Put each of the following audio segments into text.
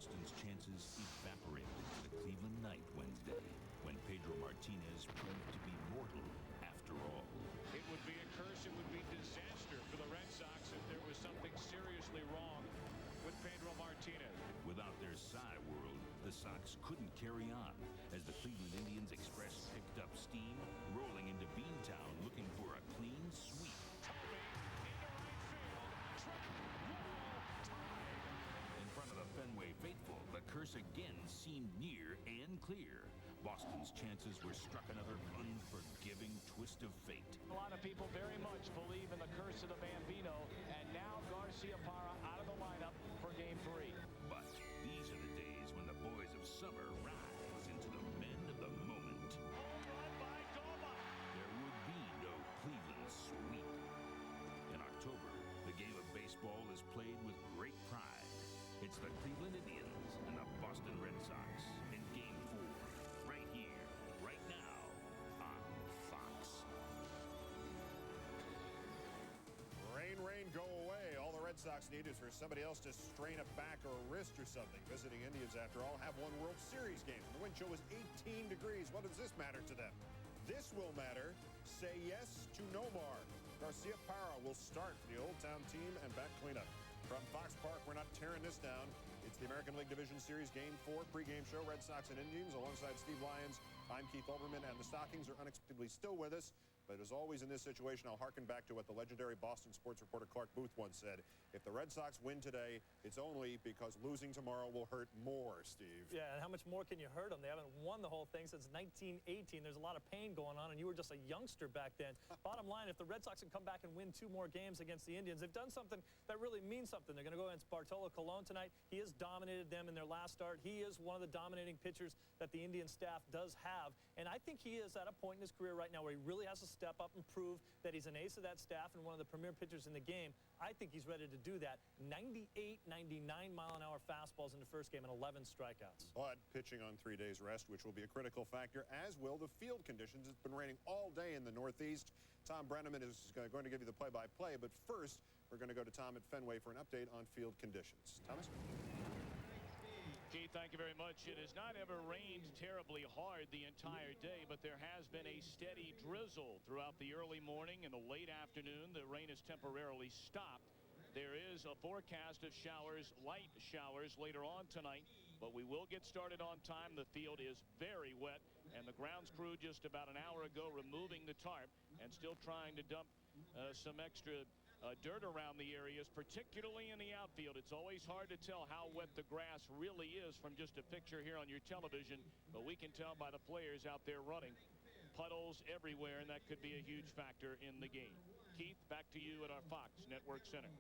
Boston's chances evaporated into the Cleveland night Wednesday when Pedro Martinez proved to be mortal after all. It would be a curse. It would be disaster for the Red Sox if there was something seriously wrong with Pedro Martinez. Without their Cy world, the Sox couldn't carry on as the Cleveland Indians Express picked up steam, rolling into Beantown looking for a clean sweep. Toby into right field. Track, wall, tie. In front of the Fenway faithful, the curse again seemed near and clear. Boston's chances were struck another unforgiving twist of fate. A lot of people very much believe in the curse of the Bambino, and now Garciaparra out of the lineup for Game 3. But these are the days when the boys of summer rise into the men of the moment. Home run by Doma. There would be no Cleveland sweep. In October, the game of baseball is played with great pride. It's the Cleveland Indians and the Boston Red Sox in Game 4, right here, right now, on Fox. Rain, rain, go away. All the Red Sox need is for somebody else to strain a back or a wrist or something. Visiting Indians, after all, have won World Series games. The wind chill was 18 degrees. What does this matter to them? This will matter. Say yes to Nomar. Garciaparra will start for the Old Town team and back cleanup. From Fox Park, we're not tearing this down. It's the American League Division Series Game 4 pregame show. Red Sox and Indians alongside Steve Lyons. I'm Keith Olbermann, and the Stockings are unexpectedly still with us. But as always in this situation, I'll harken back to what the legendary Boston sports reporter Clark Booth once said. If the Red Sox win today, it's only because losing tomorrow will hurt more, Steve. Yeah, and how much more can you hurt them? They haven't won the whole thing since 1918. There's a lot of pain going on, and you were just a youngster back then. Bottom line, if the Red Sox can come back and win 2 more games against the Indians, they've done something that really means something. They're going to go against Bartolo Colon tonight. He has dominated them in their last start. He is one of the dominating pitchers that the Indian staff does have, and I think he is at a point in his career right now where he really has to step up and prove that he's an ace of that staff and one of the premier pitchers in the game. I think he's ready to do that. 98, 99 mile-an-hour fastballs in the first game and 11 strikeouts. But pitching on 3 days rest, which will be a critical factor, as will the field conditions. It's been raining all day in the Northeast. Tom Brenneman is going to give you the play-by-play, but first, we're going to go to Tom at Fenway for an update on field conditions. Thomas? Keith, thank you very much. It has not ever rained terribly hard the entire day, but there has been a steady drizzle throughout the early morning and the late afternoon. The rain has temporarily stopped. There is a forecast of showers, light showers, later on tonight, but we will get started on time. The field is very wet, and the grounds crew just about an hour ago removing the tarp and still trying to dump some extra dirt around the areas, particularly in the outfield. It's always hard to tell how wet the grass really is from just a picture here on your television, but we can tell by the players out there running. Puddles everywhere, and that could be a huge factor in the game. Keith, back to you at our Fox Network Center.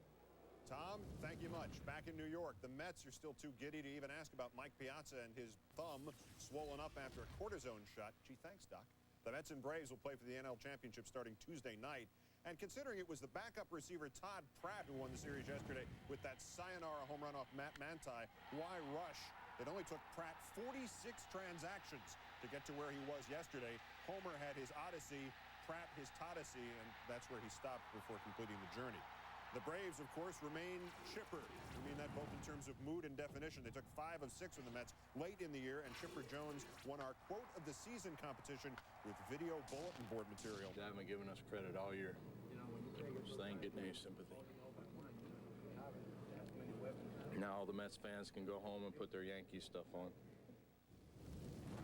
Tom, thank you much. Back in New York, the Mets are still too giddy to even ask about Mike Piazza and his thumb swollen up after a cortisone shot. Gee, thanks, Doc. The Mets and Braves will play for the NL Championship starting Tuesday night. And considering it was the backup receiver Todd Pratt who won the series yesterday with that sayonara home run off Matt Manti, why rush? It only took Pratt 46 transactions to get to where he was yesterday. Homer had his Odyssey, Pratt his Todessy, and that's where he stopped before completing the journey. The Braves, of course, remain chipper. I mean that both in terms of mood and definition. They took 5 of 6 from the Mets late in the year, and Chipper Jones won our quote of the season competition with video bulletin board material. They haven't given us credit all year. Just ain't getting any sympathy. Now all the Mets fans can go home and put their Yankees stuff on.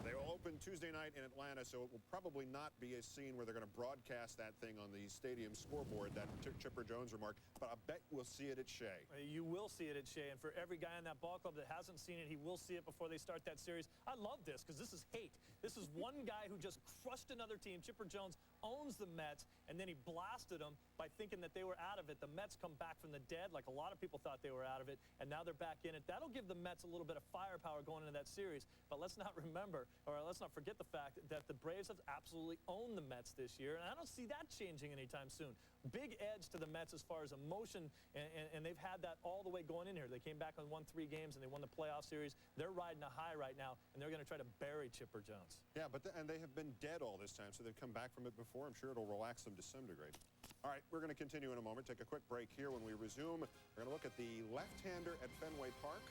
They will open Tuesday night in Atlanta, so it will probably not be a scene where they're going to broadcast that thing on the stadium scoreboard, that Chipper Jones remark, but I bet we'll see it at Shea. You will see it at Shea, and for every guy in that ball club that hasn't seen it, he will see it before they start that series. I love this because this is hate. This is one guy who just crushed another team. Chipper Jones owns the Mets, and then he blasted them by thinking that they were out of it. The Mets come back from the dead, like a lot of people thought they were out of it, and now they're back in it. That'll give the Mets a little bit of firepower going into that series, but let's not forget the fact that the Braves have absolutely owned the Mets this year, and I don't see that changing anytime soon. Big edge to the Mets as far as emotion, and they've had that all the way going in here. They came back and won 3 games, and they won the playoff series. They're riding a high right now, and they're going to try to bury Chipper Jones. Yeah, and they have been dead all this time, so they've come back from it before. I'm sure it'll relax them to some degree. All right, we're going to continue in a moment. Take a quick break here. When we resume, we're going to look at the left-hander at Fenway Park.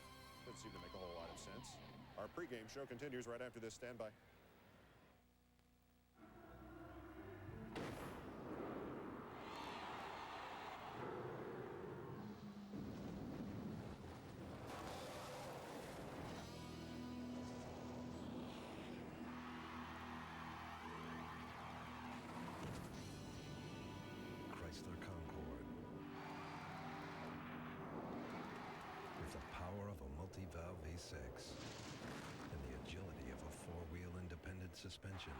Doesn't seem to make a whole lot of sense. Our pregame show continues right after this. Stand by. Chrysler Concorde. With the power of a multi-valve V6 and the agility of a four-wheel independent suspension.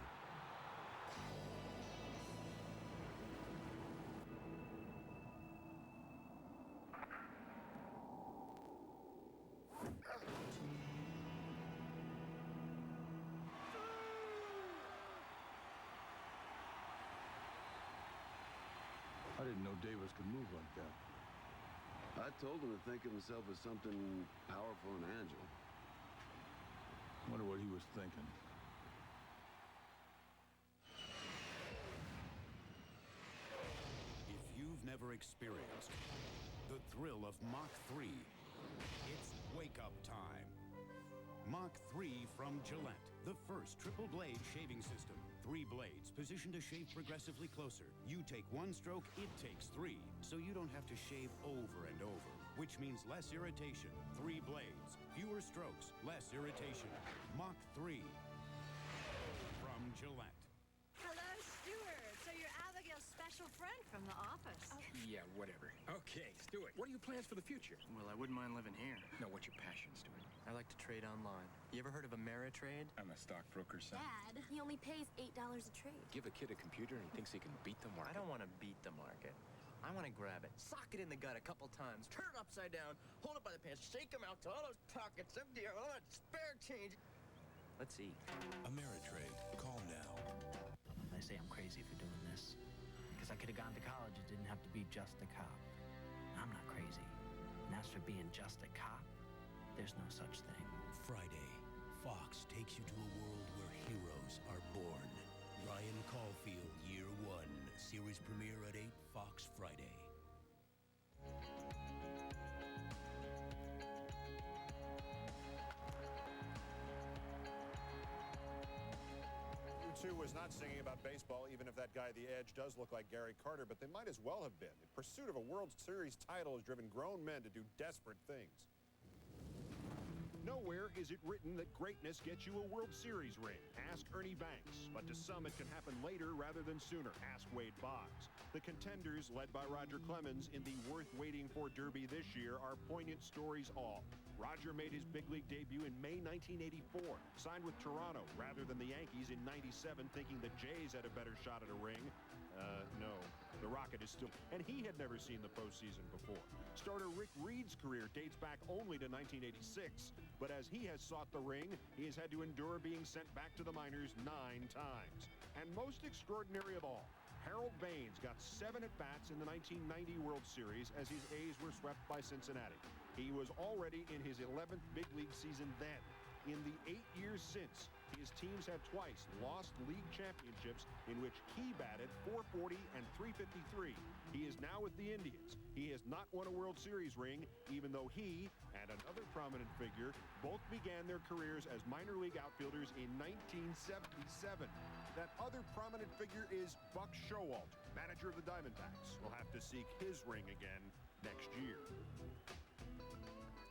I didn't know Davis could move like that. I told him to think of himself as something powerful and agile. Wonder what he was thinking. If you've never experienced the thrill of Mach 3, it's wake-up time. Mach 3 from Gillette, the first triple-blade shaving system. 3 blades positioned to shave progressively closer. You take 1 stroke, it takes 3, so you don't have to shave over and over, which means less irritation. 3 blades, fewer strokes, less irritation. Mach 3 from Gillette. Hello, Stuart. So you're Abigail's special friend from the office. Oh. Yeah, whatever. Okay, Stuart, what are your plans for the future? Well, I wouldn't mind living here. No, what's your passion, Stuart? I like to trade online. You ever heard of Ameritrade? I'm a stockbroker's son. Dad, he only pays $8 a trade. Give a kid a computer and he thinks he can beat the market. I don't want to beat the market. I want to grab it, sock it in the gut a couple times, turn it upside down, hold it by the pants, shake them out to all those pockets, empty all that spare change. Let's see. Ameritrade. Call now. They say I'm crazy for doing this. Because I could have gone to college. It didn't have to be just a cop. I'm not crazy. And as for being just a cop, there's no such thing. Friday, Fox takes you to a world where heroes are born. Ryan Caulfield, Year 1. Series premiere at 8, Fox Friday. U2 was not singing about baseball, even if that guy, The Edge, does look like Gary Carter, but they might as well have been. The pursuit of a World Series title has driven grown men to do desperate things. Nowhere is it written that greatness gets you a World Series ring. Ask Ernie Banks. But to some, it can happen later rather than sooner. Ask Wade Boggs. The contenders, led by Roger Clemens in the worth waiting for Derby this year, are poignant stories all. Roger made his big league debut in May 1984, signed with Toronto rather than the Yankees in 97, thinking the Jays had a better shot at a ring. No, the Rocket is still, and he had never seen the postseason before. Starter Rick Reed's career dates back only to 1986, but as he has sought the ring, he has had to endure being sent back to the minors 9 times. And most extraordinary of all, Harold Baines got 7 at-bats in the 1990 World Series as his A's were swept by Cincinnati. He was already in his 11th big league season then. In the 8 years since, his teams have twice lost league championships in which he batted .440 and .353. He is now with the Indians. He has not won a World Series ring, even though he and another prominent figure both began their careers as minor league outfielders in 1977. That other prominent figure is Buck Showalter, manager of the Diamondbacks. Will have to seek his ring again next year.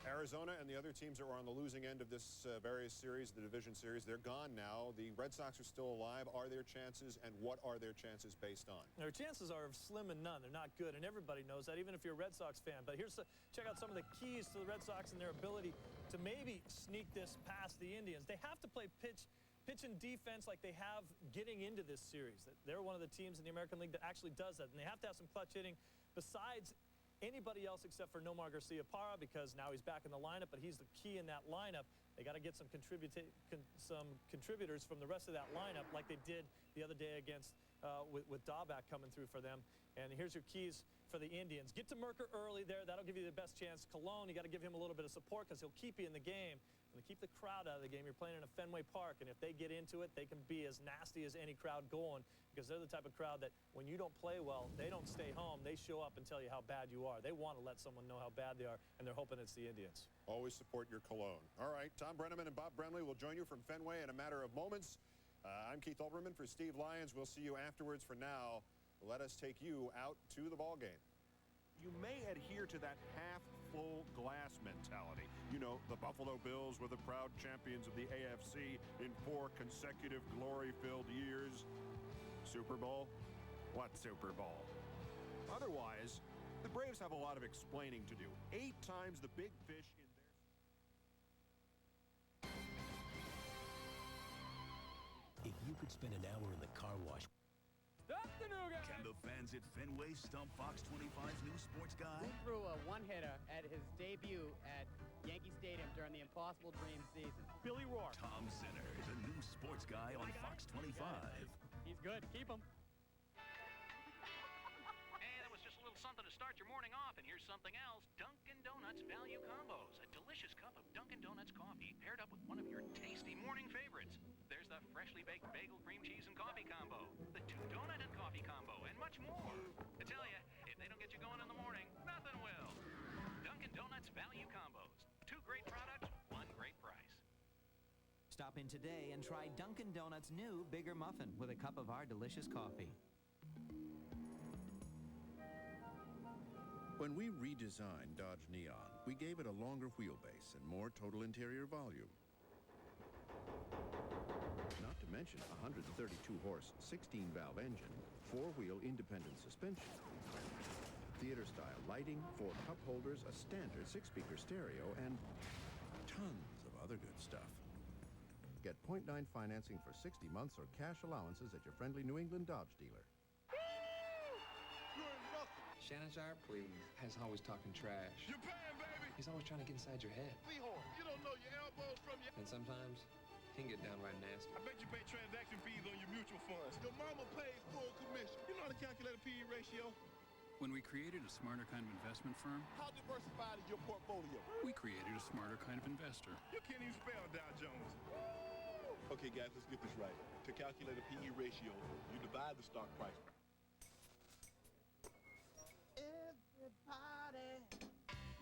Arizona and the other teams that were on the losing end of this various series, the division series, they're gone now. The Red Sox are still alive. Are their chances, and what are their chances based on? Their chances are slim and none. They're not good, and everybody knows that, even if you're a Red Sox fan. But check out some of the keys to the Red Sox and their ability to maybe sneak this past the Indians. They have to play pitch and defense like they have getting into this series. They're one of the teams in the American League that actually does that, and they have to have some clutch hitting besides anybody else except for Nomar Garcia-Parra, because now he's back in the lineup, but he's the key in that lineup. They got to get some contributors from the rest of that lineup like they did the other day against with Dahlbeck coming through for them. And here's your keys for the Indians. Get to Mercker early there. That'll give you the best chance. Cologne, you got to give him a little bit of support because he'll keep you in the game. And to keep the crowd out of the game, you're playing in a Fenway Park, and if they get into it, they can be as nasty as any crowd going because they're the type of crowd that when you don't play well, they don't stay home. They show up and tell you how bad you are. They want to let someone know how bad they are, and they're hoping it's the Indians. Always support your Cologne. All right, Tom Brenneman and Bob Brenly will join you from Fenway in a matter of moments. I'm Keith Olbermann for Steve Lyons. We'll see you afterwards. For now, let us take you out to the ball game. You may adhere to that half-full glass mentality. You know, the Buffalo Bills were the proud champions of the AFC in 4 consecutive glory-filled years. Super Bowl? What Super Bowl? Otherwise, the Braves have a lot of explaining to do. 8 times the big fish in their... If you could spend an hour in the car wash... Can the fans at Fenway stump Fox 25's new sports guy? Who threw a one-hitter at his debut at Yankee Stadium during the Impossible Dream season? Billy Rourke. Tom Sinner, the new sports guy on Fox 25. He's good. Keep him. Hey, that was just a little something to start your morning off. And here's something else. Dunkin' Donuts Value Combos. A delicious cup of Dunkin' Donuts coffee paired up with one of your tasty morning favorites. There's the freshly baked bagel, cream cheese, and coffee combo. The 2-donut and coffee combo, and much more. I tell you, if they don't get you going in the morning, nothing will. Dunkin' Donuts Value Combos. 2 great products, 1 great price. Stop in today and try Dunkin' Donuts' new Bigger Muffin with a cup of our delicious coffee. When we redesigned Dodge Neon, we gave it a longer wheelbase and more total interior volume. Not to mention a 132-horse, 16-valve engine, 4-wheel independent suspension, theater-style lighting, 4 cup holders, a standard 6-speaker stereo, and tons of other good stuff. Get 0.9 financing for 60 months or cash allowances at your friendly New England Dodge dealer. Shannonshire, please, has always talking trash. You're paying, baby! He's always trying to get inside your head. Seahorse, you don't know your elbows from your... And sometimes, he can get downright nasty. I bet you pay transaction fees on your mutual funds. Your mama pays full commission. You know how to calculate a P/E ratio? When we created a smarter kind of investment firm, How diversified is your portfolio? we created a smarter kind of investor. You can't even spell Dow Jones. Okay, guys, let's get this right. To calculate a P/E ratio, you divide the stock price. Everybody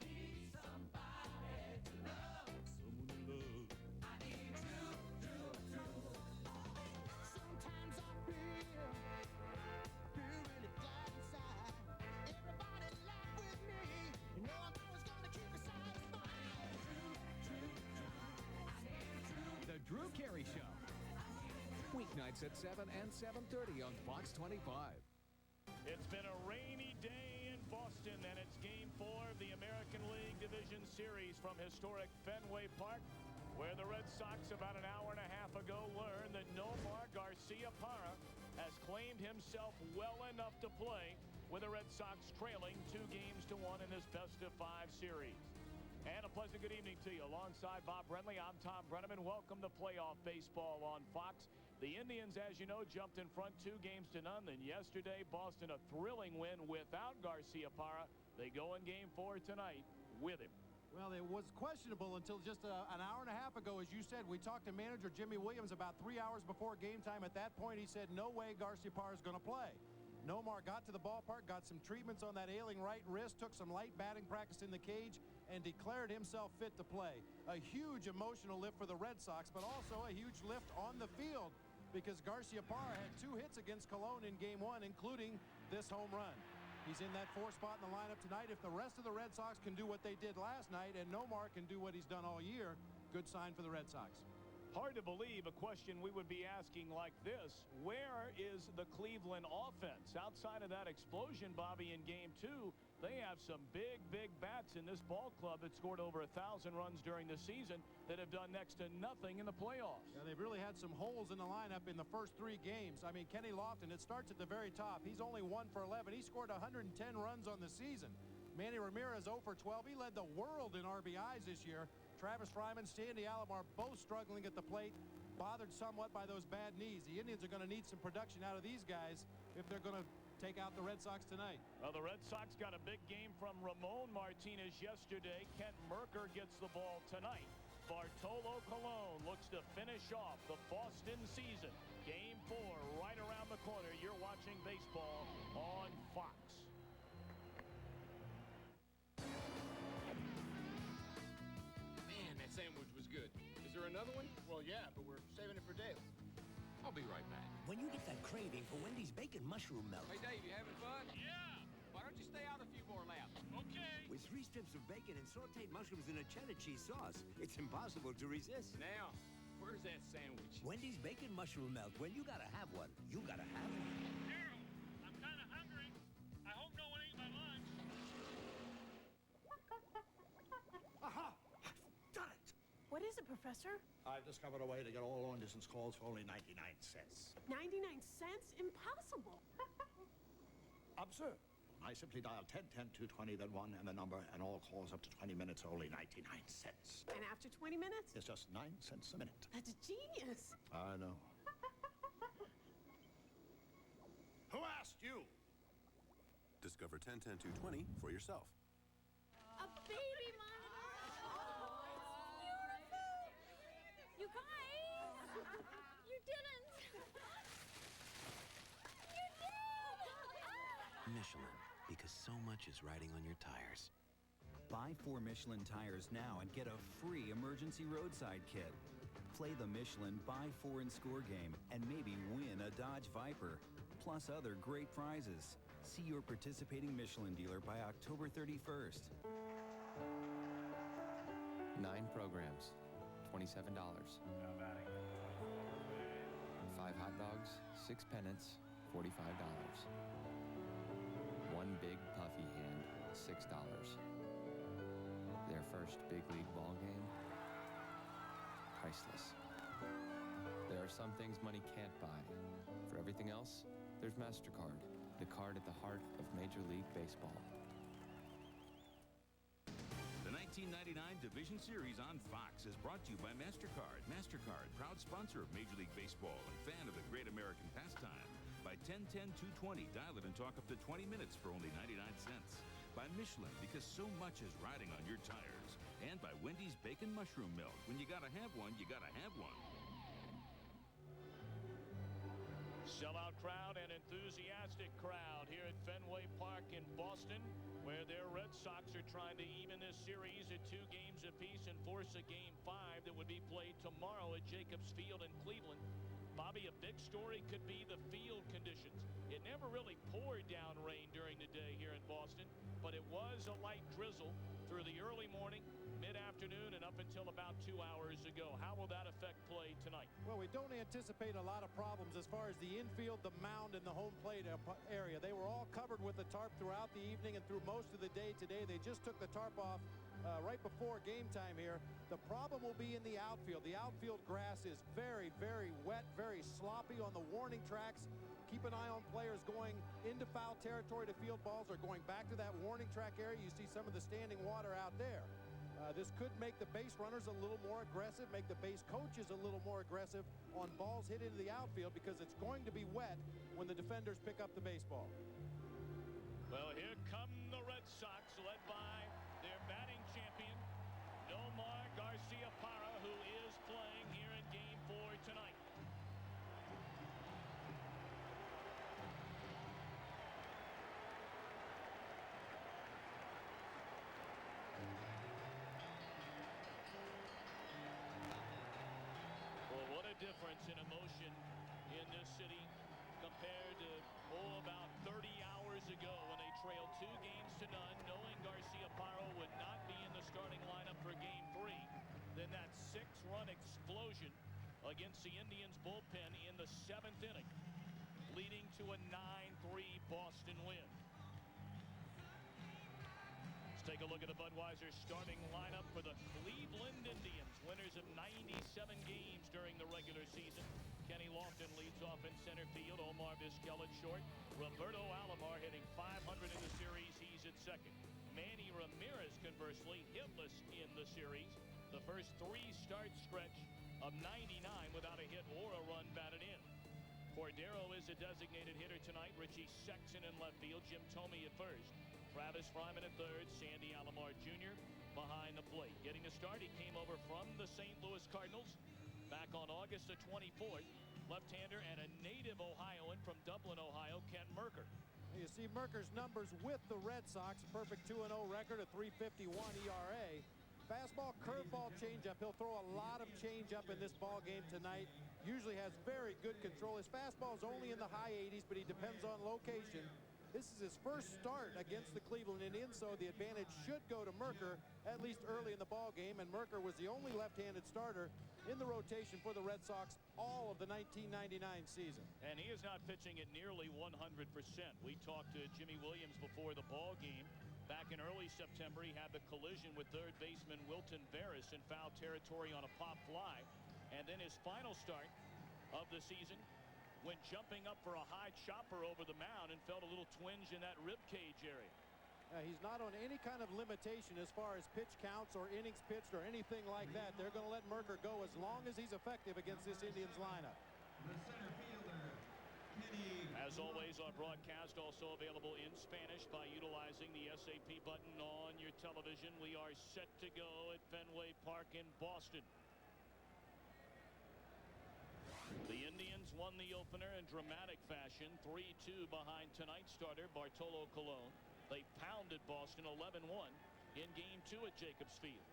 needs somebody to love. Someone to love. I need you, Sometimes I feel really flat inside. Everybody laugh with me. You know I'm always gonna keep you satisfied. The Drew Carey Show. Weeknights at 7 and 7:30 on Fox 25. It's been a rainy day in Boston, and it's Game 4 of the American League Division Series from historic Fenway Park, where the Red Sox about an hour and a half ago learned that Nomar Garciaparra has claimed himself well enough to play, with the Red Sox trailing 2-1 in this best-of-5 series. And a pleasant good evening to you. Alongside Bob Brenly, I'm Tom Brenneman. Welcome to playoff baseball on Fox. The Indians, as you know, jumped in front 2-0. Then yesterday, Boston a thrilling win without Garciaparra. They go in Game 4 tonight with him. Well, it was questionable until just an hour and a half ago. As you said, we talked to manager Jimmy Williams about 3 hours before game time. At that point, he said, no way Garciaparra is going to play. Nomar got to the ballpark, got some treatments on that ailing right wrist, took some light batting practice in the cage, and declared himself fit to play. A huge emotional lift for the Red Sox, but also a huge lift on the field because Garciaparra had 2 hits against Cologne in Game 1, including this home run. He's in that 4 spot in the lineup tonight. If the rest of the Red Sox can do what they did last night and Nomar can do what he's done all year, good sign for the Red Sox. Hard to believe a question we would be asking like this. Where is the Cleveland offense? Outside of that explosion, Bobby, in Game 2, they have some big bats in this ball club that scored over 1,000 runs during the season that have done next to nothing in the playoffs. Yeah, they've really had some holes in the lineup in the first 3 games. I mean, Kenny Lofton, it starts at the very top. He's only 1 for 11. He scored 110 runs on the season. Manny Ramirez 0 for 12. He led the world in RBIs this year. Travis Fryman, Sandy Alomar both struggling at the plate. bothered somewhat by those bad knees. The Indians are going to need some production out of these guys if they're going to take out the Red Sox tonight. Well, the Red Sox got a big game from Ramon Martinez yesterday. Kent Mercker gets the ball tonight. Bartolo Colon looks to finish off the Boston season. Game 4 right around the corner. You're watching baseball on Fox. Man, that sandwich was good. Is there another one? Well, yeah, but we're saving it for Dave. I'll be right back. When you get that craving for Wendy's bacon mushroom melt. Hey, Dave, you having fun? Yeah. Why don't you stay out a few more laps? Okay. With 3 strips of bacon and sauteed mushrooms in a cheddar cheese sauce, it's impossible to resist. Now, where's that sandwich? Wendy's bacon mushroom melt. When you gotta have one, you gotta have it. Daryl, I'm kind of hungry. I hope no one ate my lunch. Aha! I've done it! What is it, Professor? I've discovered a way to get all long-distance calls for only 99 cents. 99 cents? Impossible. Absurd. I simply dial 10, 10, 220, then 1, and the number, and all calls up to 20 minutes are only 99 cents. And after 20 minutes? It's just 9 cents a minute. That's genius. I know. Who asked you? Discover 10, 10, 220 for yourself. A baby monitor. Oh, it's beautiful. You guys, you didn't. You did. Michelin, because so much is riding on your tires. Buy 4 Michelin tires now and get a free emergency roadside kit. Play the Michelin Buy 4 and Score game and maybe win a Dodge Viper, plus other great prizes. See your participating Michelin dealer by October 31st. 9 programs, $27. How about it? 5 hot dogs, 6 pennants, $45. 1 big puffy hand, $6. Their first big league ball game, priceless. There are some things money can't buy. For everything else, there's MasterCard, the card at the heart of Major League Baseball. The 1999 Division Series on Fox is brought to you by MasterCard. MasterCard, proud sponsor of Major League Baseball and fan of the great American pastime. By 10-10-220, dial it and talk up to 20 minutes for only 99 cents. By Michelin, because so much is riding on your tires. And by Wendy's Bacon Mushroom Milk. When you gotta have one, you gotta have one. Sellout crowd and enthusiastic crowd here at Fenway Park in Boston, where their Red Sox are trying to even this series at 2 games apiece and force a Game 5 that would be played tomorrow at Jacobs Field in Cleveland. Bobby, a big story could be the field conditions. It never really poured down rain during the day here in Boston, but it was a light drizzle through the early morning, mid-afternoon, and up until about 2 hours ago. How will that affect play tonight? Well, we don't anticipate a lot of problems as far as the infield, the mound, and the home plate area. They were all covered with the tarp throughout the evening and through most of the day today. They just took the tarp off right before game time here. The problem will be in the outfield. The outfield grass is very, very wet, very sloppy on the warning tracks. Keep an eye on players going into foul territory to field balls or going back to that warning track area. You see some of the standing water out there. This could make the base runners a little more aggressive, make the base coaches a little more aggressive on balls hit into the outfield because it's going to be wet when the defenders pick up the baseball. Well, here come the Red Sox, led by their batting champion, Nomar Garciaparra, who is playing here in Game 4 tonight. Well, what a difference in emotion in this city compared to, about 30 hours ago when they trailed 2 games to none, knowing Garciaparra would not be in the starting lineup for Game 3. Then that 6-run explosion against the Indians bullpen in the 7th inning, leading to a 9-3 Boston win. Let's take a look at the Budweiser starting lineup for the Cleveland Indians, winners of 97 games during the regular season. Kenny Lofton leads off in center field. Omar Vizquel at short. Roberto Alomar hitting .500 in the series. He's at second. Manny Ramirez, conversely, hitless in the series. The first 3-start stretch of 99 without a hit or a run batted in. Cordero is a designated hitter tonight. Richie Sexton in left field. Jim Thome at first. Travis Fryman at third. Sandy Alomar Jr. behind the plate. Getting the start, he came over from the St. Louis Cardinals back on August the 24th. Left-hander and a native Ohioan from Dublin, Ohio, Kent Mercker. You see Mercker's numbers with the Red Sox. A perfect 2-0 record, a 3.51 ERA. Fastball, curveball, changeup. He'll throw a lot of changeup in this ball game tonight. Usually has very good control. His fastball is only in the high 80s, but he depends on location. This is his first start against the Cleveland Indians, so the advantage should go to Mercker, at least early in the ball game. And Mercker was the only left-handed starter in the rotation for the Red Sox all of the 1999 season. And he is not pitching at nearly 100%. We talked to Jimmy Williams before the ball game. Back in early September, he had the collision with third baseman Wilton Veras in foul territory on a pop fly. And then his final start of the season went jumping up for a high chopper over the mound and felt a little twinge in that rib cage area. He's not on any kind of limitation as far as pitch counts or innings pitched or anything like that. They're going to let Mercker go as long as he's effective against this Indians lineup. As always, our broadcast also available in Spanish by utilizing the SAP button on your television. We are set to go at Fenway Park in Boston. The Indians won the opener in dramatic fashion, 3-2 behind tonight's starter Bartolo Colon. They pounded Boston 11-1 in Game 2 at Jacobs Field.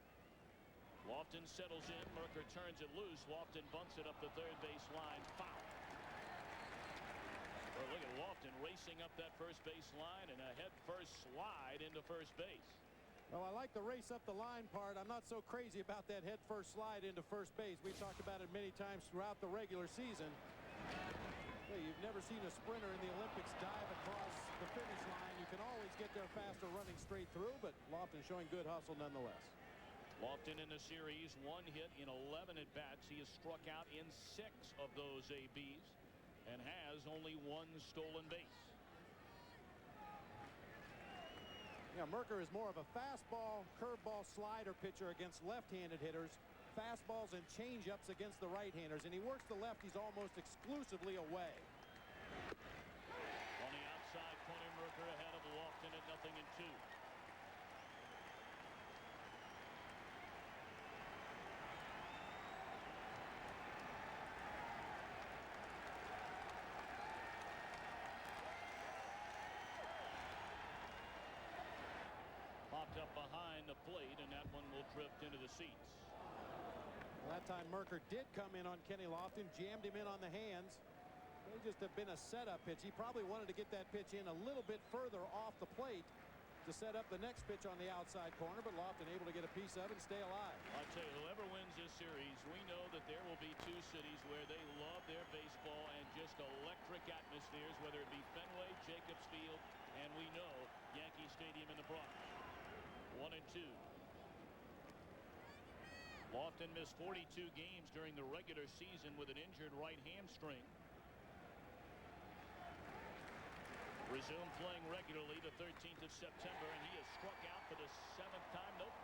Lofton settles in. Mercker turns it loose. Lofton bunts it up the third base line. Foul. Well, look at Lofton racing up that first base line and a head-first slide into first base. Well, I like the race up the line part. I'm not so crazy about that head-first slide into first base. We've talked about it many times throughout the regular season. Well, you've never seen a sprinter in the Olympics dive across the finish line. You can always get there faster running straight through, but Lofton showing good hustle nonetheless. Lofton in the series, 1 hit in 11 at-bats. He has struck out in 6 of those ABs and has only 1 stolen base. Yeah, Mercker is more of a fastball, curveball, slider pitcher against left-handed hitters. Fastballs and changeups against the right-handers, and he works the lefties almost exclusively away. On the outside corner, Mercker ahead of Lofton at 0-2. Popped up behind the plate, and that one will drift into the seats. Well, that time Mercker did come in on Kenny Lofton, jammed him in on the hands. It just have been a setup pitch. He probably wanted to get that pitch in a little bit further off the plate to set up the next pitch on the outside corner, but Lofton able to get a piece of it and stay alive. I'll tell you, whoever wins this series, we know that there will be 2 cities where they love their baseball and just electric atmospheres, whether it be Fenway, Jacobs Field, and we know Yankee Stadium in the Bronx. 1-2. Lofton missed 42 games during the regular season with an injured right hamstring. Resumed playing regularly the 13th of September, and he has struck out for the 7th time. Nope.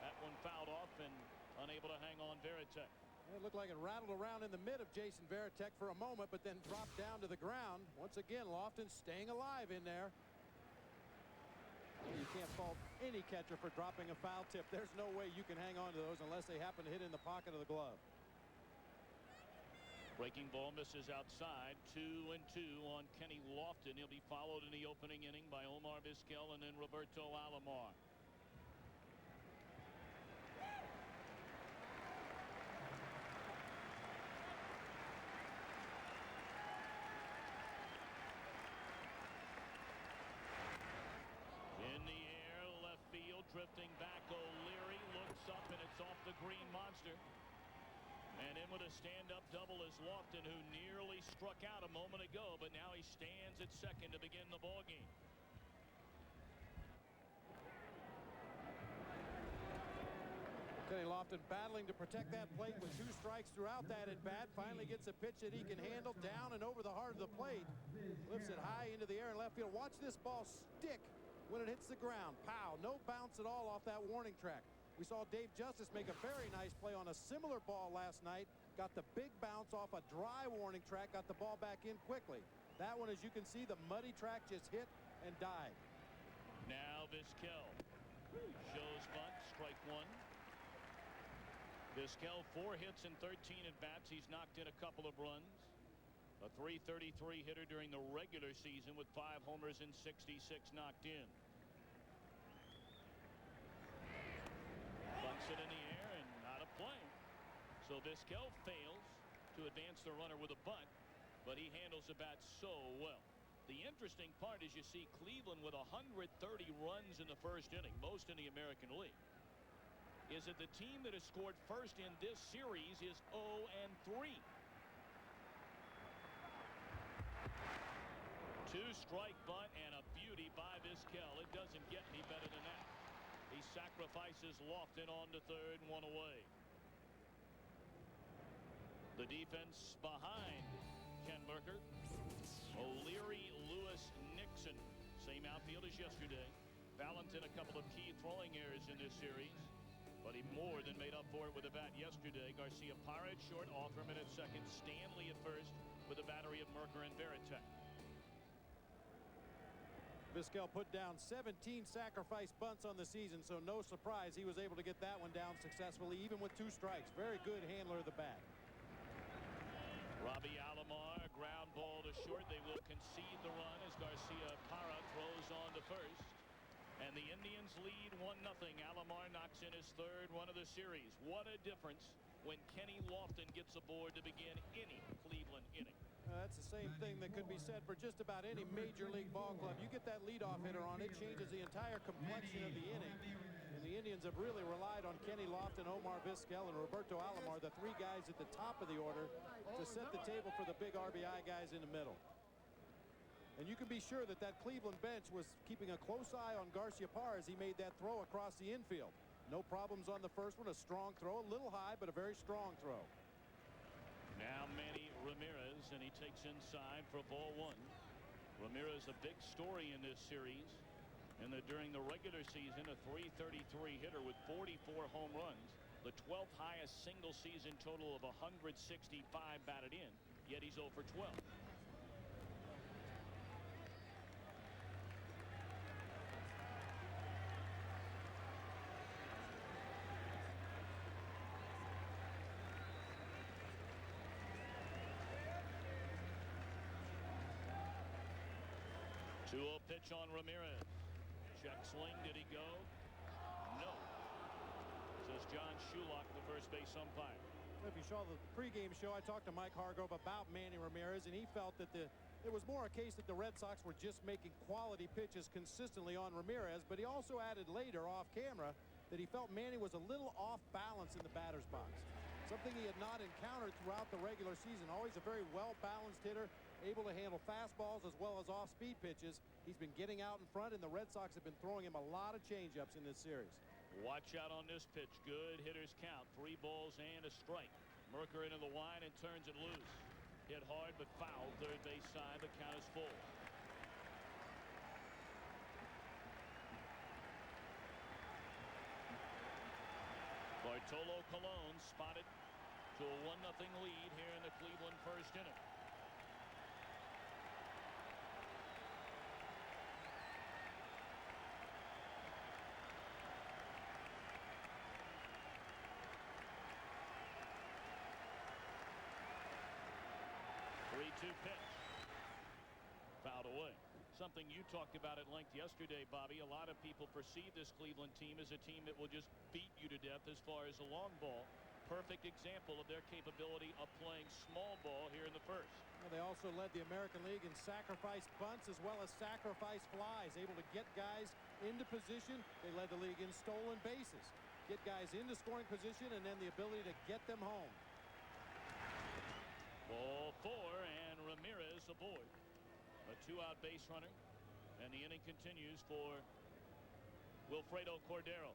That one fouled off and unable to hang on Varitek. It looked like it rattled around in the mid of Jason Varitek for a moment, but then dropped down to the ground. Once again, Lofton staying alive in there. You can't fault any catcher for dropping a foul tip. There's no way you can hang on to those unless they happen to hit in the pocket of the glove. Breaking ball misses outside. 2-2 on Kenny Lofton. He'll be followed in the opening inning by Omar Vizquel and then Roberto Alomar. In the air, left field, drifting back. O'Leary looks up, and it's off the green monster. And in with a stand-up double is Lofton, who nearly struck out a moment ago, but now he stands at second to begin the ball game. Kenny Lofton battling to protect that plate with 2 strikes throughout that at-bat. Finally gets a pitch that he can handle down and over the heart of the plate. Lifts it high into the air in left field. Watch this ball stick when it hits the ground. Pow! No bounce at all off that warning track. We saw Dave Justice make a very nice play on a similar ball last night. Got the big bounce off a dry warning track, got the ball back in quickly. That one, as you can see, the muddy track just hit and died. Now Vizquel shows bunt, strike one. Vizquel 4 hits in 13 at-bats. He's knocked in a couple of runs. A .333 hitter during the regular season with 5 homers and 66 knocked in. Bunts it in the air and out of play. So Vizquel fails to advance the runner with a bunt, but he handles the bat so well. The interesting part is you see Cleveland with 130 runs in the first inning, most in the American League. Is that the team that has scored first in this series is 0-3. 2-strike bunt and a beauty by Vizquel. It doesn't get any better than that. He sacrifices Lofton on to third, 1 away. The defense behind Ken Mercker. O'Leary, Lewis, Nixon. Same outfield as yesterday. Valentin a couple of key throwing errors in this series, but he more than made up for it with a bat yesterday. Garcia Parra at short, Offerman at second, Stanley at first with a battery of Mercker and Veritek. Vizquel put down 17 sacrifice bunts on the season, so no surprise he was able to get that one down successfully, even with 2 strikes. Very good handler of the bat. Robbie Alomar, ground ball to short. They will concede the run as Garcia Parra throws on to first. And the Indians lead 1-0. Alomar knocks in his 3rd run of the series. What a difference when Kenny Lofton gets aboard to begin any Cleveland inning. That's the same thing that could be said for just about any major league ball club. You get that leadoff hitter on, it changes the entire complexion of the inning. And the Indians have really relied on Kenny Lofton, Omar Vizquel, and Roberto Alomar, the 3 guys at the top of the order, to set the table for the big RBI guys in the middle. And you can be sure that that Cleveland bench was keeping a close eye on Garcia Parra as he made that throw across the infield. No problems on the first one. A strong throw, a little high, but a very strong throw. Now Manny Ramirez, and he takes inside for ball 1. Ramirez a big story in this series, and that during the regular season a .333 hitter with 44 home runs, the 12th highest single season total of 165 batted in, yet he's 0 for 12. Two-0 pitch on Ramirez. Check swing. Did he go? No. Says John Shulock, the first base umpire. If you saw the pregame show, I talked to Mike Hargrove about Manny Ramirez, and he felt that it was more a case that the Red Sox were just making quality pitches consistently on Ramirez, but he also added later off camera that he felt Manny was a little off balance in the batter's box. Something he had not encountered throughout the regular season. Always a very well-balanced hitter, able to handle fastballs as well as off-speed pitches. He's been getting out in front, and the Red Sox have been throwing him a lot of changeups in this series. Watch out on this pitch. Good hitters count. 3 balls and a strike. Mercker into the line and turns it loose. Hit hard but foul. Third base side. The count is full. Bartolo Colon spotted to a 1-0 lead here in the Cleveland first inning. Pitch. Fouled away. Something you talked about at length yesterday, Bobby. A lot of people perceive this Cleveland team as a team that will just beat you to death as far as a long ball. Perfect example of their capability of playing small ball here in the first. Well, they also led the American League in sacrifice bunts as well as sacrifice flies, able to get guys into position. They led the league in stolen bases, get guys into scoring position, and then the ability to get them home. Ball 4, and Ramirez aboard. A 2-out base runner, and the inning continues for Wilfredo Cordero.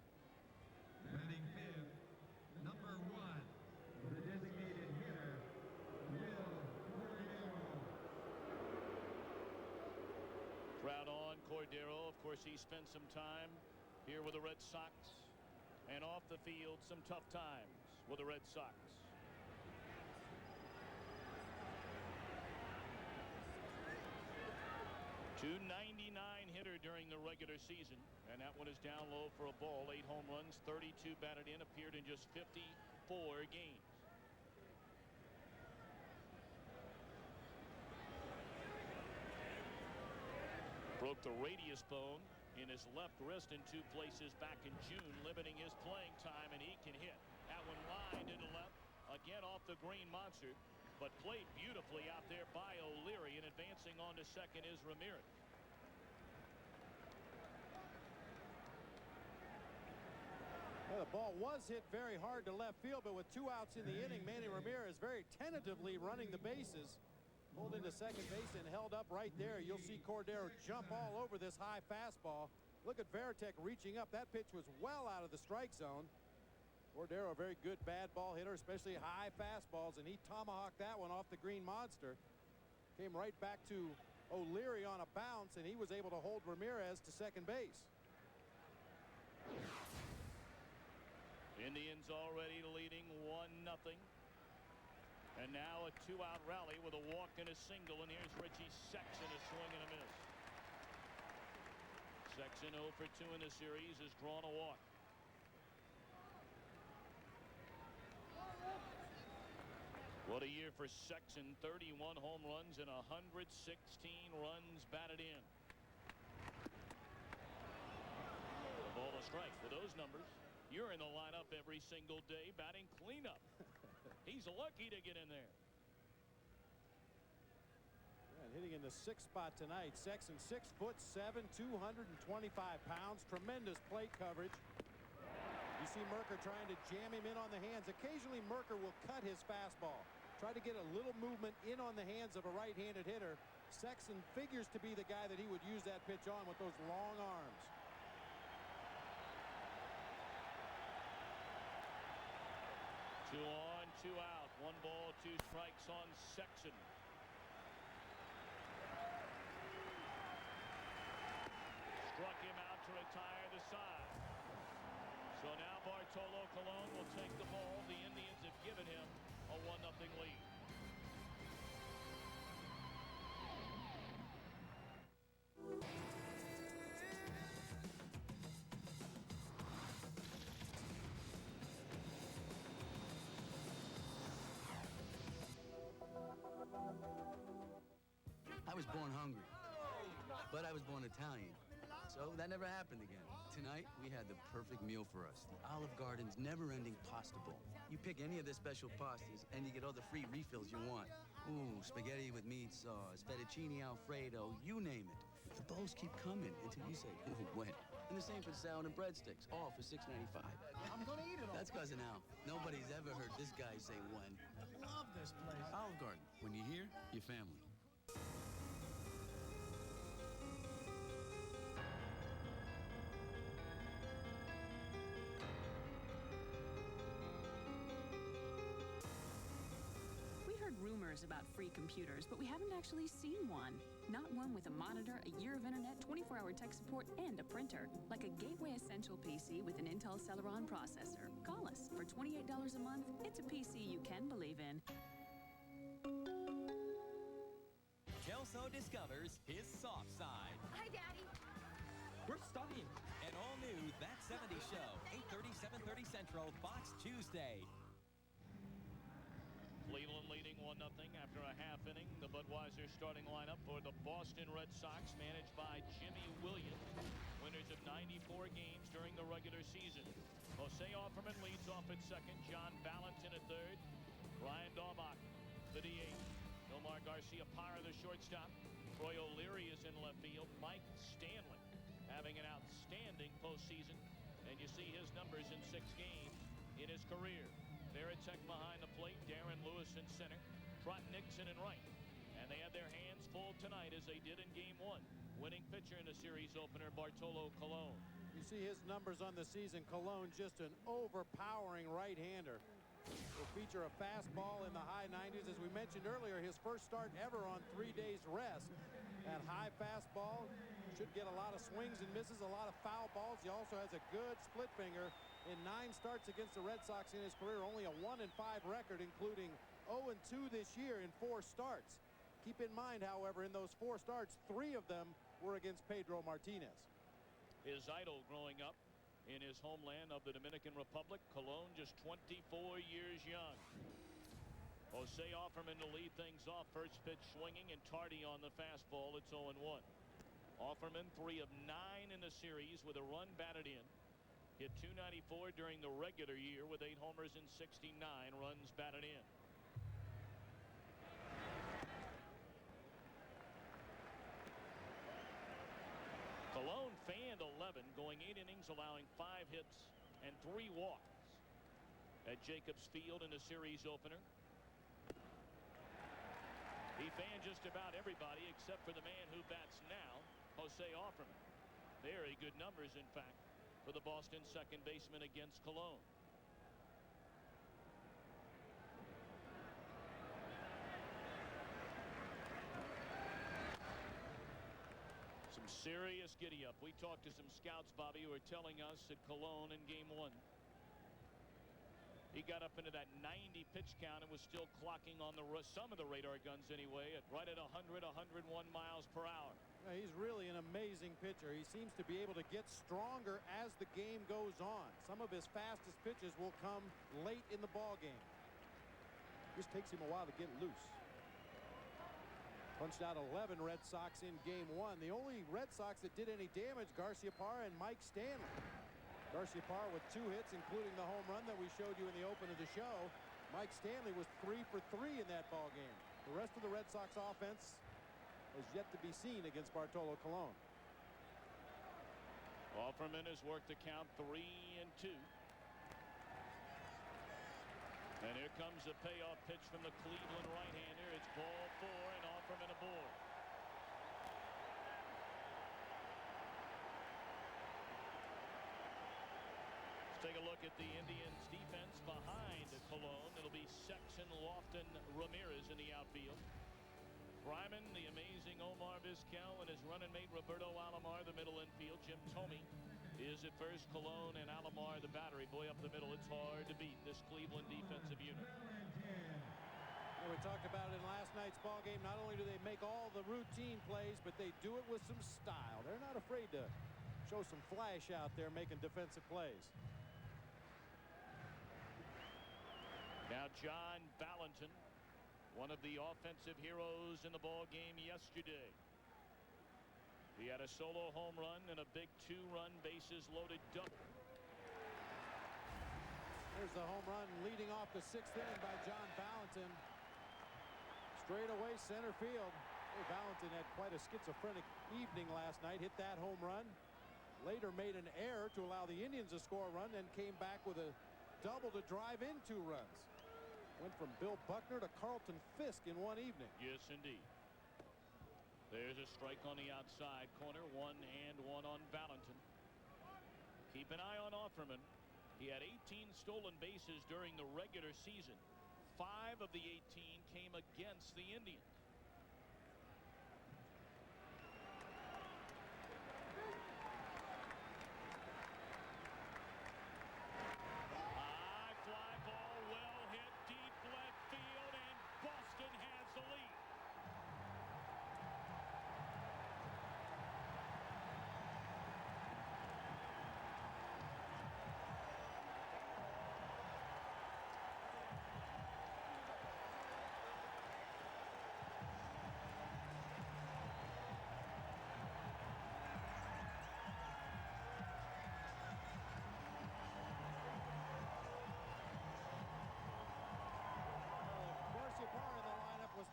Batting fifth, number 1, the designated hitter, Will Cordero. Crowd on Cordero. Of course, he spent some time here with the Red Sox And off the field, some tough times with the Red Sox. .299 hitter during the regular season, and that one is down low for a ball. 8 home runs, 32 batted in, appeared in just 54 games. Broke the radius bone in his left wrist in 2 places back in June, limiting his playing time, and he can hit. That one lined into left, again off the green monster, but played beautifully out there by O'Leary, and advancing on to second is Ramirez. Well, the ball was hit very hard to left field, but with 2 outs in the inning, Manny Ramirez very tentatively running the bases. Pulled into second base and held up right there. You'll see Cordero jump all over this high fastball. Look at Veritek reaching up. That pitch was well out of the strike zone. Cordero, a very good bad ball hitter, especially high fastballs, and he tomahawked that one off the green monster. Came right back to O'Leary on a bounce, and he was able to hold Ramirez to second base. Indians already leading 1-0. And now a 2-out rally with a walk and a single, and here's Richie Sexson, a swing and a miss. Sexson 0 for 2 in the series, has drawn a walk. What a year for Sexson. 31 home runs and 116 runs batted in. A ball a strike. With those numbers, you're in the lineup every single day batting cleanup. He's lucky to get in there. And hitting in the 6th spot tonight. Sexson 6'7", 225 pounds. Tremendous plate coverage. You see Mercker trying to jam him in on the hands. Occasionally Mercker will cut his fastball. Try to get a little movement in on the hands of a right-handed hitter. Sexson figures to be the guy that he would use that pitch on with those long arms. Two on, 2 out. 1 ball, 2 strikes on Sexson. Struck him out to retire the side. So now Bartolo Colon will take the ball. The Indians have given him a 1-0 lead. I was born hungry, but I was born Italian, so that never happened again. Tonight, we had the perfect meal for us, the Olive Garden's never-ending pasta bowl. You pick any of their special pastas, and you get all the free refills you want. Ooh, spaghetti with meat sauce, fettuccine Alfredo, you name it. The bowls keep coming until you say, ooh, when? And the same for salad and breadsticks, all for $6.95. I'm gonna eat it all. That's because of now. Nobody's ever heard this guy say when. I love this place. Olive Garden, when you're here, you're family. Rumors about free computers, but we haven't actually seen one. Not one with a monitor, a year of internet, 24-hour tech support, and a printer. Like a Gateway Essential PC with an Intel Celeron processor. Call us. For $28 a month, it's a PC you can believe in. Kelso discovers his soft side. Hi, Daddy. We're studying. An all-new That 70s Show, 8:30, 7:30 Central, Fox Tuesday. Cleveland leading 1-0 after a half inning. The Budweiser starting lineup for the Boston Red Sox, managed by Jimmy Williams. Winners of 94 games during the regular season. Jose Offerman leads off at second. John Valentin at third. Ryan Daubach, the DH. Nomar Garcia-Parra, the shortstop. Troy O'Leary is in left field. Mike Stanley having an outstanding postseason. And you see his numbers in 6 games in his career. Veritek behind the plate, Darren Lewis in center, Trot Nixon in right. And they had their hands full tonight as they did in Game 1. Winning pitcher in the series opener, Bartolo Colon. You see his numbers on the season. Colon just an overpowering right-hander. Will feature a fastball in the high 90s. As we mentioned earlier, his first start ever on 3 days rest. That high fastball should get a lot of swings and misses, a lot of foul balls. He also has a good split finger in 9 starts against the Red Sox in his career. Only a 1-5 record, including 0-2 this year in 4 starts. Keep in mind, however, in those 4 starts, 3 of them were against Pedro Martinez. His idol growing up in his homeland of the Dominican Republic, Colon, just 24 years young. Jose Offerman to lead things off. First pitch swinging and tardy on the fastball. It's 0-1. Offerman 3 of 9 in the series with a run batted in. Hit .294 during the regular year with 8 homers and 69 runs batted in. Colon fanned 11, going 8 innings, allowing 5 hits and 3 walks at Jacobs Field in the series opener. He fanned just about everybody except for the man who bats now, Jose Offerman. Very good numbers, in fact, for the Boston second baseman against Colon. Some serious giddy up. We talked to some scouts, Bobby, who are telling us that Colon in game 1, he got up into that 90 pitch count and was still clocking on some of the radar guns anyway, right at 100, 101 miles per hour. Yeah, he's really an amazing pitcher. He seems to be able to get stronger as the game goes on. Some of his fastest pitches will come late in the ball game. Just takes him a while to get loose. Punched out 11 Red Sox in game 1. The only Red Sox that did any damage, Garciaparra and Mike Stanley. Garciaparra with 2 hits, including the home run that we showed you in the open of the show. Mike Stanley was 3 for 3 in that ball game. The rest of the Red Sox offense is yet to be seen against Bartolo Colon. Offerman has worked the count 3-2. And here comes a payoff pitch from the Cleveland right-hander. It's ball 4 and Offerman aboard. Let's take a look at the Indians defense behind Colon. It'll be Sexton, Lofton, Ramirez in the outfield. Fryman, the amazing Omar Vizquel, and his running mate Roberto Alomar, the middle infield. Jim Thome is at first. Colon and Alomar, the battery. Boy, up the middle, it's hard to beat this Cleveland defensive unit. Well, we talked about it in last night's ball game. Not only do they make all the routine plays, but they do it with some style. They're not afraid to show some flash out there making defensive plays. Now John Valentin, one of the offensive heroes in the ball game yesterday. He had a solo home run and a big 2-run bases loaded double. There's the home run leading off the 6th inning by John Valentin. Straight away center field. Hey, Valentin had quite a schizophrenic evening last night. Hit that home run. Later made an error to allow the Indians to score a run, then came back with a double to drive in 2 runs. Went from Bill Buckner to Carlton Fisk in one evening. Yes, indeed. There's a strike on the outside corner. 1-1 on Valentin. Keep an eye on Offerman. He had 18 stolen bases during the regular season. 5 of the 18 came against the Indians.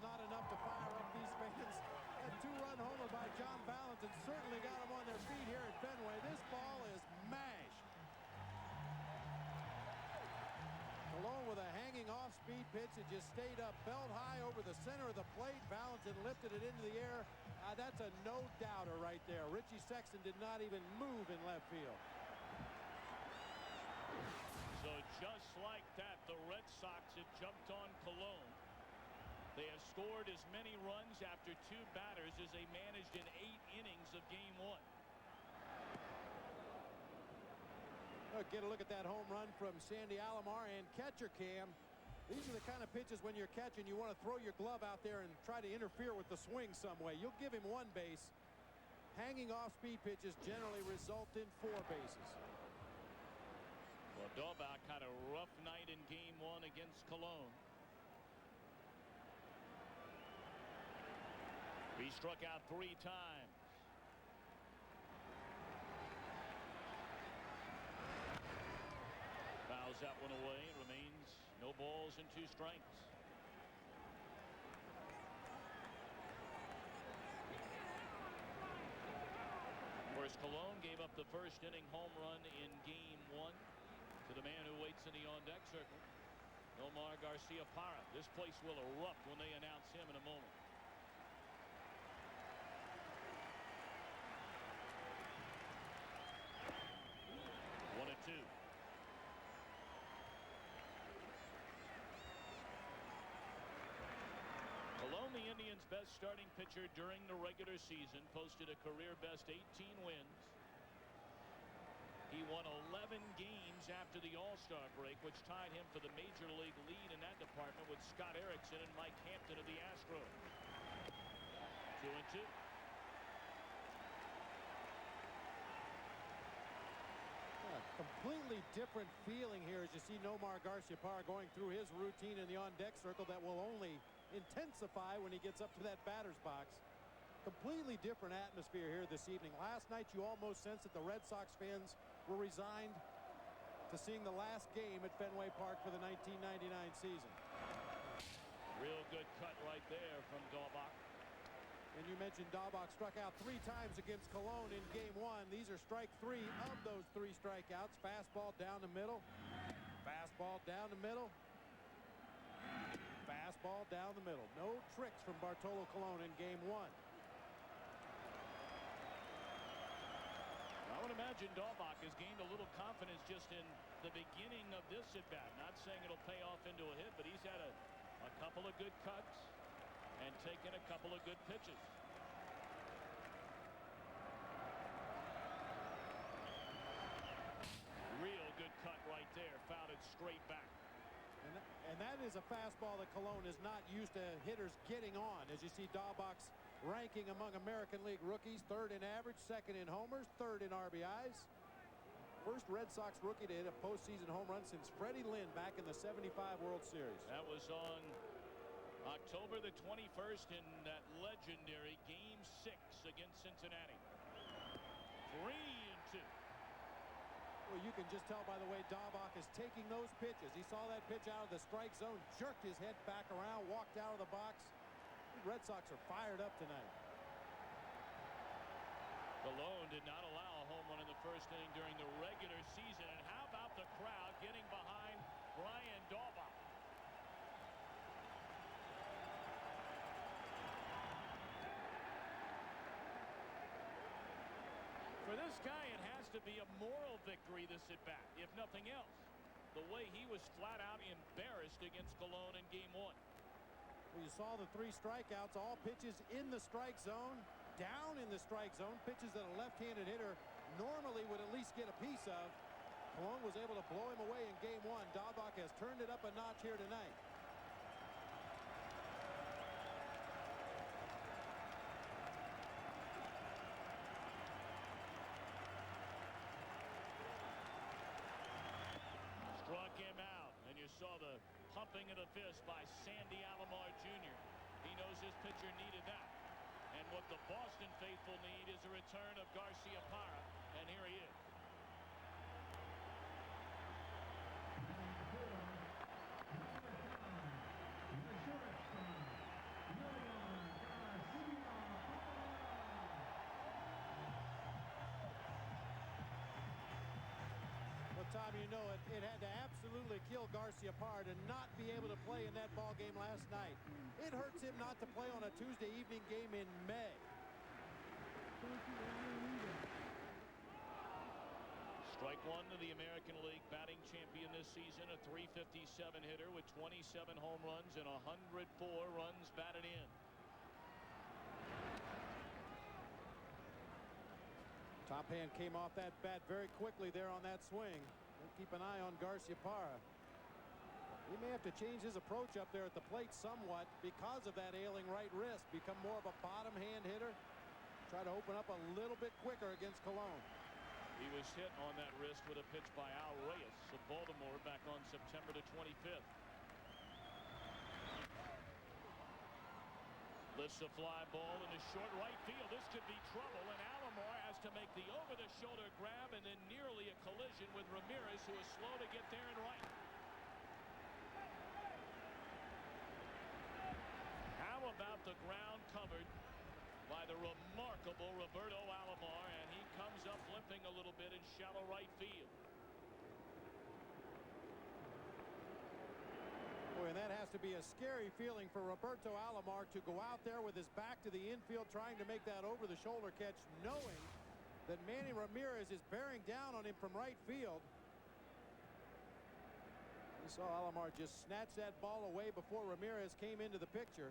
Not enough to fire up these fans. That 2-run homer by John Valentin certainly got them on their feet here at Fenway. This ball is mashed. Colon with a hanging off-speed pitch. It just stayed up belt high over the center of the plate. Valentin lifted it into the air. That's a no-doubter right there. Richie Sexton did not even move in left field. So just like that, the Red Sox have jumped on Colon. They have scored as many runs after 2 batters as they managed in 8 innings of game 1. Get a look at that home run from Sandy Alomar and catcher cam. These are the kind of pitches when you're catching, you want to throw your glove out there and try to interfere with the swing some way. You'll give him one base. Hanging off speed pitches generally result in 4 bases. Well, Daubach had a rough night in game 1 against Cologne. He struck out 3 times. Fouls that one away. It remains no balls and 2 strikes. Of course, Cologne gave up the first inning home run in game 1 to the man who waits in the on-deck circle, Nomar Garciaparra. This place will erupt when they announce him in a moment. Cologne, the Indians' best starting pitcher during the regular season, posted a career-best 18 wins. He won 11 games after the All-Star break, which tied him for the Major League lead in that department with Scott Erickson and Mike Hampton of the Astros. 2-2. Completely different feeling here as you see Nomar Garciaparra going through his routine in the on-deck circle that will only intensify when he gets up to that batter's box. Completely different atmosphere here this evening. Last night you almost sensed that the Red Sox fans were resigned to seeing the last game at Fenway Park for the 1999 season. Real good cut right there from Daubach. And you mentioned Daubach struck out 3 times against Cologne in game 1. These are strike 3 of those 3 strikeouts. Fastball down the middle. Fastball down the middle. Fastball down the middle. No tricks from Bartolo Colon in game 1. I would imagine Daubach has gained a little confidence just in the beginning of this at-bat. Not saying it'll pay off into a hit, but he's had a couple of good cuts and taken a couple of good pitches. Real good cut right there. Fouled it straight back. And that is a fastball that Colon is not used to hitters getting on. As you see Daubach's ranking among American League rookies, 3rd in average, 2nd in homers, 3rd in RBIs. First Red Sox rookie to hit a postseason home run since Freddie Lynn back in the '75 World Series. That was on October the 21st in that legendary Game 6 against Cincinnati. 3-2. Well, you can just tell by the way Daubach is taking those pitches. He saw that pitch out of the strike zone, jerked his head back around, walked out of the box. The Red Sox are fired up tonight. Colon did not allow a home run in the first inning during the regular season. And how about the crowd getting behind Brian Daubach? For this guy, it has to be a moral victory this at-bat, if nothing else. The way he was flat out embarrassed against Cologne in game 1. Well, you saw the 3 strikeouts, all pitches in the strike zone, down in the strike zone, pitches that a left-handed hitter normally would at least get a piece of. Cologne was able to blow him away in game 1. Daubach has turned it up a notch here tonight. Struck him out, and you saw the pumping of the fist by Sandy Alomar Jr. He knows his pitcher needed that. And what the Boston faithful need is a return of Garciaparra, and here he is. Tom, you know it had to absolutely kill Garciaparra to not be able to play in that ball game last night. It hurts him not to play on a Tuesday evening game in May. Strike 1 to the American League batting champion this season, a .357 hitter with 27 home runs and 104 runs batted in. Top hand came off that bat very quickly there on that swing. keep an eye on Garciaparra. He may have to change his approach up there at the plate somewhat because of that ailing right wrist. Become more of a bottom hand hitter. Try to open up a little bit quicker against Cologne. He was hit on that wrist with a pitch by Al Reyes of Baltimore back on September the 25th. Lifts a fly ball in the short right field. This could be trouble, and Alomar has to make the over-the-shoulder grab and then nearly a collision with Ramirez, who is slow to get there and right. How about the ground covered by the remarkable Roberto Alomar, and he comes up limping a little bit in shallow right field. Boy, and that has to be a scary feeling for Roberto Alomar to go out there with his back to the infield trying to make that over-the-shoulder catch, knowing that Manny Ramirez is bearing down on him from right field. You saw Alomar just snatch that ball away before Ramirez came into the picture.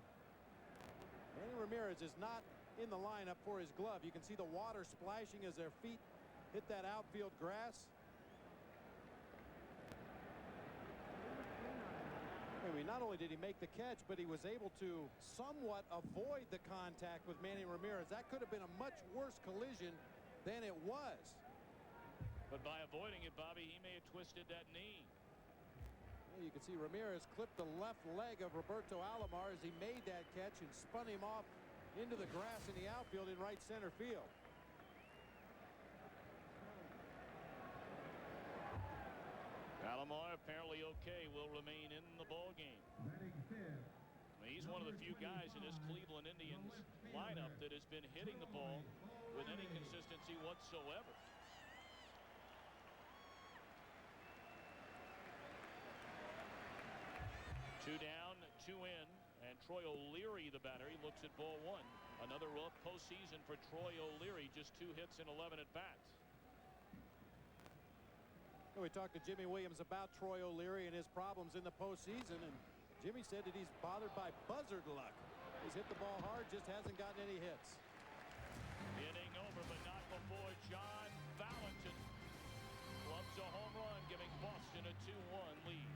Manny Ramirez is not in the lineup for his glove. You can see the water splashing as their feet hit that outfield grass. I mean, not only did he make the catch, but he was able to somewhat avoid the contact with Manny Ramirez. That could have been a much worse collision than it was. But by avoiding it, Bobby, he may have twisted that knee. Yeah, you can see Ramirez clipped the left leg of Roberto Alomar as he made that catch and spun him off into the grass in the outfield in right center field. Alomar apparently okay, will remain in the ball game. He's one of the few guys in this Cleveland Indians lineup that has been hitting the ball with any consistency whatsoever. Two down, two in, and Troy O'Leary, the batter, he looks at ball one. Another rough postseason for Troy O'Leary, just 2 hits in 11 at-bats. We talked to Jimmy Williams about Troy O'Leary and his problems in the postseason, and Jimmy said that he's bothered by buzzard luck. He's hit the ball hard, just hasn't gotten any hits. Inning over, but not before John Valentin clubs a home run, giving Boston a 2-1 lead.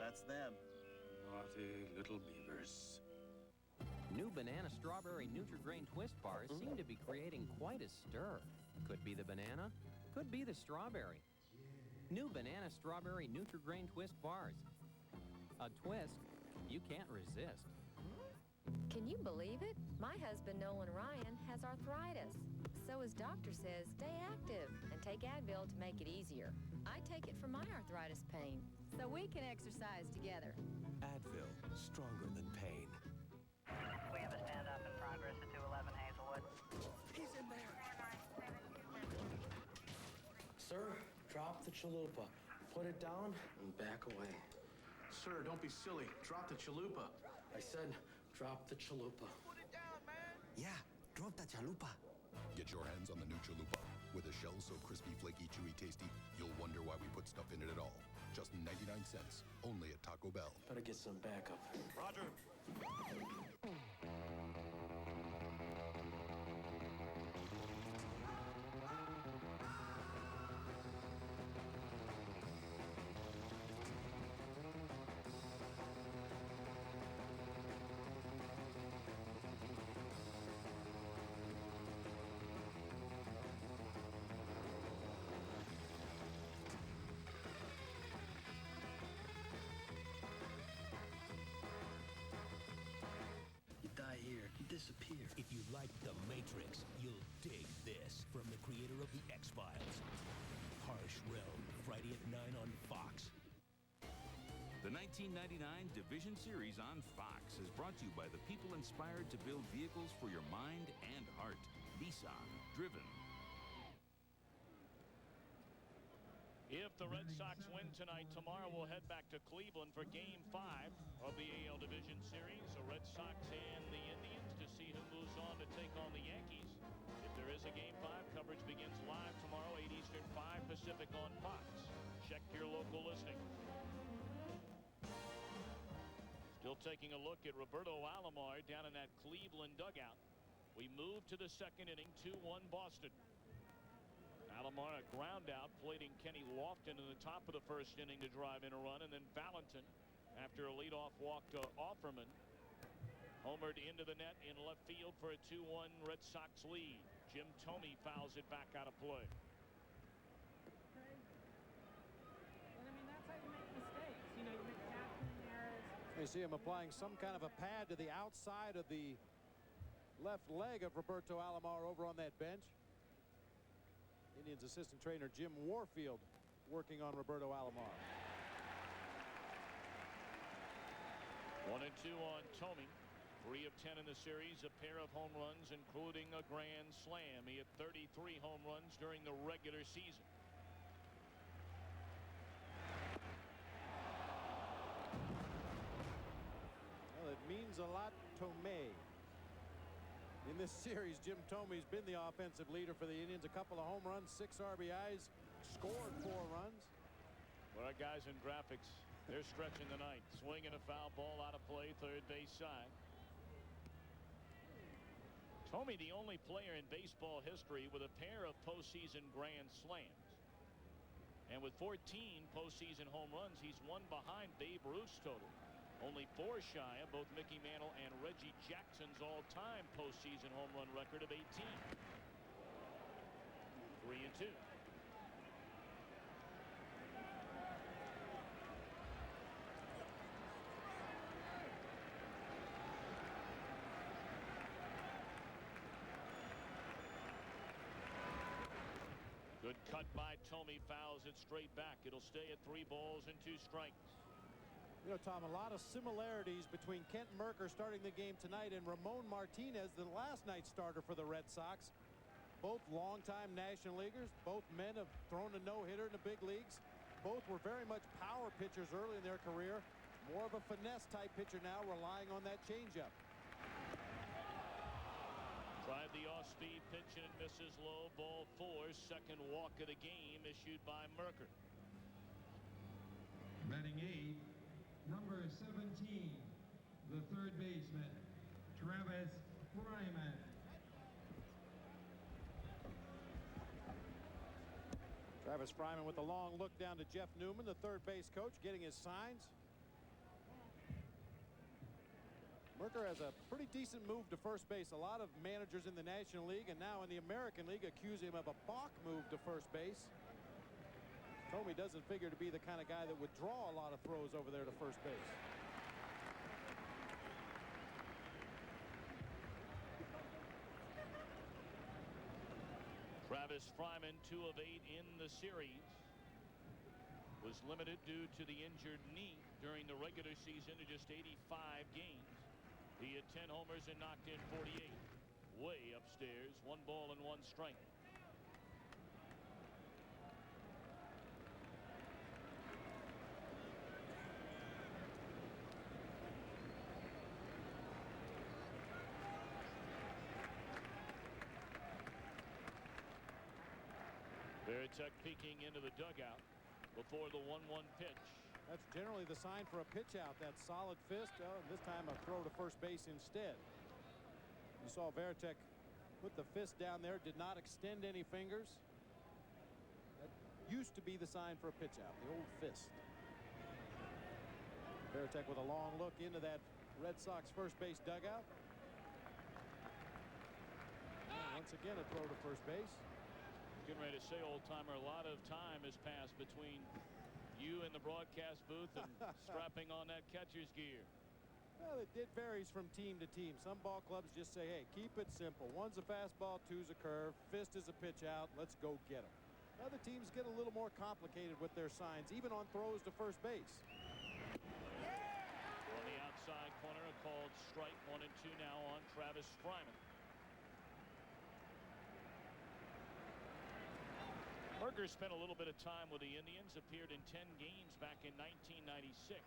That's them. Naughty little beavers. New banana strawberry Nutri-Grain twist bars seem to be creating quite a stir. Could be the banana, could be the strawberry. New banana strawberry Nutri-Grain twist bars. A twist you can't resist. Can you believe it? My husband, Nolan Ryan, has arthritis. So his doctor says stay active and take Advil to make it easier. I take it for my arthritis pain, so we can exercise together. Advil, stronger than pain. We have a stand-up in progress at 211 Hazelwood. He's in there. Sir, drop the chalupa. Put it down and back away. Sir, don't be silly. Drop the chalupa. I said drop the chalupa. Put it down, man. Yeah, drop the chalupa. Get your hands on the new chalupa. With a shell so crispy, flaky, chewy, tasty, you'll wonder why we put stuff in it at all. Just 99 cents. Only at Taco Bell. Better get some backup. Roger. Disappear. If you like The Matrix, you'll dig this from the creator of The X-Files. Harsh Realm, Friday at 9 on Fox. The 1999 Division Series on Fox is brought to you by the people inspired to build vehicles for your mind and heart. Nissan, driven. If the Red Sox win tonight, tomorrow we'll head back to Cleveland for Game 5 of the AL Division Series. The Red Sox and the Indians to see who moves on to take on the Yankees. If there is a Game 5, coverage begins live tomorrow, 8 Eastern, 5 Pacific on Fox. Check your local listing. Still taking a look at Roberto Alomar down in that Cleveland dugout. We move to the second inning, 2-1 Boston. Alomar a ground out, plating Kenny Lofton in the top of the first inning to drive in a run, and then Valentin, after a leadoff walk to Offerman, homered into the net in left field for a 2-1 Red Sox lead. Jim Thome fouls it back out of play. You see him applying some kind of a pad to the outside of the left leg of Roberto Alomar over on that bench. Indians assistant trainer Jim Warfield working on Roberto Alomar. 1-2 on Thome. 3 of 10 in the series, a pair of home runs, including a grand slam. He had 33 home runs during the regular season. Well, it means a lot, Thome. In this series, Jim Thome's been the offensive leader for the Indians. A couple of home runs, 6 RBIs, scored 4 runs. Well, our guys in graphics, they're stretching the night. Swinging a foul ball out of play, third base side. Thome, the only player in baseball history with a pair of postseason grand slams. And with 14 postseason home runs, he's one behind Babe Ruth's total. Only 4 shy of both Mickey Mantle and Reggie Jackson's all-time postseason home run record of 18. 3-2. Good cut by Thome, fouls it straight back. It'll stay at 3 balls and 2 strikes. You know, Tom, a lot of similarities between Kent Mercker starting the game tonight and Ramon Martinez, the last night's starter for the Red Sox. Both longtime National Leaguers. Both men have thrown a no-hitter in the big leagues. Both were very much power pitchers early in their career. More of a finesse-type pitcher now, relying on that changeup. Tried the off-speed pitch and misses low. Ball 4. Second walk of the game issued by Mercker. Batting 8. Number 17, the third baseman, Travis Fryman. Travis Fryman with a long look down to Jeff Newman, the third base coach, getting his signs. Mercker has a pretty decent move to first base. A lot of managers in the National League and now in the American League accuse him of a balk move to first base. Thome doesn't figure to be the kind of guy that would draw a lot of throws over there to first base. Travis Fryman, 2 of 8 in the series, was limited due to the injured knee during the regular season to just 85 games. He had 10 homers and knocked in 48. Way upstairs, 1 ball and 1 strike. Veritek peeking into the dugout before the 1-1 pitch. That's generally the sign for a pitch out. That solid fist. This time a throw to first base instead. You saw Veritek put the fist down there, did not extend any fingers. That used to be the sign for a pitch out, the old fist. Veritek with a long look into that Red Sox first base dugout. And once again a throw to first base. Getting ready to say, old-timer, a lot of time has passed between you in the broadcast booth and strapping on that catcher's gear. Well, it varies from team to team. Some ball clubs just say, hey, keep it simple. 1's a fastball, 2's a curve, fist is a pitch out, let's go get them. Other teams get a little more complicated with their signs, even on throws to first base. On the outside corner, a called strike. 1-2 now on Travis Fryman. Mercker spent a little bit of time with the Indians, appeared in 10 games back in 1996.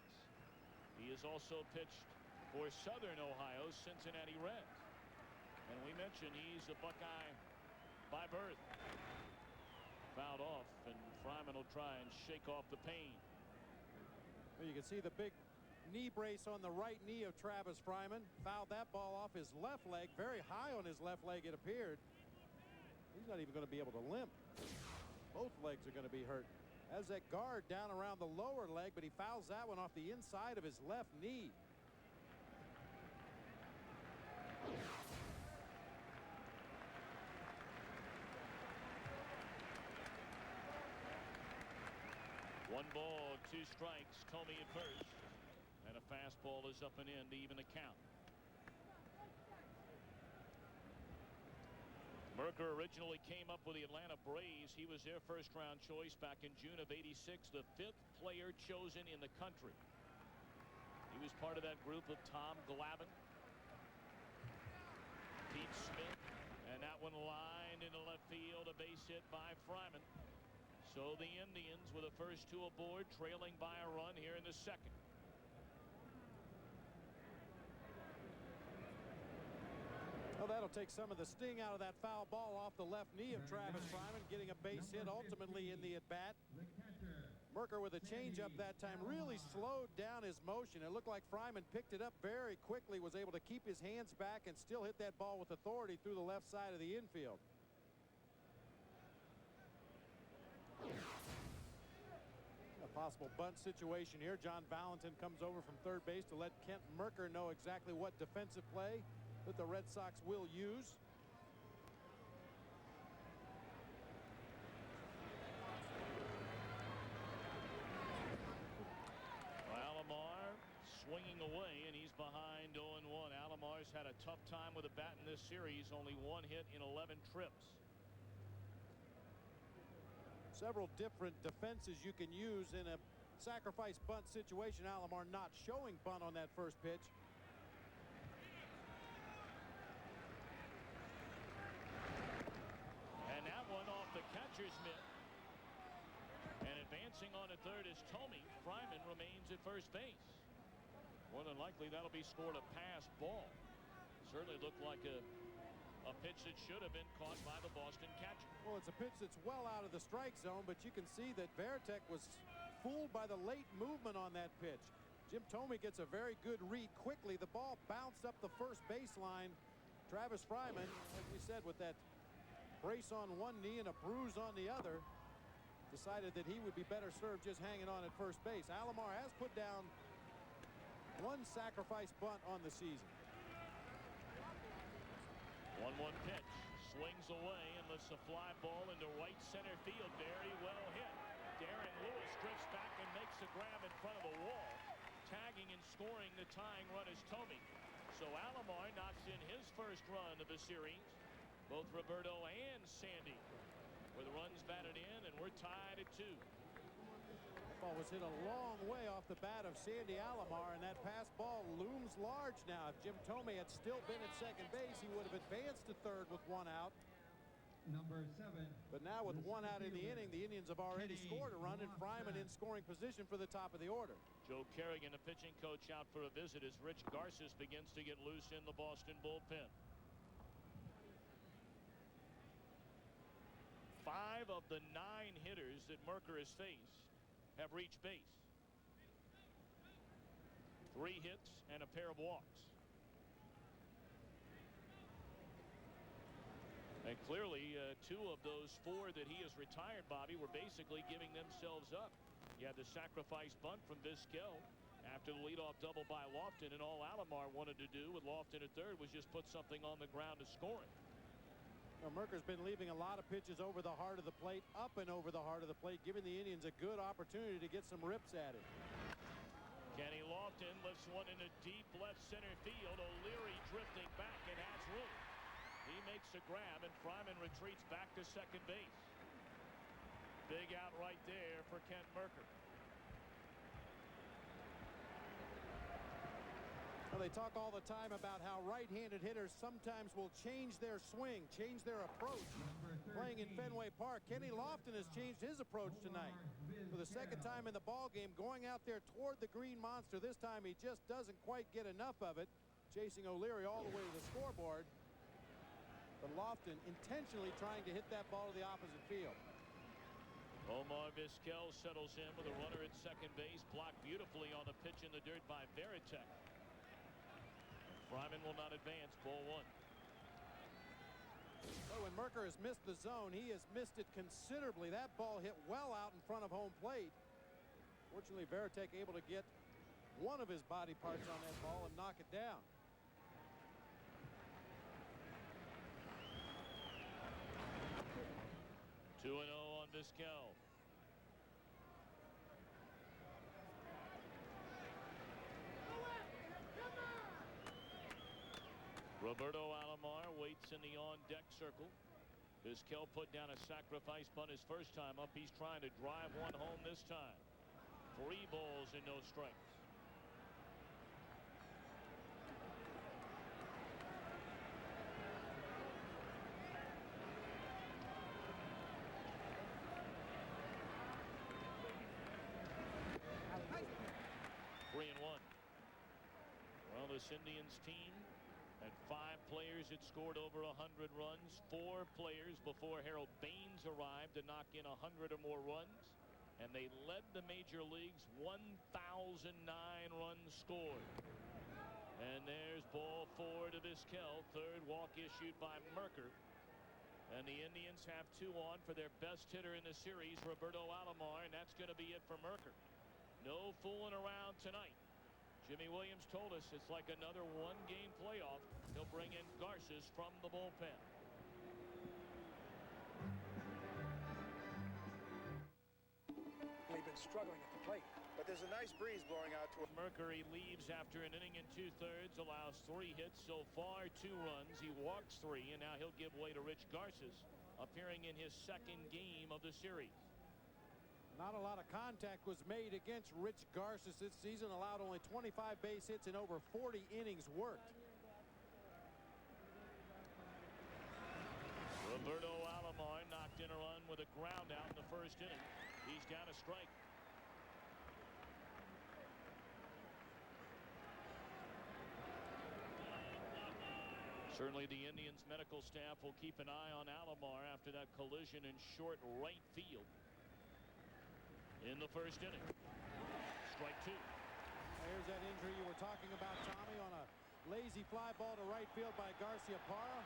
He has also pitched for Southern Ohio's Cincinnati Reds. And we mentioned he's a Buckeye by birth. Fouled off, and Fryman will try and shake off the pain. Well, you can see the big knee brace on the right knee of Travis Fryman. Fouled that ball off his left leg, very high on his left leg it appeared. He's not even going to be able to limp. Both legs are going to be hurt. Has that guard down around the lower leg, but he fouls that one off the inside of his left knee. One ball, 2 strikes. Tomey at first. And a fastball is up and in to even the count. Mercker originally came up with the Atlanta Braves. He was their first-round choice back in June of '86, the 5th player chosen in the country. He was part of that group of Tom Glavine, Pete Smith, and that one lined into left field, a base hit by Fryman. So the Indians with the first 2 aboard, trailing by a run here in the second. Well, that'll take some of the sting out of that foul ball off the left knee of Travis Fryman, getting a base hit ultimately in the at-bat. Mercker with a changeup that time really slowed down his motion. It looked like Fryman picked it up very quickly, was able to keep his hands back and still hit that ball with authority through the left side of the infield. A possible bunt situation here. John Valentin comes over from third base to let Kent Mercker know exactly what defensive play that the Red Sox will use. Alomar swinging away, and he's behind 0-1. Alomar's had a tough time with a bat in this series. Only 1 hit in 11 trips. Several different defenses you can use in a sacrifice bunt situation. Alomar not showing bunt on that first pitch. And that one off the catcher's mitt. And advancing on to third is Tomey. Fryman remains at first base. More than likely that'll be scored a pass ball. Certainly looked like a pitch that should have been caught by the Boston catcher. Well, it's a pitch that's well out of the strike zone, but you can see that Veritek was fooled by the late movement on that pitch. Jim Tomey gets a very good read quickly. The ball bounced up the first baseline. Travis Fryman, as we said, with that brace on one knee and a bruise on the other, decided that he would be better served just hanging on at first base. Alomar has put down 1 sacrifice bunt on the season. 1-1 pitch. Swings away and lifts a fly ball into right center field. Very well hit. Darren Lewis drifts back and makes a grab in front of the wall. Tagging and scoring the tying run is Tomey. So Alomar knocks in his first run of the series. Both Roberto and Sandy where the runs batted in, and we're tied at 2. That ball was hit a long way off the bat of Sandy Alomar, and that pass ball looms large now. If Jim Tomey had still been at second base, he would have advanced to third with 1 out. Number 7. But now with 1 out in the inning, the Indians have already scored a run, and Fryman in scoring position for the top of the order. Joe Kerrigan, the pitching coach, out for a visit as Rich Garces begins to get loose in the Boston bullpen. 5 of the 9 hitters that Mercker has faced have reached base. 3 hits and a pair of walks. And clearly 2 of those 4 that he has retired, Bobby, were basically giving themselves up. You had the sacrifice bunt from Vizquel after the leadoff double by Lofton, and all Alomar wanted to do with Lofton at third was just put something on the ground to score it. Now, Mercker's been leaving a lot of pitches over the heart of the plate, up and over the heart of the plate, giving the Indians a good opportunity to get some rips at it. Kenny Lofton lifts one into deep left center field. O'Leary drifting back and has room. He makes a grab, and Fryman retreats back to second base. Big out right there for Kent Mercker. Well, They talk all the time about how right-handed hitters sometimes will change their swing, change their approach. Playing in Fenway Park, Kenny Lofton has changed his approach tonight. For the second time in the ball game, going out there toward the green monster. This time he just doesn't quite get enough of it, chasing O'Leary all the way to the scoreboard. But Lofton intentionally trying to hit that ball to the opposite field. Omar Vizquel settles in with a runner at second base, blocked beautifully on the pitch in the dirt by Veritek. Fryman will not advance. Ball one. So when Mercker has missed the zone, he has missed it considerably. That ball hit well out in front of home plate. Fortunately, Veritek able to get one of his body parts on that ball and knock it down. Two and 0 on Vizquel. Roberto Alomar waits in the on-deck circle. Vizquel put down a sacrifice bunt his first time up. He's trying to drive one home this time. 3 balls and no strikes. Well, this Indians team had 5 players that scored over 100 runs. 4 players before Harold Baines arrived to knock in 100 or more runs. And they led the major leagues. 1,009 runs scored. And there's ball 4 to Vizquel. Third walk issued by Mercker. And the Indians have 2 on for their best hitter in the series, Roberto Alomar, and that's going to be it for Mercker. No fooling around tonight. Jimmy Williams told us it's like another 1-game playoff. He'll bring in Garces from the bullpen. They've been struggling at the plate, but there's a nice breeze blowing out toward Mercker. He leaves after an inning and 2/3, allows 3 hits so far, 2 runs. He walks 3, and now he'll give way to Rich Garces, appearing in his 2nd game of the series. Not a lot of contact was made against Rich Garces this season. Allowed only 25 base hits and over 40 innings worked. Roberto Alomar knocked in a run with a ground out in the first inning. He's down a strike. Certainly the Indians medical staff will keep an eye on Alomar after that collision in short right field in the first inning. Strike 2. Here's that injury you were talking about, Tommy, on a lazy fly ball to right field by Garciaparra.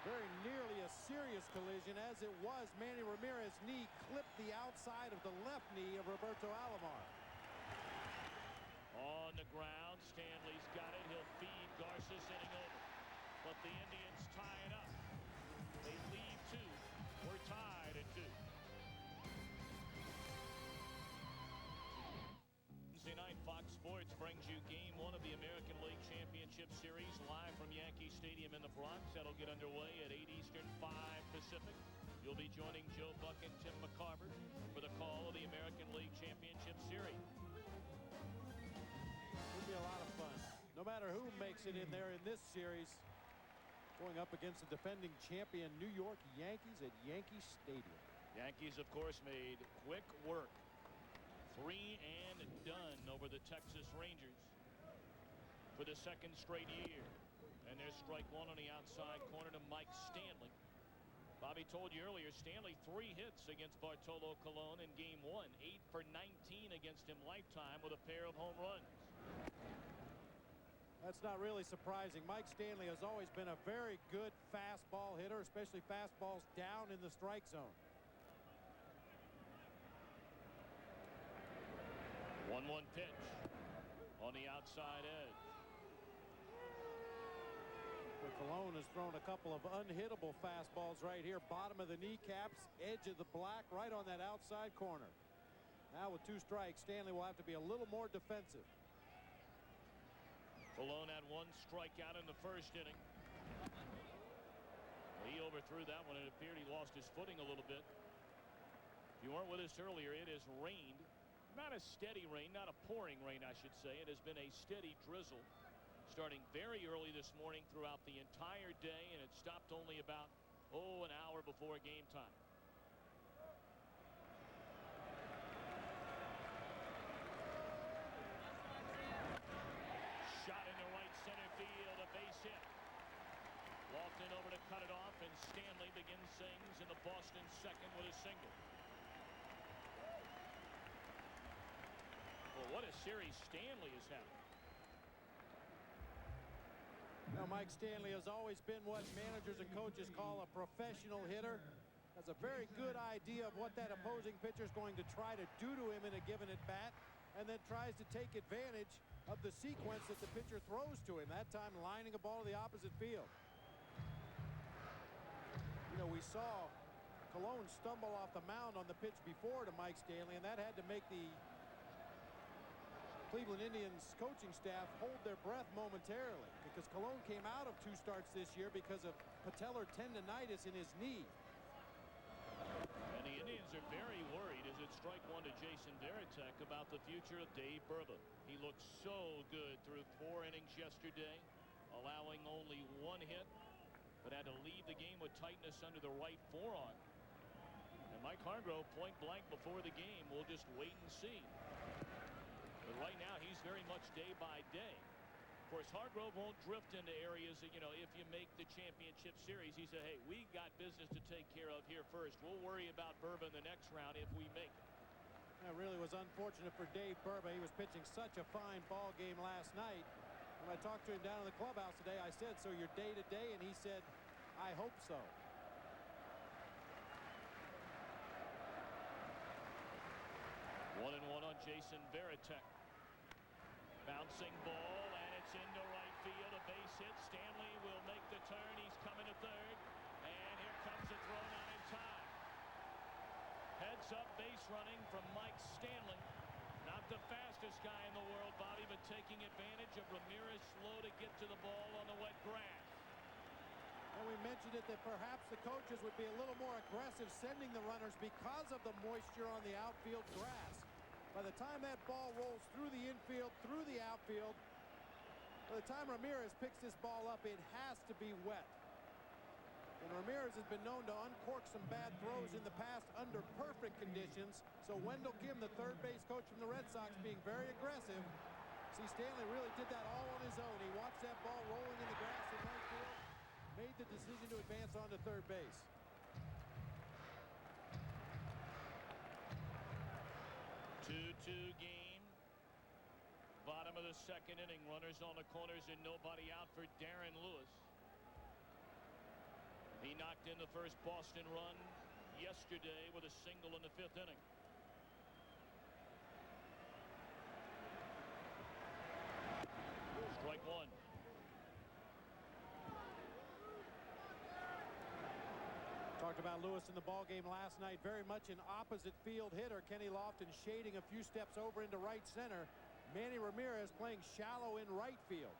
Very nearly a serious collision. As it was, Manny Ramirez's knee clipped the outside of the left knee of Roberto Alomar. On the ground, Stanley's got it. He'll feed Garces, inning over. But the Indians tie it up. They lead 2. We're tied at 2. Wednesday night, Fox Sports brings you Game 1 of the American League Championship Series live from Yankee Stadium in the Bronx. That'll get underway at 8 Eastern, 5 Pacific. You'll be joining Joe Buck and Tim McCarver for the call of the American League Championship Series. It'll be a lot of fun. No matter who makes it in there in this series, going up against the defending champion New York Yankees at Yankee Stadium. Yankees, of course, made quick work. 3 and done over the Texas Rangers for the 2nd straight year. And there's strike 1 on the outside corner to Mike Stanley. Bobby told you earlier, Stanley 3 hits against Bartolo Colon in Game 1. 8 for 19 against him lifetime with a pair of home runs. That's not really surprising. Mike Stanley has always been a very good fastball hitter, especially fastballs down in the strike zone. 1-1 pitch on the outside edge. But Colon has thrown a couple of unhittable fastballs right here. Bottom of the kneecaps, edge of the black, right on that outside corner. Now with 2 strikes, Stanley will have to be a little more defensive. Colon had 1 strikeout in the first inning. He overthrew that one. It appeared he lost his footing a little bit. If you weren't with us earlier, it has rained. Not a steady rain, not a pouring rain, I should say. It has been a steady drizzle starting very early this morning throughout the entire day, and it stopped only about, an hour before game time. Shot into right center field, a base hit. Lofton over to cut it off, and Stanley begins things in the Boston second with a single. Well, what a series Stanley has had. Now, Mike Stanley has always been what managers and coaches call a professional hitter. Has a very good idea of what that opposing pitcher is going to try to do to him in a given at-bat, and then tries to take advantage of the sequence that the pitcher throws to him, that time lining a ball to the opposite field. You know, we saw Cologne stumble off the mound on the pitch before to Mike Stanley, and that had to make the Cleveland Indians coaching staff hold their breath momentarily, because Cologne came out of 2 starts this year because of patellar tendonitis in his knee. And the Indians are very worried as it's strike one to Jason Varitek about the future of Dave Burba. He looked so good through 4 innings yesterday, allowing only 1 hit, but had to leave the game with tightness under the right forearm. And Mike Hargrove point blank before the game, we'll just wait and see. But right now he's very much day by day. Of course, Hargrove won't drift into areas that, if you make the championship series, he said, hey, we got business to take care of here first. We'll worry about Burba in the next round if we make it. That really was unfortunate for Dave Burba. He was pitching such a fine ball game last night. When I talked to him down in the clubhouse today, I said, so you're day to day? And he said, I hope so. 1-1 on Jason Varitek. Bouncing ball, and it's into right field. A base hit. Stanley will make the turn. He's coming to third. And here comes a throw, not in time. Heads up base running from Mike Stanley. Not the fastest guy in the world, Bobby, but taking advantage of Ramirez slow to get to the ball on the wet grass. And we mentioned it that perhaps the coaches would be a little more aggressive sending the runners because of the moisture on the outfield grass. By the time that ball rolls through the infield, through the outfield, by the time Ramirez picks this ball up, it has to be wet. And Ramirez has been known to uncork some bad throws in the past under perfect conditions. So Wendell Kim, the third base coach from the Red Sox, being very aggressive. See, Stanley really did that all on his own. He watched that ball rolling in the grass in right field, made the decision to advance on to third base. 2-2 game. Bottom of the second inning. Runners on the corners and nobody out for Darren Lewis. He knocked in the first Boston run yesterday with a single in the 5th inning. Strike one. Talked about Lewis in the ball game last night. Very much an opposite field hitter. Kenny Lofton shading a few steps over into right center. Manny Ramirez playing shallow in right field.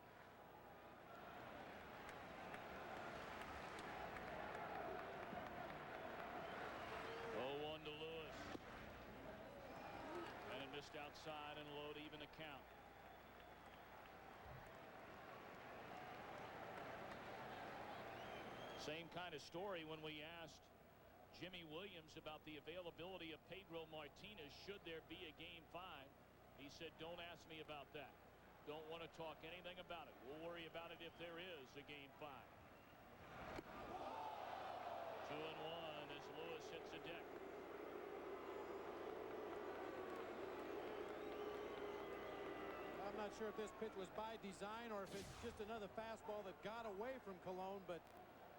To Lewis. And it missed outside and low to even the count. Same kind of story when we asked Jimmy Williams about the availability of Pedro Martinez should there be a game 5. He said, don't ask me about that. Don't want to talk anything about it. We'll worry about it if there is a game 5. 2-1 as Lewis hits the deck. I'm not sure if this pitch was by design or if it's just another fastball that got away from Cologne, but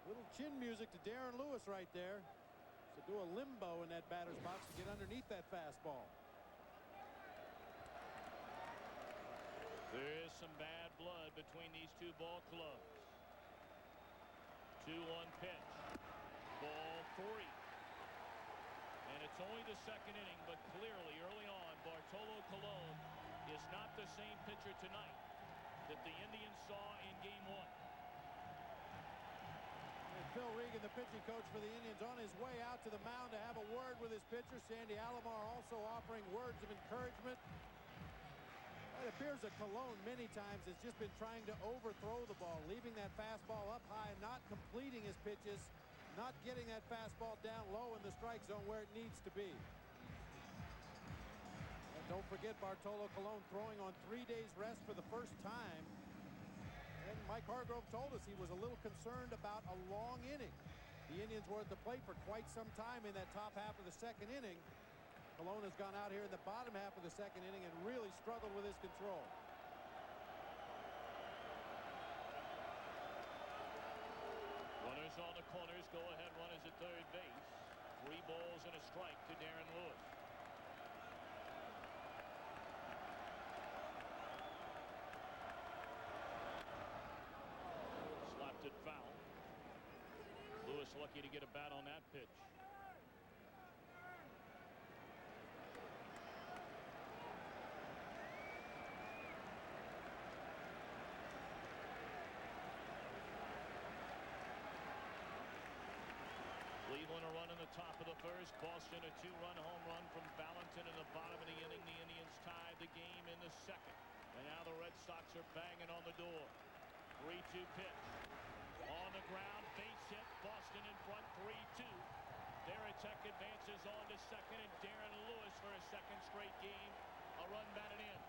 little chin music to Darren Lewis right there. To do a limbo in that batter's box to get underneath that fastball. There is some bad blood between these two ball clubs. 2-1 pitch. Ball 3. And it's only the second inning, but clearly early on, Bartolo Colon is not the same pitcher tonight that the Indians saw in game 1. Phil Regan, the pitching coach for the Indians, on his way out to the mound to have a word with his pitcher. Sandy Alomar also offering words of encouragement. It appears that Cologne many times has just been trying to overthrow the ball, leaving that fastball up high and not completing his pitches, not getting that fastball down low in the strike zone where it needs to be. And don't forget Bartolo Colon throwing on 3 days rest for the first time. And Mike Hargrove told us he was a little concerned about a long inning. The Indians were at the plate for quite some time in that top half of the second inning. Colon has gone out here in the bottom half of the second inning and really struggled with his control. Runners on the corners, go ahead runners at third base. 3 balls and a strike to Darren Lewis. Slapped it foul. Lewis lucky to get a bat on that pitch. Cleveland a run in the top of the first. Boston a 2-run home run from Valentin in the bottom of the inning. The Indians tied the game in the second. And now the Red Sox are banging on the door. 3-2 pitch. On the ground, base hit. Boston in front, 3-2. Varitek advances on to second, and Darren Lewis for a second straight game. A run batted in.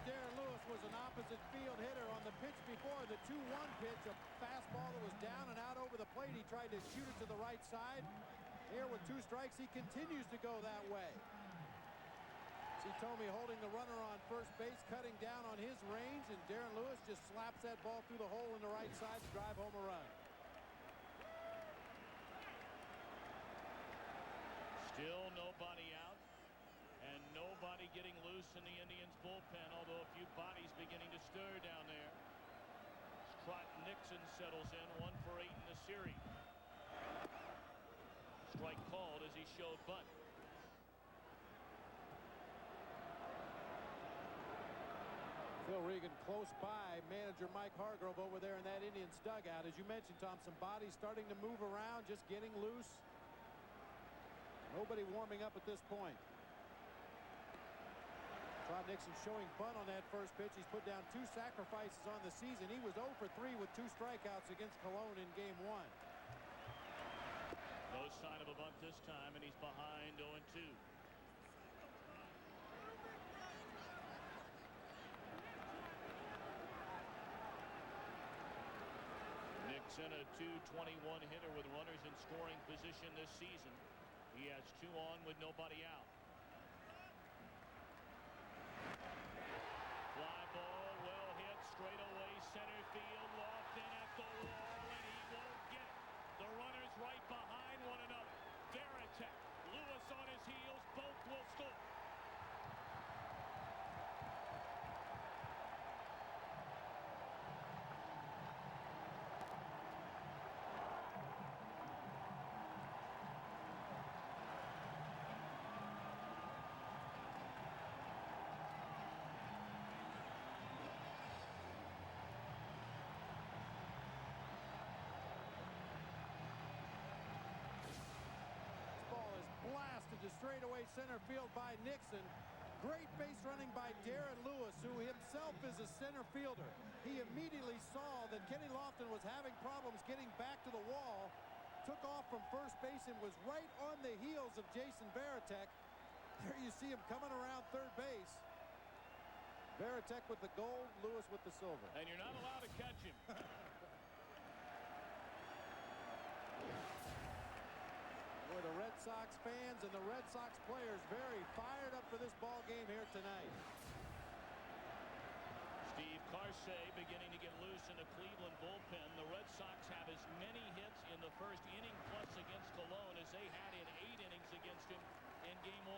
Darren Lewis was an opposite field hitter on the pitch before. The 2-1 pitch, a fastball that was down and out over the plate. He tried to shoot it to the right side. Here with 2 strikes, he continues to go that way. See Tomey holding the runner on first base, cutting down on his range, and Darren Lewis just slaps that ball through the hole in the right side to drive home a run. Still nobody out. And nobody getting loose in the Indians bullpen, although a few bodies beginning to stir down there. Trot Nixon settles in, 1 for 8 in the series. Strike called as he showed bunt. Phil Regan close by manager Mike Hargrove over there in that Indians dugout. As you mentioned, Tom, some bodies starting to move around, just getting loose. Nobody warming up at this point. Trot Nixon showing bunt on that first pitch. He's put down 2 sacrifices on the season. He was 0 for 3 with 2 strikeouts against Cologne in game 1. No sign of a bunt this time, and he's behind 0-2. Nixon, a .221 hitter with runners in scoring position this season. He has 2 on with nobody out. Fly ball, well hit, straight away, center field, Lofton at the wall, and he won't get it. The runners right behind one another. Varitek, Lewis on his heels, both will score. To straightaway center field by Nixon. Great base running by Darren Lewis, who himself is a center fielder. He immediately saw that Kenny Lofton was having problems getting back to the wall, took off from first base and was right on the heels of Jason Varitek. There you see him coming around third base. Varitek with the gold, Lewis with the silver. And you're not allowed to catch him. Boy, the Red Sox fans and the Red Sox players very fired up for this ball game here tonight. Steve Carsey beginning to get loose in the Cleveland bullpen. The Red Sox have as many hits in the first inning plus against Cologne as they had in 8 innings against him in game 1.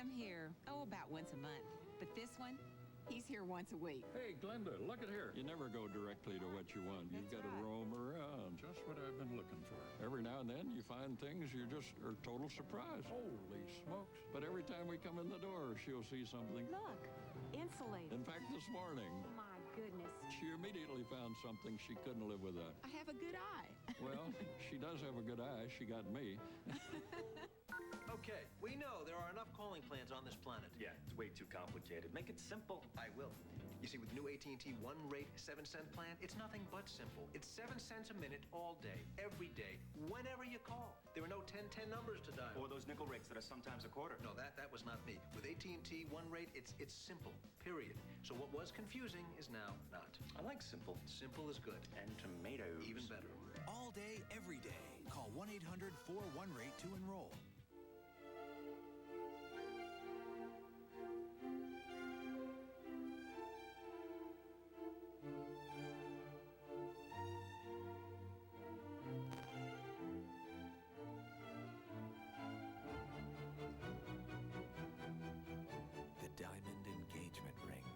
I'm here, about once a month. But this one, he's here once a week. Hey, Glenda, look at here. You never go directly to what you want. You've got to roam around. Just what I've been looking for. Every now and then you find things you just are total surprise. Holy smokes. But every time we come in the door, she'll see something. Look, insulated. In fact, this morning, Oh, my goodness. she immediately found something she couldn't live without. I have a good eye. Well, she does have a good eye. She got me. Okay, we know there are enough calling plans on this planet. Yeah, it's way too complicated. Make it simple. I will. You see, with new AT&T One Rate 7-cent plan, it's nothing but simple. It's 7 cents a minute all day, every day, whenever you call. There are no 1010 numbers to dial. Or those nickel rates that are sometimes a quarter. No, that was not me. With AT&T One Rate, it's simple, period. So what was confusing is now not. I like simple. Simple is good. And tomatoes. Even better. All day, every day. Call 1-800-41-RATE to enroll. The diamond engagement ring.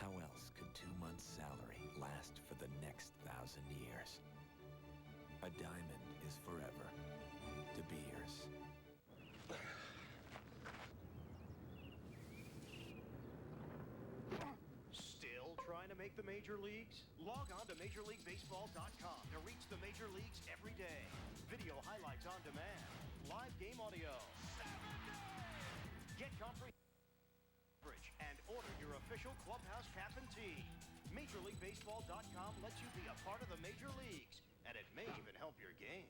How else could 2 months' salary last for the next 1,000 years? A diamond is forever. De Beers. Still trying to make the major leagues? Log on to MajorLeagueBaseball.com to reach the major leagues every day. Video highlights on demand. Live game audio. 7 days! Get comprehensive coverage and order your official clubhouse cap and tee. MajorLeagueBaseball.com lets you be a part of the major leagues, and it may even help your game.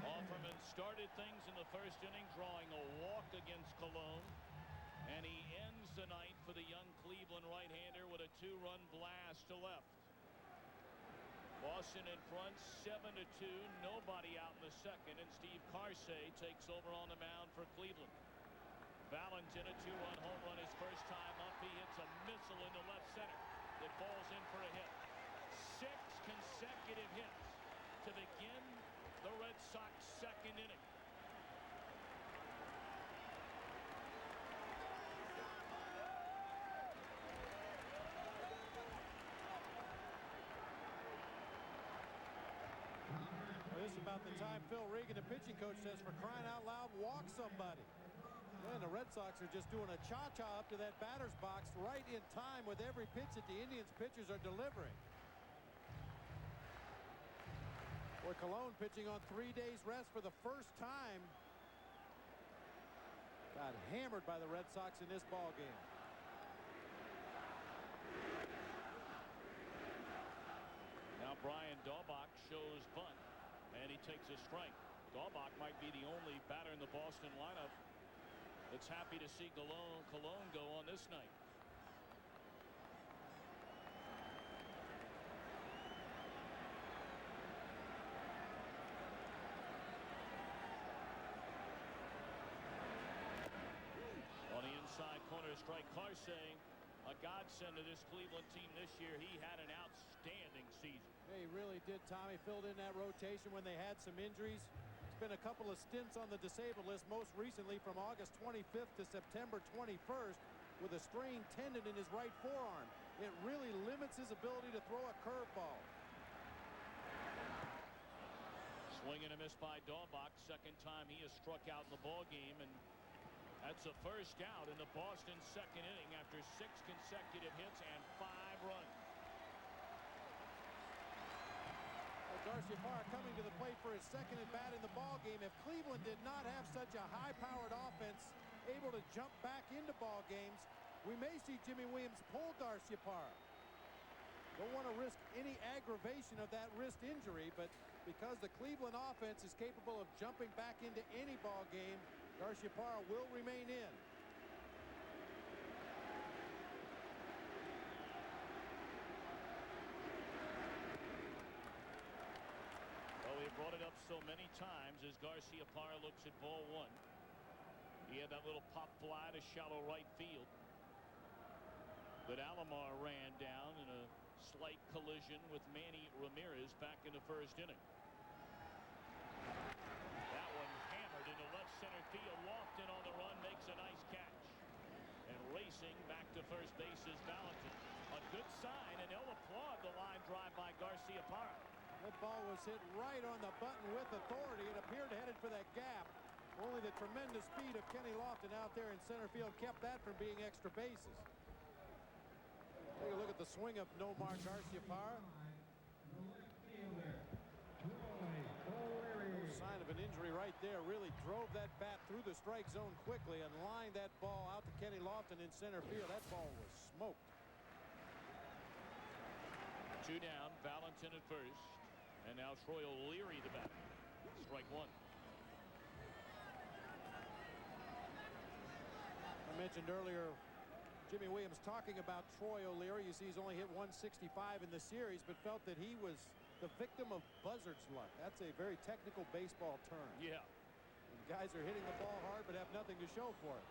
Offerman started things in the first inning, drawing a walk against Cologne. And he ends the night for the young Cleveland right-hander with a 2-run blast to left. Boston in front, 7-2. Nobody out in the second, and Steve Carsey takes over on the mound for Cleveland. Valentin, a 2-run home run his first time up. He hits a missile into left center. It falls in for a hit. 6 consecutive hits to begin the Red Sox second inning. This is about the time Phil Regan, the pitching coach, says, for crying out loud, walk somebody. And the Red Sox are just doing a cha-cha up to that batter's box right in time with every pitch that the Indians pitchers are delivering. Boy, Cologne pitching on 3 days rest for the first time. Got hammered by the Red Sox in this ball game. Now Brian Daubach shows bunt, and he takes a strike. Daubach might be the only batter in the Boston lineup that's happy to see Cologne go on this night. On the inside corner strike, Carsey, a godsend to this Cleveland team this year. He had an outstanding season. Yeah, he really did, Tommy. Filled in that rotation when they had some injuries. It's been a couple of stints on the disabled list, most recently from August 25th to September 21st with a strained tendon in his right forearm. It really limits his ability to throw a curveball. Swing and a miss by Daubach. Second time he has struck out in the ball game, and that's a first out in the Boston second inning after 6 consecutive hits and 5 runs. Garciaparra coming to the plate for his second at bat in the ball game. If Cleveland did not have such a high-powered offense able to jump back into ball games, we may see Jimmy Williams pull Garciaparra. Don't want to risk any aggravation of that wrist injury, but because the Cleveland offense is capable of jumping back into any ball game, Garciaparra will remain in. Brought it up so many times as Garciaparra looks at ball one. He had that little pop fly to shallow right field that Alomar ran down in a slight collision with Manny Ramirez back in the first inning. racing back to first base is Valentin. A good sign, and they'll applaud the line drive by Garciaparra. That ball was hit right on the button with authority. It appeared headed for that gap. Only the tremendous speed of Kenny Lofton out there in center field kept that from being extra bases. Take a look at the swing of Nomar Garciaparra. No sign of an injury right there. Really drove that bat through the strike zone quickly and lined that ball out to Kenny Lofton in center field. That ball was smoked. 2 down, Valentin at first. And now Troy O'Leary the batter. Strike 1. I mentioned earlier Jimmy Williams talking about Troy O'Leary. You see he's only hit 165 in the series, but felt that he was the victim of buzzard's luck. That's a very technical baseball term. Yeah. And guys are hitting the ball hard but have nothing to show for it.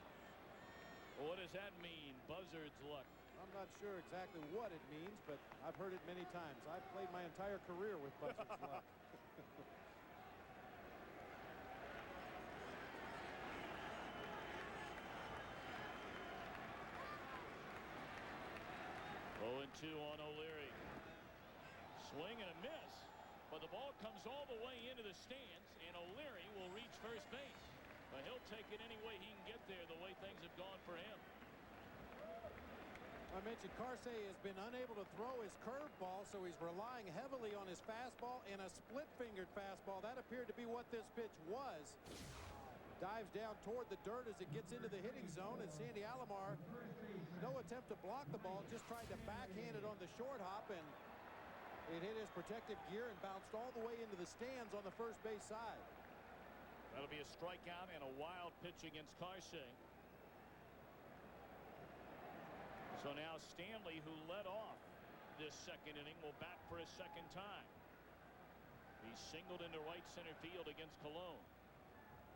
Well, what does that mean, buzzard's luck? I'm not sure exactly what it means, but I've heard it many times. I've played my entire career with buzzard's luck. Oh, and 2 on O'Leary. Swing and a miss, but the ball comes all the way into the stands, and O'Leary will reach first base. But he'll take it any way he can get there, the way things have gone for him. I mentioned Carsey has been unable to throw his curveball, so he's relying heavily on his fastball and a split-fingered fastball. That appeared to be what this pitch was. Dives down toward the dirt as it gets into the hitting zone, and Sandy Alomar, no attempt to block the ball, just tried to backhand it on the short hop, and it hit his protective gear and bounced all the way into the stands on the first base side. That'll be a strikeout and a wild pitch against Carsey. So now Stanley, who led off this second inning, will bat for a second time. He singled into right center field against Cologne.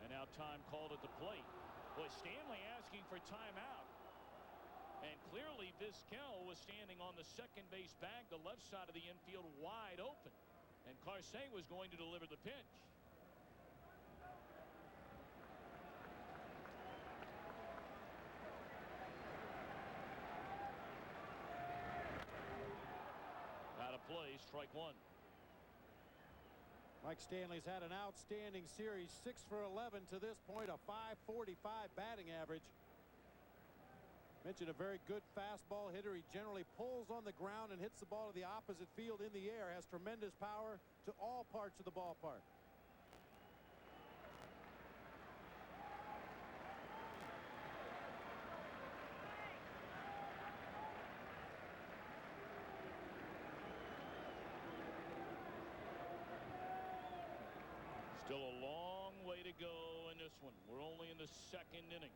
And now time called at the plate. Boy, Stanley asking for timeout. And clearly Vizquel was standing on the second base bag, the left side of the infield wide open. And Carsey was going to deliver the pitch. Play, strike 1. Mike Stanley's had an outstanding series, 6 for 11 to this point, a .545 batting average. Mentioned a very good fastball hitter. He generally pulls on the ground and hits the ball to the opposite field in the air. Has tremendous power to all parts of the ballpark. Still a long way to go in this one. We're only in the second inning.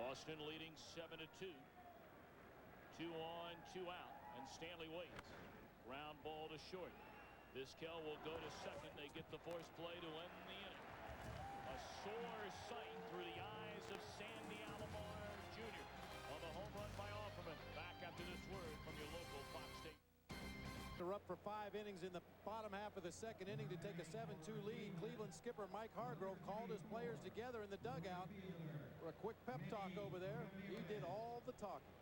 Boston leading 7-2. 2 on, 2 out, and Stanley waits. Ground ball to short. Vizquel will go to second. They get the force play to end the inning. A sore sight through the eyes of Sandy Alomar Jr. on the home run by Offerman. Back after this word from your local Fox State. They're up for 5 innings in the bottom half of the second inning to take a 7-2 lead. Cleveland skipper Mike Hargrove called his players together in the dugout for a quick pep talk over there. He did all the talking.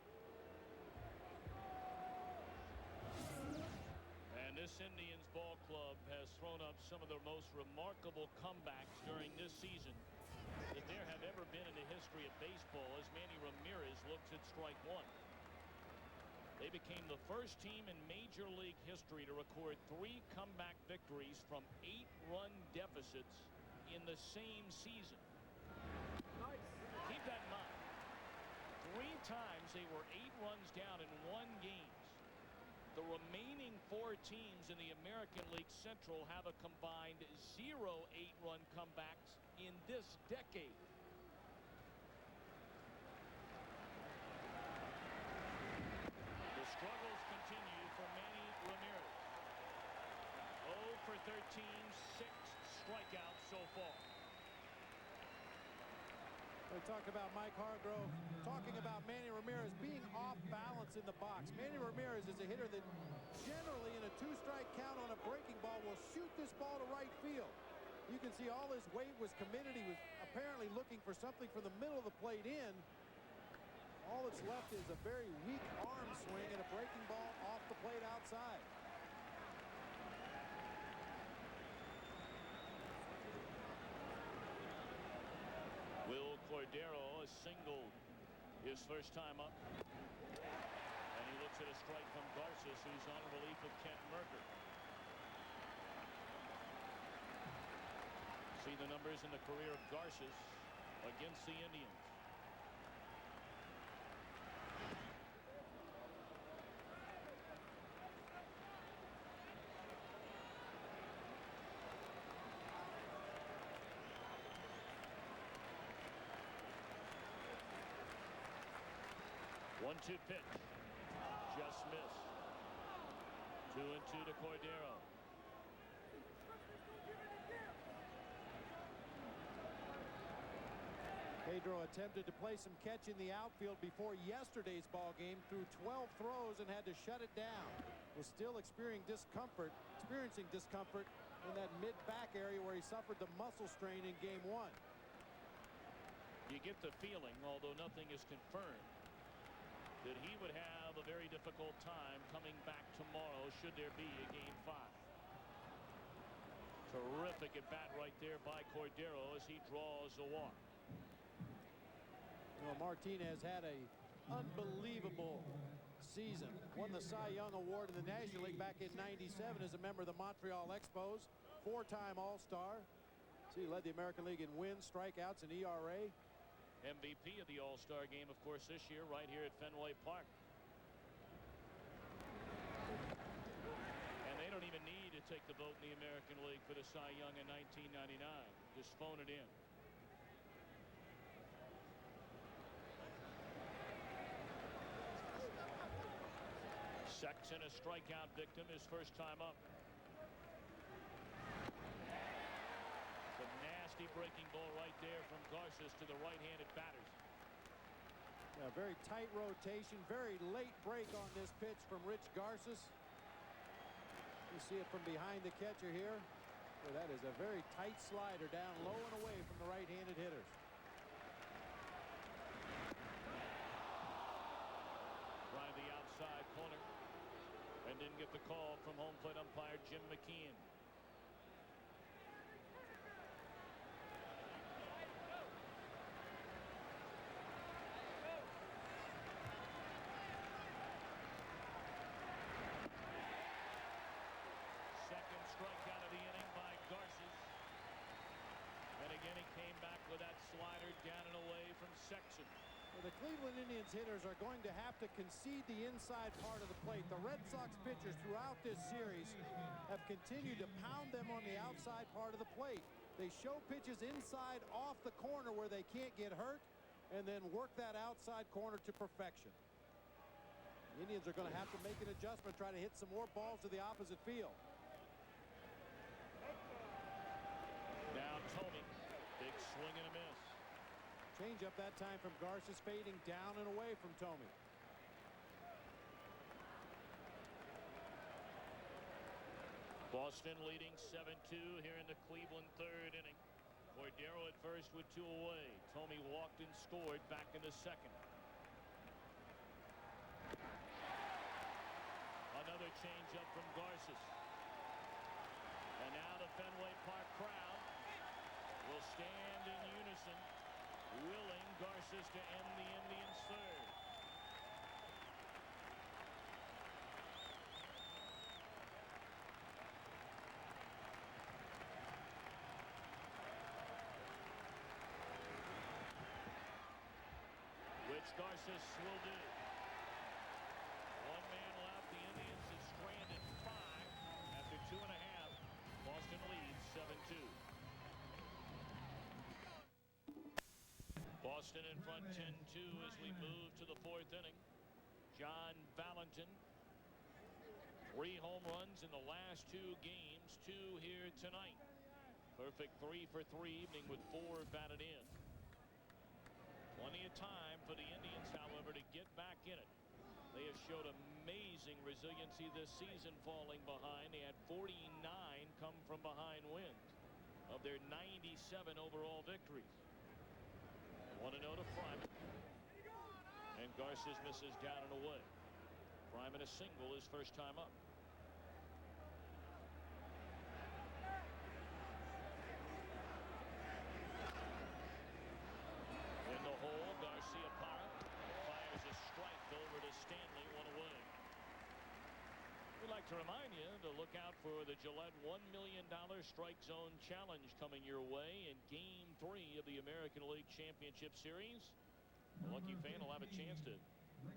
And this Indians ball club has thrown up some of the most remarkable comebacks during this season that there have ever been in the history of baseball, as Manny Ramirez looks at strike 1. They became the first team in Major League history to record 3 comeback victories from 8-run deficits in the same season. Keep that in mind. 3 times they were 8 runs down in 1 game. The remaining 4 teams in the American League Central have a combined 0 8-run comebacks in this decade. Struggles continue for Manny Ramirez. 0 for 13, 6 strikeouts so far. We talked about Mike Hargrove talking about Manny Ramirez being off balance in the box. Manny Ramirez is a hitter that generally in a 2-strike count on a breaking ball will shoot this ball to right field. You can see all his weight was committed. He was apparently looking for something from the middle of the plate in. All that's left is a very weak arm swing and a breaking ball off the plate outside. Will Cordero has singled his first time up. And he looks at a strike from Garces, who's on relief of Kent Mercker. See the numbers in the career of Garces against the Indians. One-two pitch. Just missed. 2-2 to Cordero. Pedro attempted to play some catch in the outfield before yesterday's ball game, threw 12 throws and had to shut it down. Was still experiencing discomfort in that mid-back area where he suffered the muscle strain in game 1. You get the feeling, although nothing is confirmed, that he would have a very difficult time coming back tomorrow should there be a game 5. Terrific at bat right there by Cordero as he draws a walk. Well, Martinez had a unbelievable season. Won the Cy Young Award in the National League back in '97 as a member of the Montreal Expos. 4-time All-Star. See, he led the American League in wins, strikeouts, and ERA. MVP of the All-Star game, of course, this year right here at Fenway Park. And they don't even need to take the vote in the American League for the Cy Young in 1999. Just phone it in. Sexton, a strikeout victim, his first time up. The nasty breaking ball right there from Garces to the right-handed batters. Yeah, very tight rotation, very late break on this pitch from Rich Garces. You see it from behind the catcher here. So that is a very tight slider down low and away from the right-handed hitters. Trying the outside corner and didn't get the call from home plate umpire Jim McKeon. Second strikeout of the inning by Garces. And again he came back with that slider down and away from Sexton. Well, the Cleveland Indians hitters are going to have to concede the inside part of the plate. The Red Sox pitchers throughout this series have continued to pound them on the outside part of the plate. They show pitches inside off the corner where they can't get hurt and then work that outside corner to perfection. The Indians are going to have to make an adjustment, try to hit some more balls to the opposite field. Now Tony, big swing and a miss. Change up that time from Garces, fading down and away from Tomey. Boston leading 7-2 here in the Cleveland third inning. Cordero at first with 2 away. Tomey walked and scored back in the second. Another change up from Garces. And now the Fenway Park crowd will stand in unison, willing Garces to end the Indians' third. Which Garces will do. 1 man left. The Indians have stranded 5 after 2 1/2. Boston leads 7-2. Boston in front 10-2 as we move to the 4th inning. John Valentin, 3 home runs in the last 2 games, 2 here tonight. Perfect 3-for-3 evening with 4 batted in. Plenty of time for the Indians, however, to get back in it. They have showed amazing resiliency this season falling behind. They had 49 come from behind wins. of their 97 overall victories. 1-0 to Fryman. And Garces misses down and away. Fryman a single his first time up. In the hole, Garcia Parra fires a strike over to Stanley, one away. We'd like to remind you to look out for the Gillette $1 million Strike Zone Challenge coming your way in Game 3 of the American League Championship Series. The lucky fan will have a chance to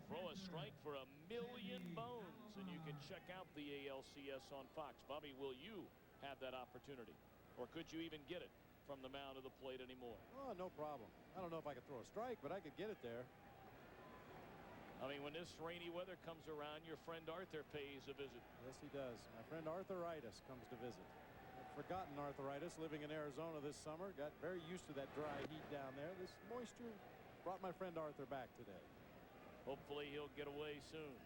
throw a strike for $1,000,000 bones, and you can check out the ALCS on Fox. Bobby, will you have that opportunity, or could you even get it from the mound of the plate anymore? Oh, no problem. I don't know if I could throw a strike, but I could get it there. I mean, when this rainy weather comes around, your friend Arthur pays a visit. Yes, he does. My friend Arthuritis comes to visit. I've forgotten Arthuritis living in Arizona this summer. Got very used to that dry heat down there. This moisture brought my friend Arthur back today. Hopefully he'll get away soon.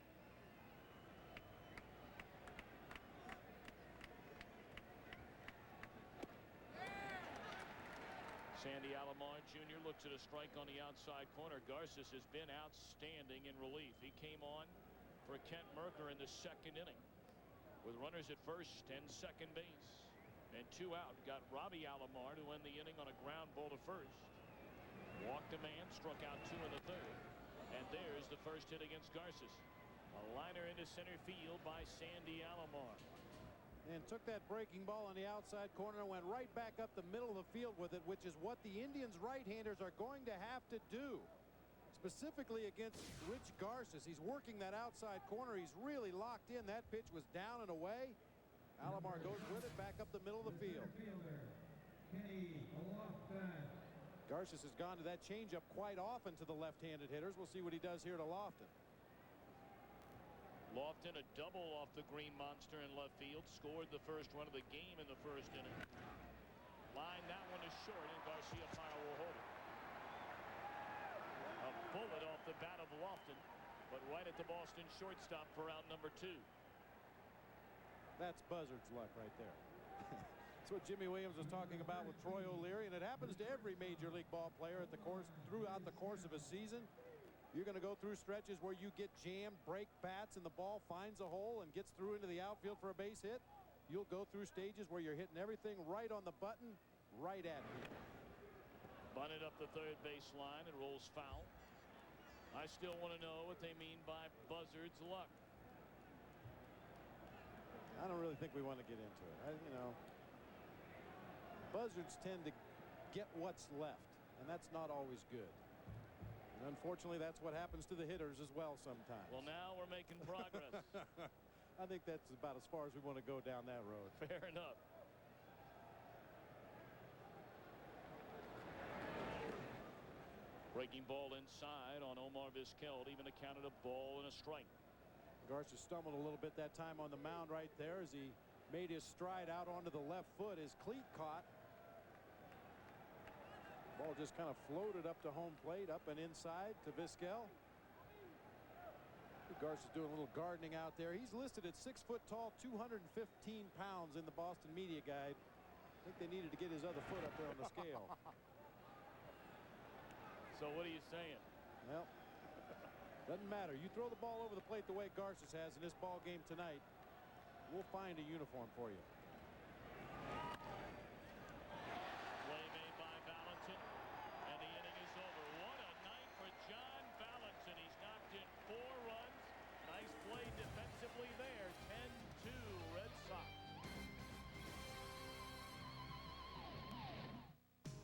Sandy Alomar Jr. looks at a strike on the outside corner. Garces has been outstanding in relief. He came on for Kent Mercker in the second inning with runners at first and second base. And 2 out. Got Robbie Alomar to end the inning on a ground ball to first. Walked a man, struck out 2 in the third. And there's the first hit against Garces. A liner into center field by Sandy Alomar. And took that breaking ball on the outside corner and went right back up the middle of the field with it, which is what the Indians right-handers are going to have to do, specifically against Rich Garces. He's working that outside corner. He's really locked in. That pitch was down and away. Alomar goes with it back up the middle of the field. Garces has gone to that changeup quite often to the left-handed hitters. We'll see what he does here to Lofton. Lofton a double off the green monster in left field. Scored the first run of the game in the first inning. Line that one is short, and Garcia Parra will hold it. A bullet off the bat of Lofton, but right at the Boston shortstop for out number 2. That's buzzard's luck right there. That's what Jimmy Williams was talking about with Troy O'Leary, and it happens to every major league ball player at the course throughout the course of a season. You're going to go through stretches where you get jammed, break bats, and the ball finds a hole and gets through into the outfield for a base hit. You'll go through stages where you're hitting everything right on the button, right at people. Bunted up the third base line and rolls foul. I still want to know what they mean by buzzard's luck. I don't really think we want to get into it. Buzzards tend to get what's left, and that's not always good. And unfortunately, that's what happens to the hitters as well sometimes. Well, now we're making progress. I think that's about as far as we want to go down that road. Fair enough. Breaking ball inside on Omar Vizquel, even accounted a ball and a strike. Garcia stumbled a little bit that time on the mound right there as he made his stride out onto the left foot. His cleat caught. Ball just kind of floated up to home plate, up and inside to Vizquel. Garcia's doing a little gardening out there. He's listed at 6 foot tall, 215 pounds in the Boston Media Guide. I think they needed to get his other foot up there on the scale. So what are you saying? Well, doesn't matter. You throw the ball over the plate the way Garcia has in this ball game tonight, we'll find a uniform for you. Play made by Valentin, and the inning is over. What a night for John Valentin. He's knocked in 4 runs. Nice play defensively there. 10-2 Red Sox.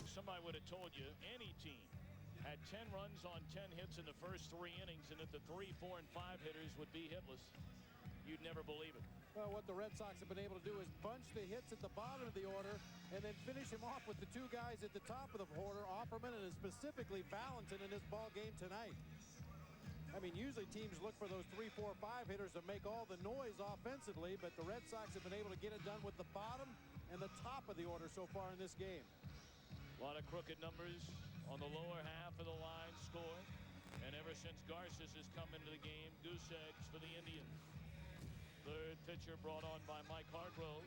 Somebody would have told you any team had 10 runs on 10 hits in the first 3 innings, and that the 3, 4, and 5 hitters would be hitless. You'd never believe it. Well, what the Red Sox have been able to do is bunch the hits at the bottom of the order and then finish him off with the 2 guys at the top of the order, Offerman and specifically Valentin in this ball game tonight. I mean, usually teams look for those 3, 4, 5 hitters to make all the noise offensively, but the Red Sox have been able to get it done with the bottom and the top of the order so far in this game. A lot of crooked numbers on the lower half of the line score. And ever since Garces has come into the game, goose eggs for the Indians. Third pitcher brought on by Mike Hargrove.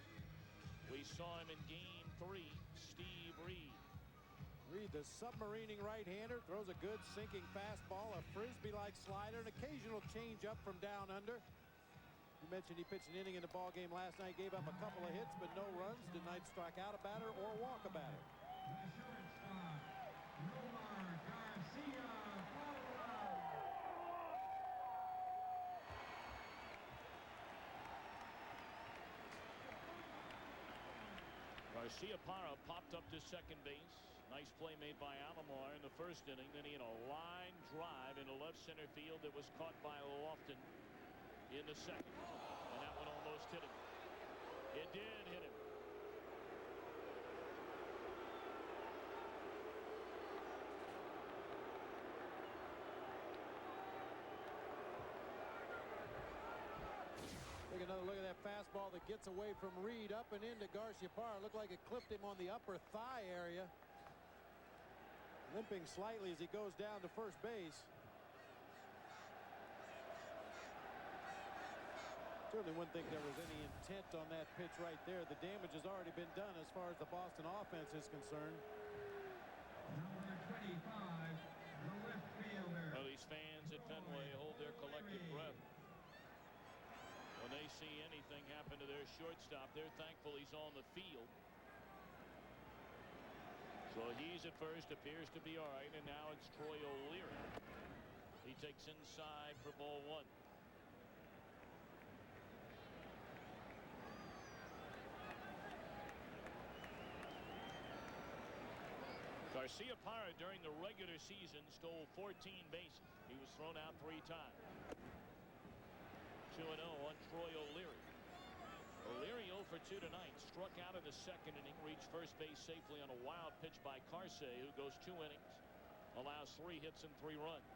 We saw him in Game 3, Steve Reed. Reed, the submarining right-hander, throws a good sinking fastball, a frisbee-like slider, an occasional change-up from down under. You mentioned he pitched an inning in the ball game last night, gave up a couple of hits, but no runs. Didn't strike out a batter or walk a batter. Garcia Parra popped up to second base. Nice play made by Alomar in the first inning. Then he had a line drive into left center field that was caught by Lofton in the second. And that one almost hit him. It did hit him. Take another look at that fastball that gets away from Reed up and into Garcia Parra. Looked like it clipped him on the upper thigh area. Limping slightly as he goes down to first base. Certainly wouldn't think there was any intent on that pitch right there. The damage has already been done as far as the Boston offense is concerned. Number 25, the left fielder. Well, these fans at Fenway hold their collective breath. When they see anything happen to their shortstop, they're thankful he's on the field. So he's at first, appears to be all right, and now it's Troy O'Leary. He takes inside for ball one. Garcia Parra during the regular season stole 14 bases. He was thrown out 3 times. 2-0 on Troy O'Leary. O'Leary 0 for 2 tonight. Struck out in the second inning, reached first base safely on a wild pitch by Carsey, who goes 2 innings, allows 3 hits and 3 runs.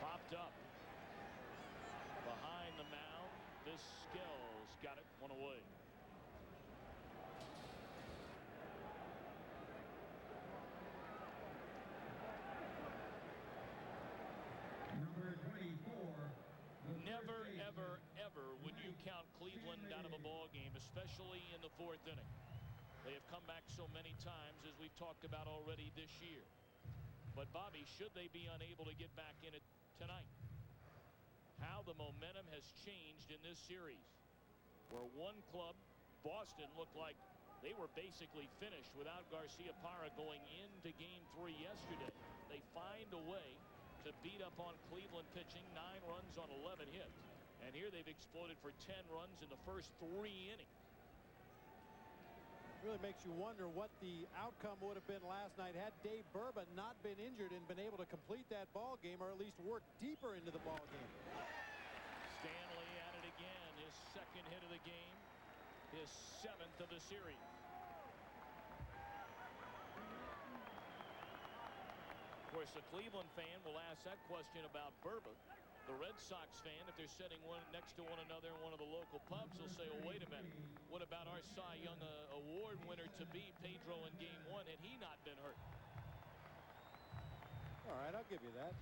Popped up behind the mound. This Skell's got it, 1 away. Never, ever, ever would you count Cleveland out of a ball game, especially in the 4th inning. They have come back so many times, as we've talked about already this year. But, Bobby, should they be unable to get back in it tonight? How the momentum has changed in this series, where one club, Boston, looked like they were basically finished without Garcia Parra going into Game 3 yesterday. They find a way to beat up on Cleveland pitching, 9 runs on 11 hits. And here they've exploded for 10 runs in the first 3 innings. Really makes you wonder what the outcome would have been last night had Dave Burba not been injured and been able to complete that ball game, or at least work deeper into the ball game. Stanley at it again, his 2nd hit of the game, his 7th of the series. Of course, the Cleveland fan will ask that question about Burba. The Red Sox fan, if they're sitting one next to one another in one of the local pubs, will say, "Oh, wait a minute. What about our Cy Young Award winner to be Pedro in Game 1? Had he not been hurt?" All right, I'll give you that.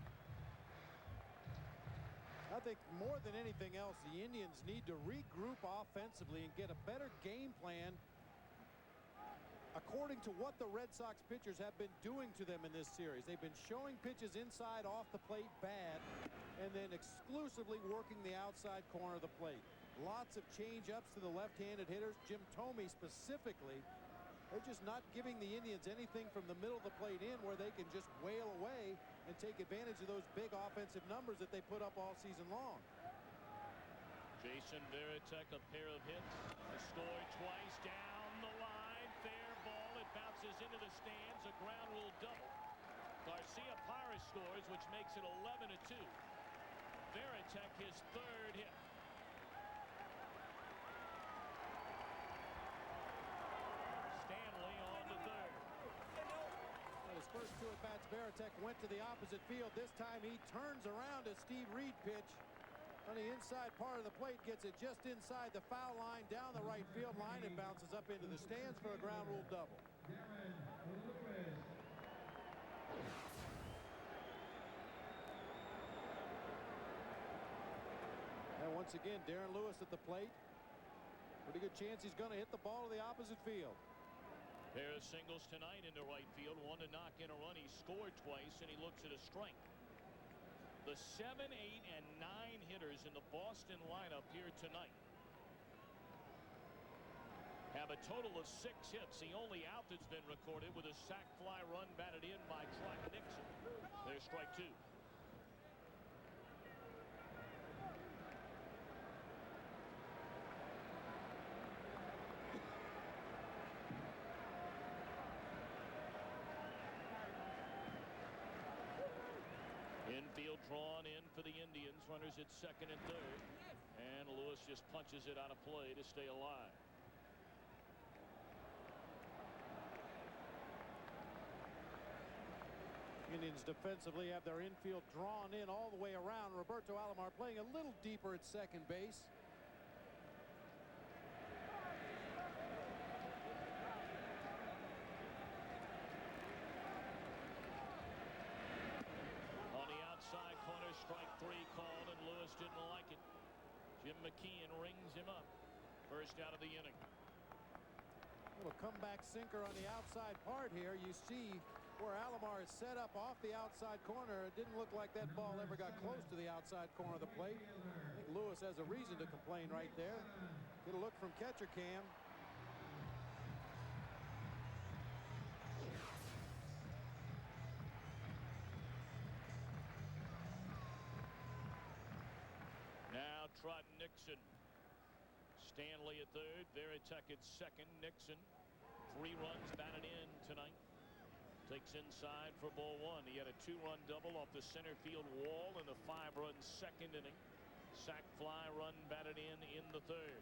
I think more than anything else, the Indians need to regroup offensively and get a better game plan according to what the Red Sox pitchers have been doing to them in this series. They've been showing pitches inside off the plate bad, and then exclusively working the outside corner of the plate. Lots of change-ups to the left-handed hitters. Jim Thome specifically. They're just not giving the Indians anything from the middle of the plate in where they can just wail away and take advantage of those big offensive numbers that they put up all season long. Jason Varitek, a pair of hits, has scored twice down the line. Fair ball. It bounces into the stands. A ground rule double. Garcia Parra scores, which makes it 11-2. Varitek, his 3rd hit. Stanley on the 3rd. His first 2 at-bats, Varitek went to the opposite field. This time he turns around a Steve Reed pitch on the inside part of the plate, gets it just inside the foul line, down the right field line, and bounces up into the stands for a ground rule double. Once again, Darren Lewis at the plate. Pretty good chance he's going to hit the ball to the opposite field. Pair of singles tonight into right field. One to knock in a run. He scored twice, and he looks at a strike. The 7, 8, and 9 hitters in the Boston lineup here tonight have a total of 6 hits. The only out that's been recorded with a sac fly run batted in by Trot Nixon. There's strike 2. Infield drawn in for the Indians. Runners at second and third. And Lewis just punches it out of play to stay alive. Indians defensively have their infield drawn in all the way around. Roberto Alomar playing a little deeper at second base. On the outside corner, strike 3 called, and Lewis didn't like it. Jim McKeon rings him up. First out of the inning. A comeback sinker on the outside part here. You see where Alomar is set up off the outside corner. It didn't look like that ball ever got close to the outside corner of the plate. I think Lewis has a reason to complain right there. Get a look from catcher cam. Now Trot Nixon. Stanley at third, Veritek at second. Nixon, 3 runs batted in tonight. Takes inside for ball 1. He had a 2-run double off the center field wall in the 5-run second inning. Sac fly run batted in the third.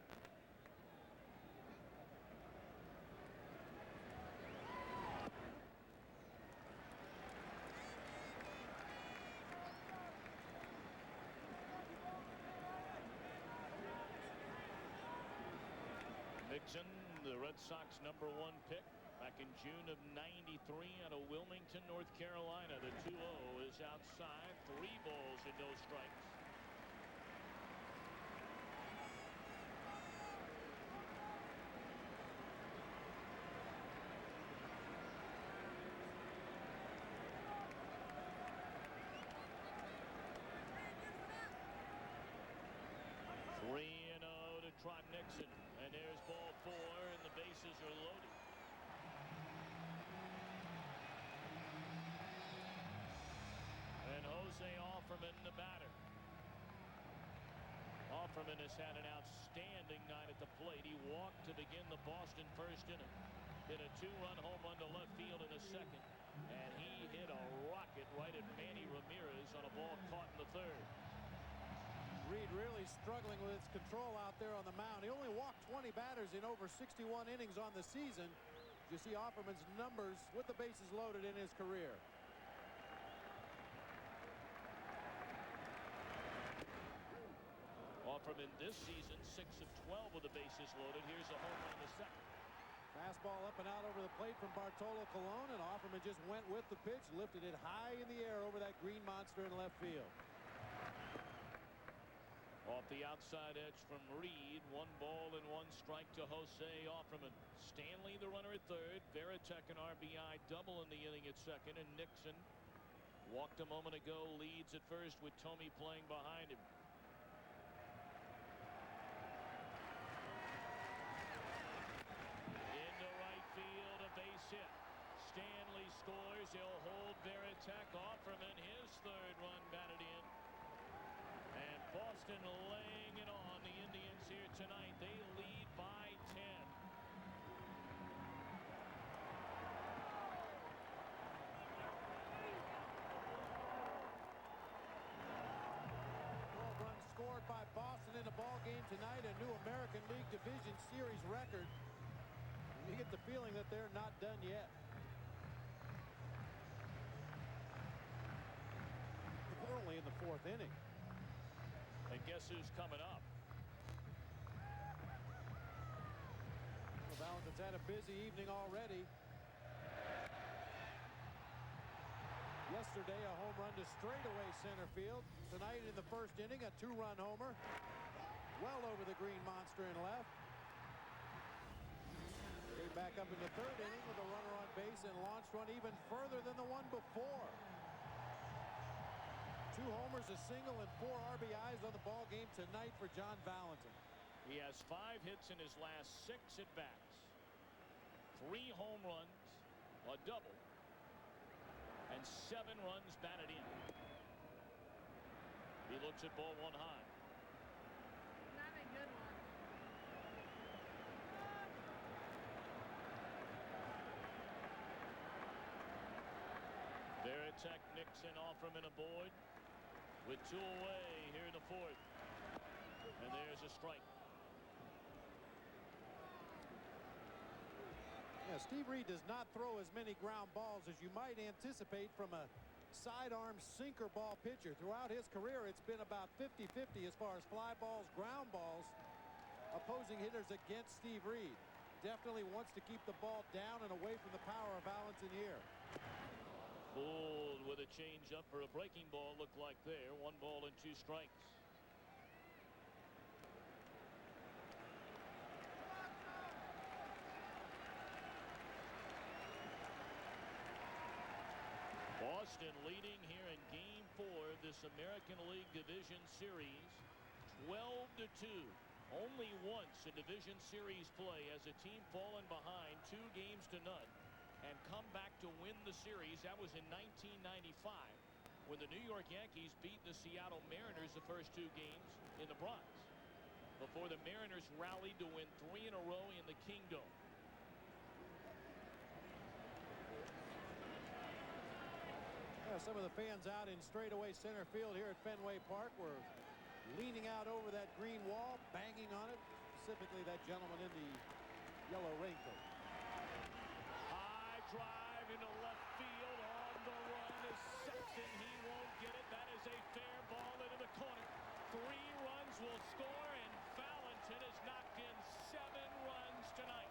Nixon, the Red Sox #1 pick back in June of '93 out of Wilmington, North Carolina. The 2-0 is outside. 3 balls and no strikes. Trot Nixon, and there's ball 4, and the bases are loaded. And Jose Offerman, the batter. Offerman has had an outstanding night at the plate. He walked to begin the Boston first inning. Hit a 2-run home run to left field in the second, and he hit a rocket right at Manny Ramirez on a ball caught in the third. Reed really struggling with its control out there on the mound. He only walked 20 batters in over 61 innings on the season. You see Offerman's numbers with the bases loaded in his career. Offerman this season 6 of 12 with the bases loaded. Here's a home run in the second. Fastball up and out over the plate from Bartolo Colon, and Offerman just went with the pitch, lifted it high in the air over that green monster in left field. Off the outside edge from Reed. 1 ball and 1 strike to Jose Offerman. Stanley the runner at third. Veritek an RBI double in the inning at second. And Nixon walked a moment ago, leads at first with Tomey playing behind him. Into right field, a base hit. Stanley scores. He'll hold Veritek. Offerman his 3rd run batted in. And Boston laying it on the Indians here tonight. They lead by 10. Runs scored by Boston in the ball game tonight. A new American League Division Series record. You get the feeling that they're not done yet. They're only in the 4th inning. And guess who's coming up? Well, Valentin's had a busy evening already. Yesterday, a home run to straightaway center field. Tonight in the 1st inning, a 2-run homer. well over the green monster and left. Came back up in the third inning with a runner on base and launched one even further than the one before. 2 homers, a single, and 4 RBIs on the ball game tonight for John Valentin. He has 5 hits in his last 6 at-bats. 3 home runs, a double, and 7 runs batted in. He looks at ball 1 high. Not a good one. Veritek Nixon off from in a board with 2 away here in the 4th. And there's a strike. Yeah, Steve Reed does not throw as many ground balls as you might anticipate from a sidearm sinker ball pitcher. Throughout his career, it's been about 50-50 as far as fly balls, ground balls, opposing hitters against Steve Reed. Definitely wants to keep the ball down and away from the power of Valentin here. Fooled with a changeup for a breaking ball, looked like there. 1 ball and 2 strikes. Boston leading here in Game 4 of this American League Division Series, 12-2. Only once in Division Series play has a team fallen behind 2 games to none and come back to win the series. That was in 1995 when the New York Yankees beat the Seattle Mariners the first 2 games in the Bronx, before the Mariners rallied to win 3 in a row in the Kingdom. Some of the fans out in straightaway center field here at Fenway Park were leaning out over that green wall, banging on it, specifically that gentleman in the yellow raincoat. High drive into left field. On the run is Sexton. He won't get it. That is a fair ball into the corner. 3 runs will score, and Valentin has knocked in 7 runs tonight.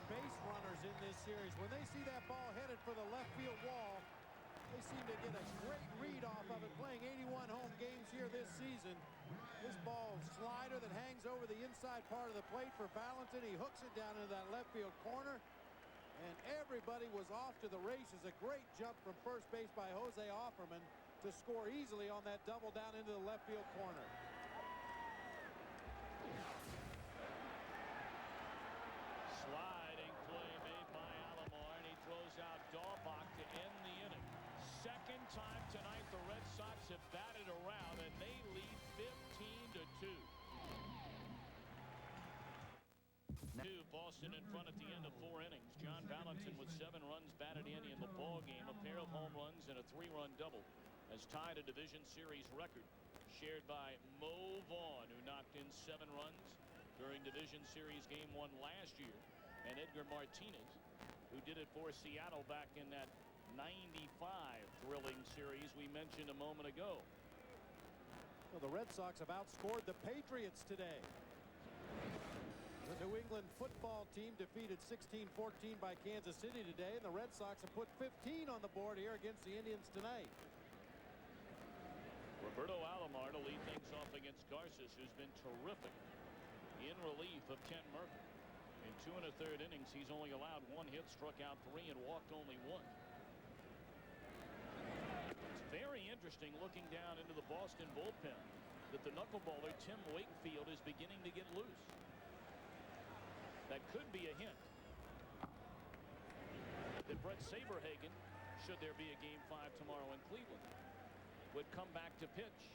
Base runners in this series, when they see that ball headed for the left field wall, they seem to get a great read off of it, playing 81 home games here this season. This ball slider that hangs over the inside part of the plate for Valentin. He hooks it down into that left field corner, and everybody was off to the races. A great jump from first base by Jose Offerman to score easily on that double down into the left field corner. Time tonight, the Red Sox have batted around, and they lead 15-2. Boston in front at the end of 4 innings. John Valentin with 7 runs batted in the ball game. A pair of home runs and a 3-run double has tied a division series record shared by Mo Vaughn, who knocked in 7 runs during division series game 1 last year, and Edgar Martinez, who did it for Seattle back in that 95 thrilling series we mentioned a moment ago. Well, the Red Sox have outscored the Patriots today. The New England football team defeated 16-14 by Kansas City today, and the Red Sox have put 15 on the board here against the Indians tonight. Roberto Alomar to lead things off against Garces, who's been terrific in relief of Ken Mercker. In 2 1/3 innings, he's only allowed 1 hit, struck out 3, and walked only 1. Very interesting looking down into the Boston bullpen that the knuckleballer Tim Wakefield is beginning to get loose. That could be a hint that Brett Saberhagen, should there be a Game 5 tomorrow in Cleveland, would come back to pitch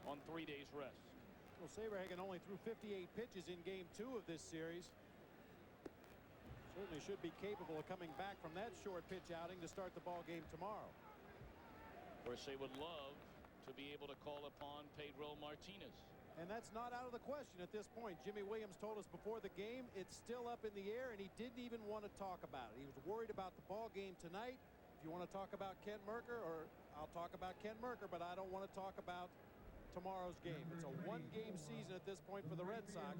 on 3 days rest. Well, Saberhagen only threw 58 pitches in Game 2 of this series. Certainly should be capable of coming back from that short pitch outing to start the ball game tomorrow. Of course, they would love to be able to call upon Pedro Martinez. And that's not out of the question at this point. Jimmy Williams told us before the game it's still up in the air, and he didn't even want to talk about it. He was worried about the ball game tonight. If you want to talk about Ken Mercker, or I'll talk about Ken Mercker, but I don't want to talk about tomorrow's game. It's a one-game season at this point for the Red Sox,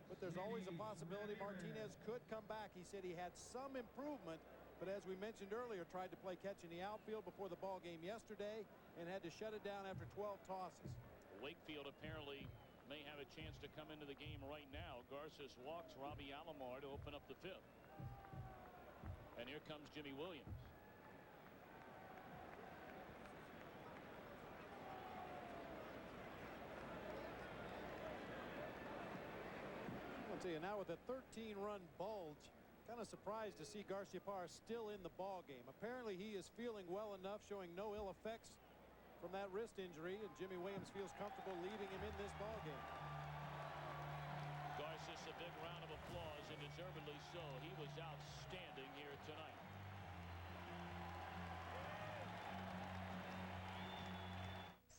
but there's always a possibility Martinez could come back. He said he had some improvement, but as we mentioned earlier, tried to play catch in the outfield before the ball game yesterday and had to shut it down after 12 tosses. Wakefield apparently may have a chance to come into the game right now. Garces walks Robbie Alomar to open up the 5th. And here comes Jimmy Williams. I'll tell you now, with a 13-run bulge, kind of surprised to see Garciaparra still in the ball game. Apparently he is feeling well enough, showing no ill effects from that wrist injury, and Jimmy Williams feels comfortable leaving him in this ball game. Garces, a big round of applause, and deservedly so. He was outstanding here tonight.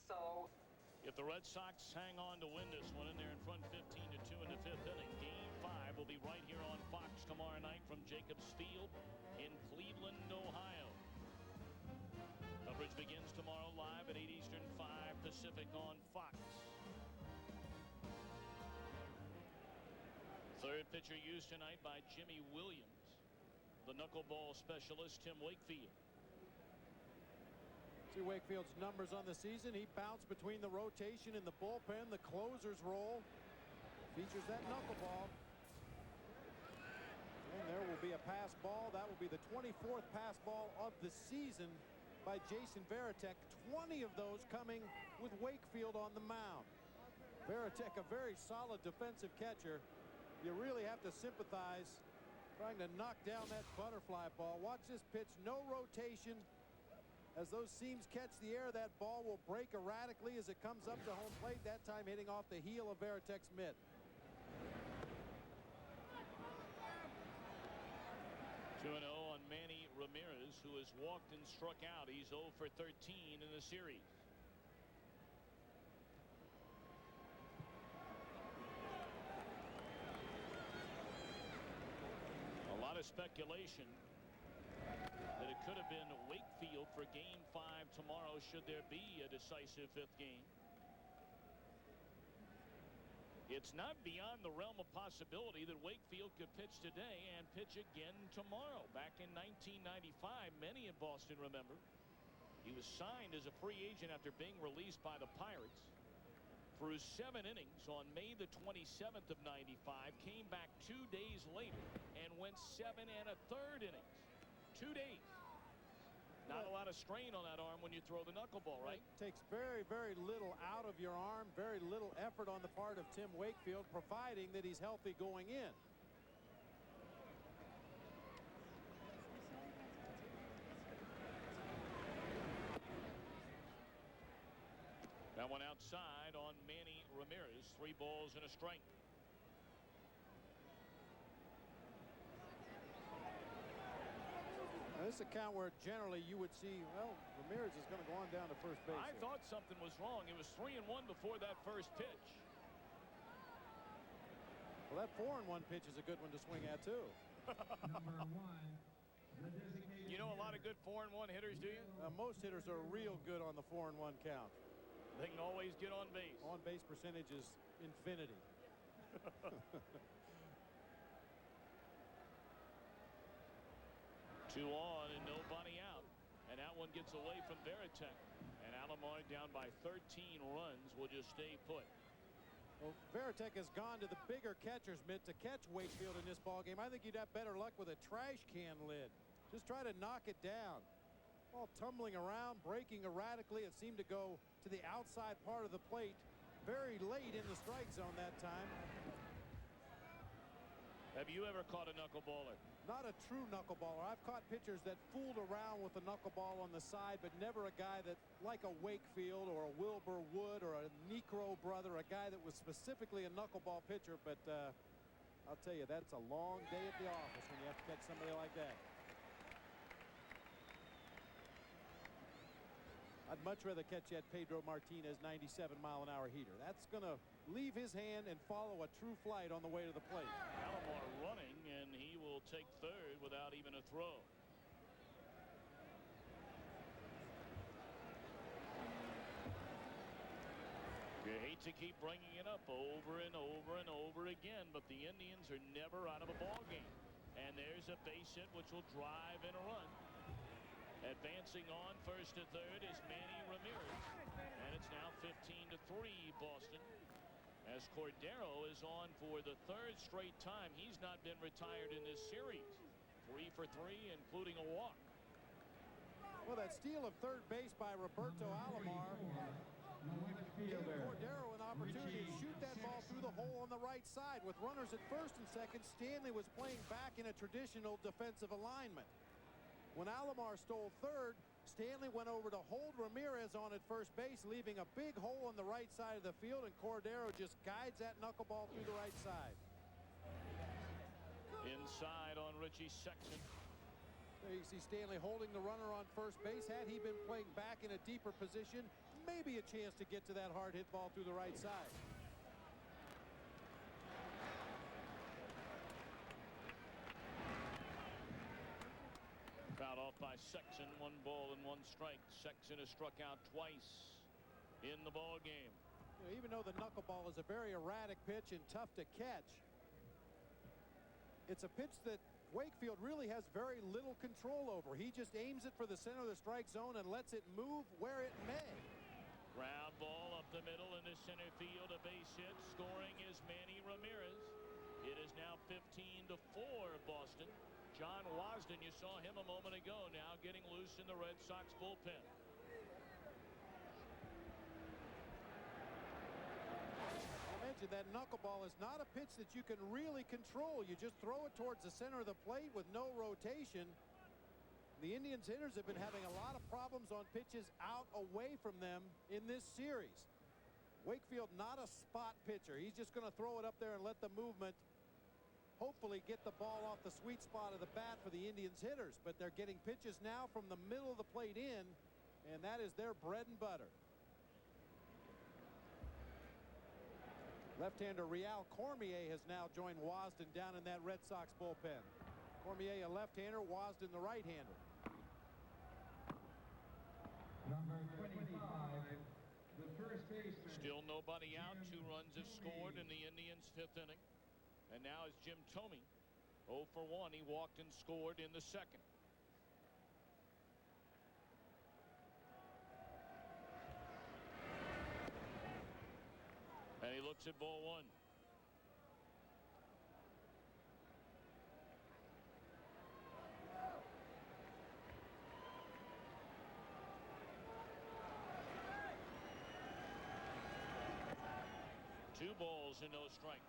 So, if the Red Sox hang on to win this one, and they're in front 15-2 in the 5th inning, Game 5 will be right here on Fox tomorrow night from Jacobs Field in Cleveland, Ohio. Coverage begins tomorrow live at 8 Eastern, 5 Pacific on Fox. Third pitcher used tonight by Jimmy Williams. The knuckleball specialist, Tim Wakefield. See Wakefield's numbers on the season. He bounced between the rotation and the bullpen, the closer's role. Features that knuckleball. And there will be a pass ball. That will be the 24th pass ball of the season by Jason Varitek. 20 of those coming with Wakefield on the mound. Varitek, a very solid defensive catcher. You really have to sympathize trying to knock down that butterfly ball. Watch this pitch. No rotation. As those seams catch the air, that ball will break erratically as it comes up to home plate, that time hitting off the heel of Varitek's mitt. 2-0 on Manny Ramirez, who has walked and struck out. He's 0 for 13 in the series. A lot of speculation that it could have been Wakefield for Game 5 tomorrow should there be a decisive 5th game. It's not beyond the realm of possibility that Wakefield could pitch today and pitch again tomorrow. Back in 1995, many in Boston remember, he was signed as a free agent after being released by the Pirates. Through 7 innings on May the 27th of 95, came back 2 days later and went 7 1/3 innings. 2 days. Not a lot of strain on that arm when you throw the knuckleball, right? It takes very, very little out of your arm, very little effort on the part of Tim Wakefield, providing that he's healthy going in. That one outside on Manny Ramirez. 3 balls and a strike. Now, this is a count where generally you would see, well, Ramirez is going to go on down to first base. I thought something was wrong. It was 3-1 before that first pitch. Well, that 4-1 pitch is a good one to swing at, too. You know a lot of good 4-1 hitters, do you? Most hitters are real good on the 4-1 count. They can always get on base. On base percentage is infinity. 2 on and nobody out. And that one gets away from Varitek. And Alomar down by 13 runs will just stay put. Well, Varitek has gone to the bigger catcher's mitt to catch Wakefield in this ballgame. I think you'd have better luck with a trash can lid. Just try to knock it down. Ball tumbling around, breaking erratically. It seemed to go to the outside part of the plate very late in the strike zone that time. Have you ever caught a knuckleballer? Not a true knuckleballer. I've caught pitchers that fooled around with a knuckleball on the side, but never a guy that, like a Wakefield or a Wilbur Wood or a Necro brother, a guy that was specifically a knuckleball pitcher. But I'll tell you, that's a long day at the office when you have to catch somebody like that. I'd much rather catch that Pedro Martinez 97-mile-an-hour heater. That's going to leave his hand and follow a true flight on the way to the plate. Alomar running, and he will take third without even a throw. to keep bringing it up over and over and over again, but the Indians are never out of a ball game. And there's a base hit which will drive in a run. Advancing on first to third is Manny Ramirez, and it's now 15-3 Boston, as Cordero is on for the third straight time. He's not been retired in this series. 3 for 3, including a walk. Well, that steal of third base by Roberto Alomar gave Cordero an opportunity to shoot that ball through the hole on the right side. With runners at first and second, Stanley was playing back in a traditional defensive alignment. When Alomar stole third, Stanley went over to hold Ramirez on at first base, leaving a big hole on the right side of the field, and Cordero just guides that knuckleball through the right side. Inside on Richie Sexson. There you see Stanley holding the runner on first base. Had he been playing back in a deeper position, maybe a chance to get to that hard hit ball through the right side. Fouled off by Sexson. 1 ball and 1 strike. Sexson has struck out twice in the ball game. You know, even though the knuckleball is a very erratic pitch and tough to catch, it's a pitch that Wakefield really has very little control over. He just aims it for the center of the strike zone and lets it move where it may. Ground ball up the middle into center field. A base hit. Scoring is Manny Ramirez. It is now 15-4 Boston. John Wasden, you saw him a moment ago, now getting loose in the Red Sox bullpen. That knuckleball is not a pitch that you can really control. You just throw it towards the center of the plate with no rotation. The Indians hitters have been having a lot of problems on pitches out away from them in this series. Wakefield not a spot pitcher. He's just going to throw it up there and let the movement hopefully get the ball off the sweet spot of the bat for the Indians hitters. But they're getting pitches now from the middle of the plate in, and that is their bread and butter. Left-hander Real Cormier has now joined Wasden down in that Red Sox bullpen. Cormier a left-hander, Wasden the right-hander. Number 25, the first baseman. Still nobody out. 2 runs have scored in the Indians' 5th inning. And now is Jim Thome. 0 for 1. He walked and scored in the 2nd. And he looks at ball 1. Two balls and no strikes.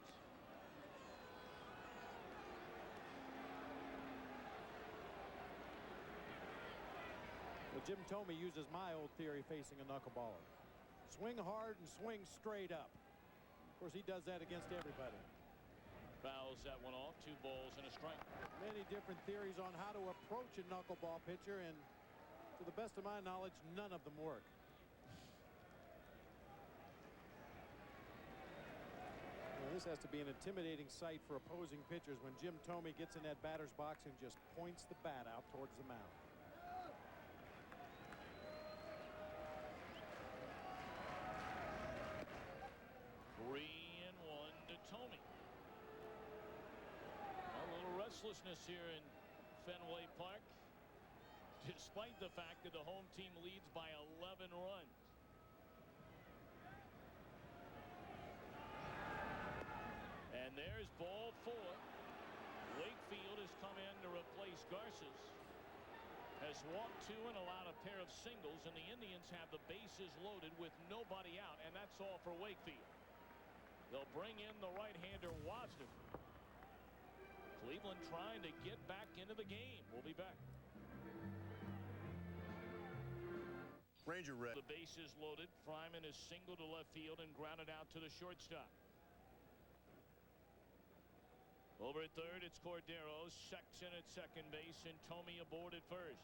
Well, Jim Thome uses my old theory facing a knuckleballer. Swing hard and swing straight up. Of course, he does that against everybody. Fouls that one off. 2 balls and a strike. Many different theories on how to approach a knuckleball pitcher, and to the best of my knowledge, none of them work. Well, this has to be an intimidating sight for opposing pitchers when Jim Thome gets in that batter's box and just points the bat out towards the mound. Restlessness here in Fenway Park, despite the fact that the home team leads by 11 runs. And there's ball 4. Wakefield has come in to replace Garces. Has walked 2 and allowed a pair of singles, and the Indians have the bases loaded with nobody out, and that's all for Wakefield. They'll bring in the right-hander Wasden. Cleveland trying to get back into the game. We'll be back. Ranger red. The bases loaded. Fryman is singled to left field and grounded out to the shortstop. Over at third, it's Cordero. Sexson at second base, and Thome aboard at first.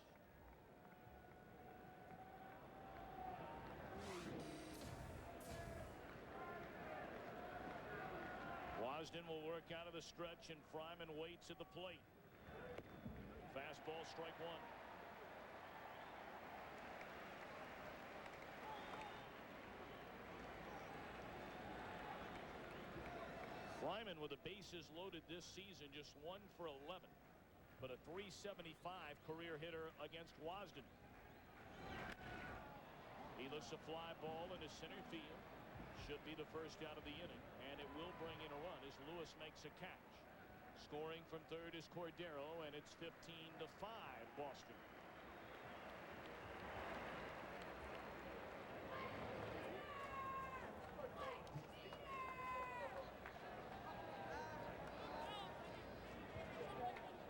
Wasden will work out of the stretch, and Fryman waits at the plate. Fastball, strike 1. Ryman with the bases loaded this season, just 1 for 11, but a .375 career hitter against Wasden. He lifts a fly ball into center field. Should be the first out of the inning, and it will bring in a run as Lewis makes a catch. Scoring from third is Cordero, and it's 15-5 Boston.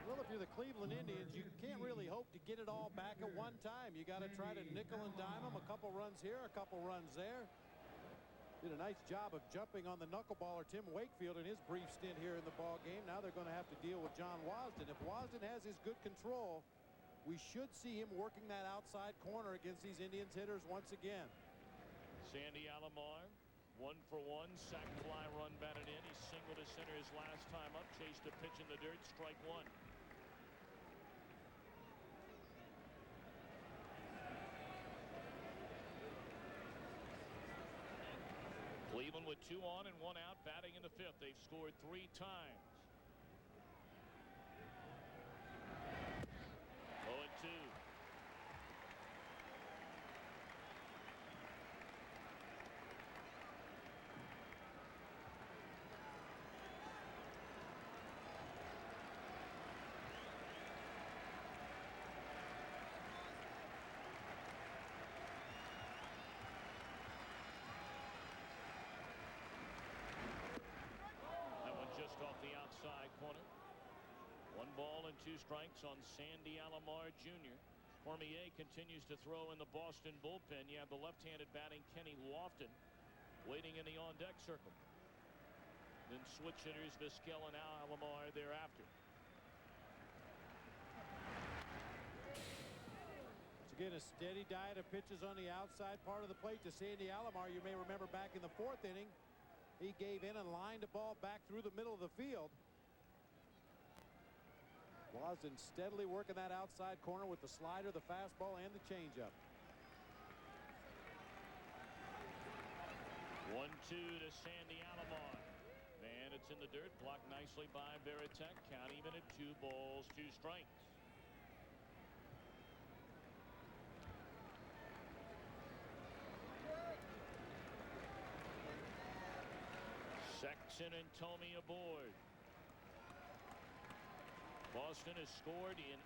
Well, if you're the Cleveland Indians, you can't really hope to get it all back at one time. You got to try to nickel and dime them. A couple runs here, a couple runs there. Did a nice job of jumping on the knuckleballer Tim Wakefield in his brief stint here in the ball game. Now they're going to have to deal with John Wasden. If Wasden has his good control, we should see him working that outside corner against these Indians hitters once again. Sandy Alomar, 1 for 1, sac fly run batted in. He singled to center his last time up, chased a pitch in the dirt, strike one. Cleveland with 2 on and 1 out, batting in the 5th. They've scored 3 times. 0-2. Off the outside corner. 1 ball and 2 strikes on Sandy Alomar Jr. Cormier continues to throw in the Boston bullpen. You have the left-handed batting Kenny Lofton waiting in the on-deck circle. Then switch hitters Vizquel and Alomar thereafter. Once again, a steady diet of pitches on the outside part of the plate to Sandy Alomar. You may remember back in the 4th inning, he gave in and lined the ball back through the middle of the field. Wasden steadily working that outside corner with the slider, the fastball, and the changeup. 1-2 to Sandy Alomar. And it's in the dirt, blocked nicely by Veritek. Count even at 2 balls, 2 strikes. Sexton and Tomey aboard. Boston has scored in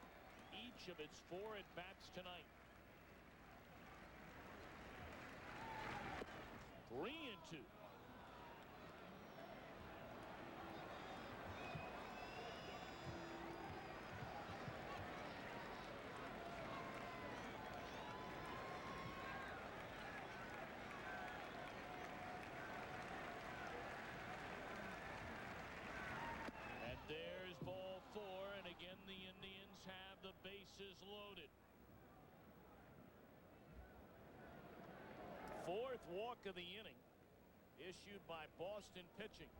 each of its 4 at-bats tonight. 3-2. There's ball 4, and again the Indians have the bases loaded. 4th walk of the inning issued by Boston pitching.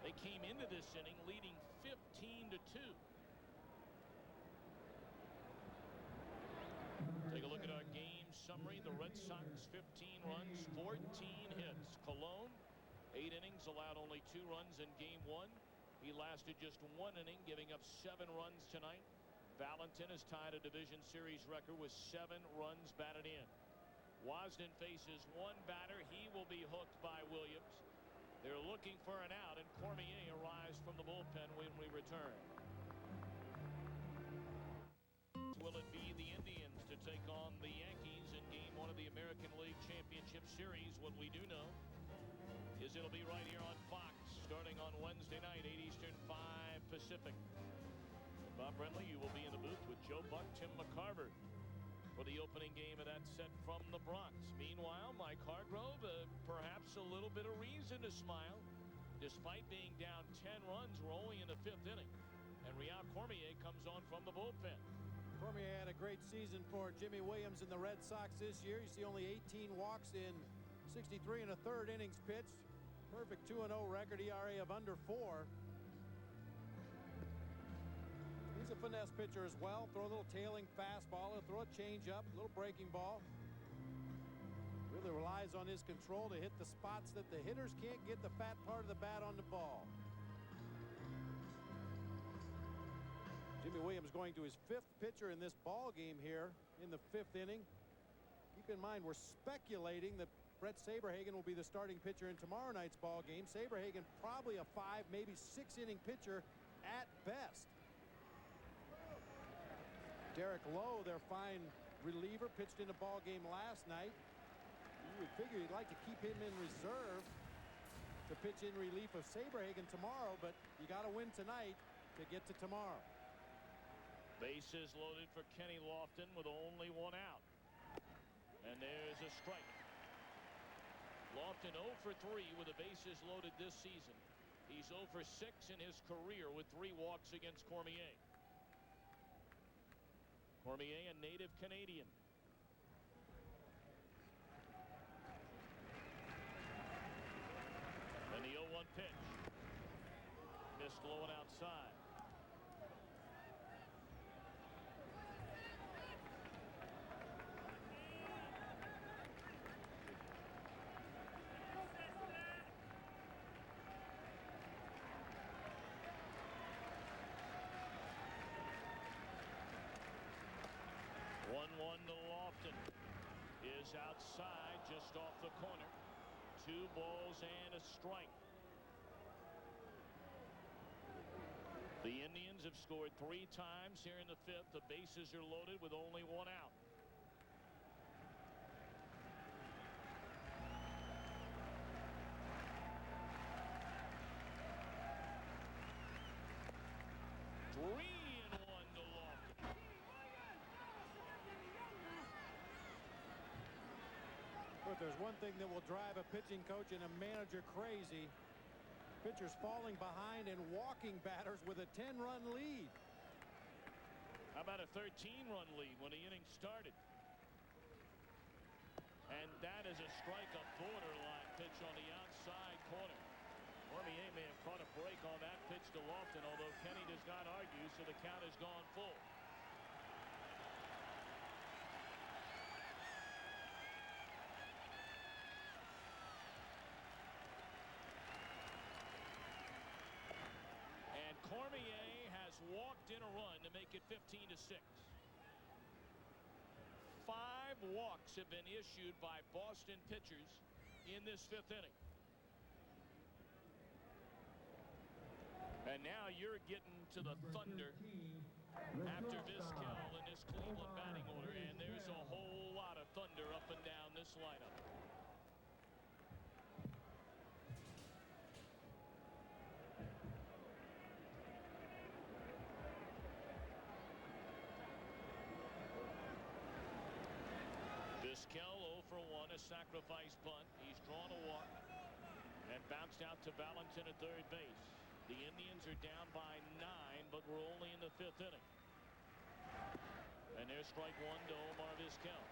They came into this inning leading 15-2. Take a look at our game summary. The Red Sox 15 runs, 14 hits. Colon, 8 innings, allowed only 2 runs in game 1. He lasted just 1 inning, giving up 7 runs tonight. Valentin has tied a division series record with 7 runs batted in. Wasden faces 1 batter. He will be hooked by Williams. They're looking for an out, and Cormier arrives from the bullpen when we return. Will it be the Indians to take on the Yankees in game 1 of the American League Championship Series? What we do know is it'll be right here on Fox starting on Wednesday night, 8 Eastern, 5 Pacific. Bob Brentley, you will be in the booth with Joe Buck, Tim McCarver for the opening game of that set from the Bronx. Meanwhile, Mike Hargrove, perhaps a little bit of reason to smile. Despite being down 10 runs, we're only in the 5th inning. And Real Cormier comes on from the bullpen. Cormier had a great season for Jimmy Williams and the Red Sox this year. You see only 18 walks in 63 1/3 innings pitched. Perfect 2-0 record, ERA of under 4. He's a finesse pitcher as well. Throw a little tailing fastball. He'll throw a changeup, a little breaking ball. Really relies on his control to hit the spots that the hitters can't get the fat part of the bat on the ball. Jimmy Williams going to his 5th pitcher in this ball game here in the 5th inning. Keep in mind, we're speculating that Brett Saberhagen will be the starting pitcher in tomorrow night's ball game. Saberhagen probably a 5, maybe 6-inning pitcher at best. Derek Lowe, their fine reliever, pitched in the ball game last night. You would figure you'd like to keep him in reserve to pitch in relief of Saberhagen tomorrow, but you got to win tonight to get to tomorrow. Bases loaded for Kenny Lofton with only 1 out. And there's a strike. Lofton 0 for 3 with the bases loaded this season. He's 0 for 6 in his career with 3 walks against Cormier. Cormier, a native Canadian. And the 0-1 pitch. Missed low and outside. One to Lofton is outside just off the corner. 2 balls and a strike. The Indians have scored 3 times here in the 5th. The bases are loaded with only 1 out. If there's one thing that will drive a pitching coach and a manager crazy, pitchers falling behind and walking batters with a 10-run lead. How about a 13-run lead when the inning started? And that is a strike, a borderline pitch on the outside corner. Cormier may have caught a break on that pitch to Lofton, although Kenny does not argue, so the count has gone full. Cormier has walked in a run to make it 15-6. 5 walks have been issued by Boston pitchers in this 5th inning. And now you're getting to the thunder after Vizquel in this Cleveland batting order, and there's a whole lot of thunder up and down this lineup. Vizquel 0 for 1, a sacrifice bunt. He's drawn a walk and bounced out to Valentin at third base. The Indians are down by 9, but we're only in the 5th inning. And there's strike 1 to Omar Vizquel.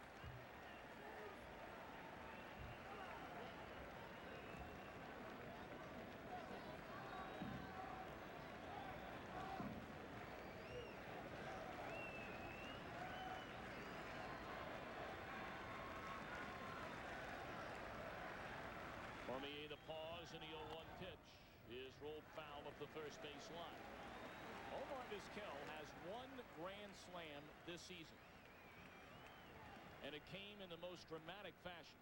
Cormier the pause, and the 0-1 pitch is rolled foul of the first base line. Omar Vizquel has 1 grand slam this season, and it came in the most dramatic fashion.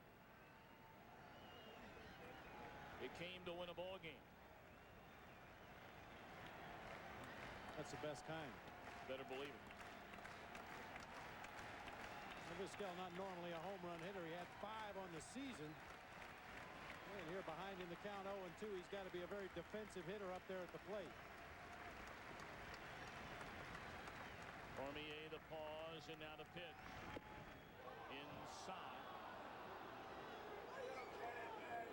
It came to win a ball game. That's the best kind. Better believe it. Vizquel not normally a home run hitter. He had 5 on the season. And here behind in the count 0-2, he's got to be a very defensive hitter up there at the plate. Cormier the pause, and now the pitch. Inside.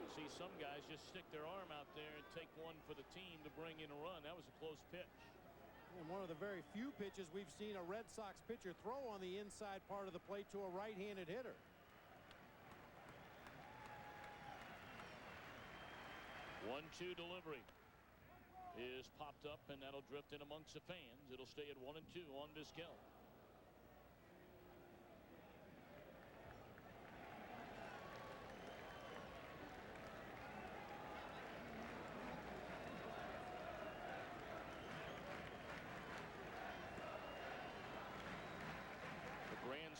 You see some guys just stick their arm out there and take one for the team to bring in a run. That was a close pitch. And one of the very few pitches we've seen a Red Sox pitcher throw on the inside part of the plate to a right-handed hitter. 1-2 delivery is popped up, and that'll drift in amongst the fans. It'll stay at 1-2 on Vizquel.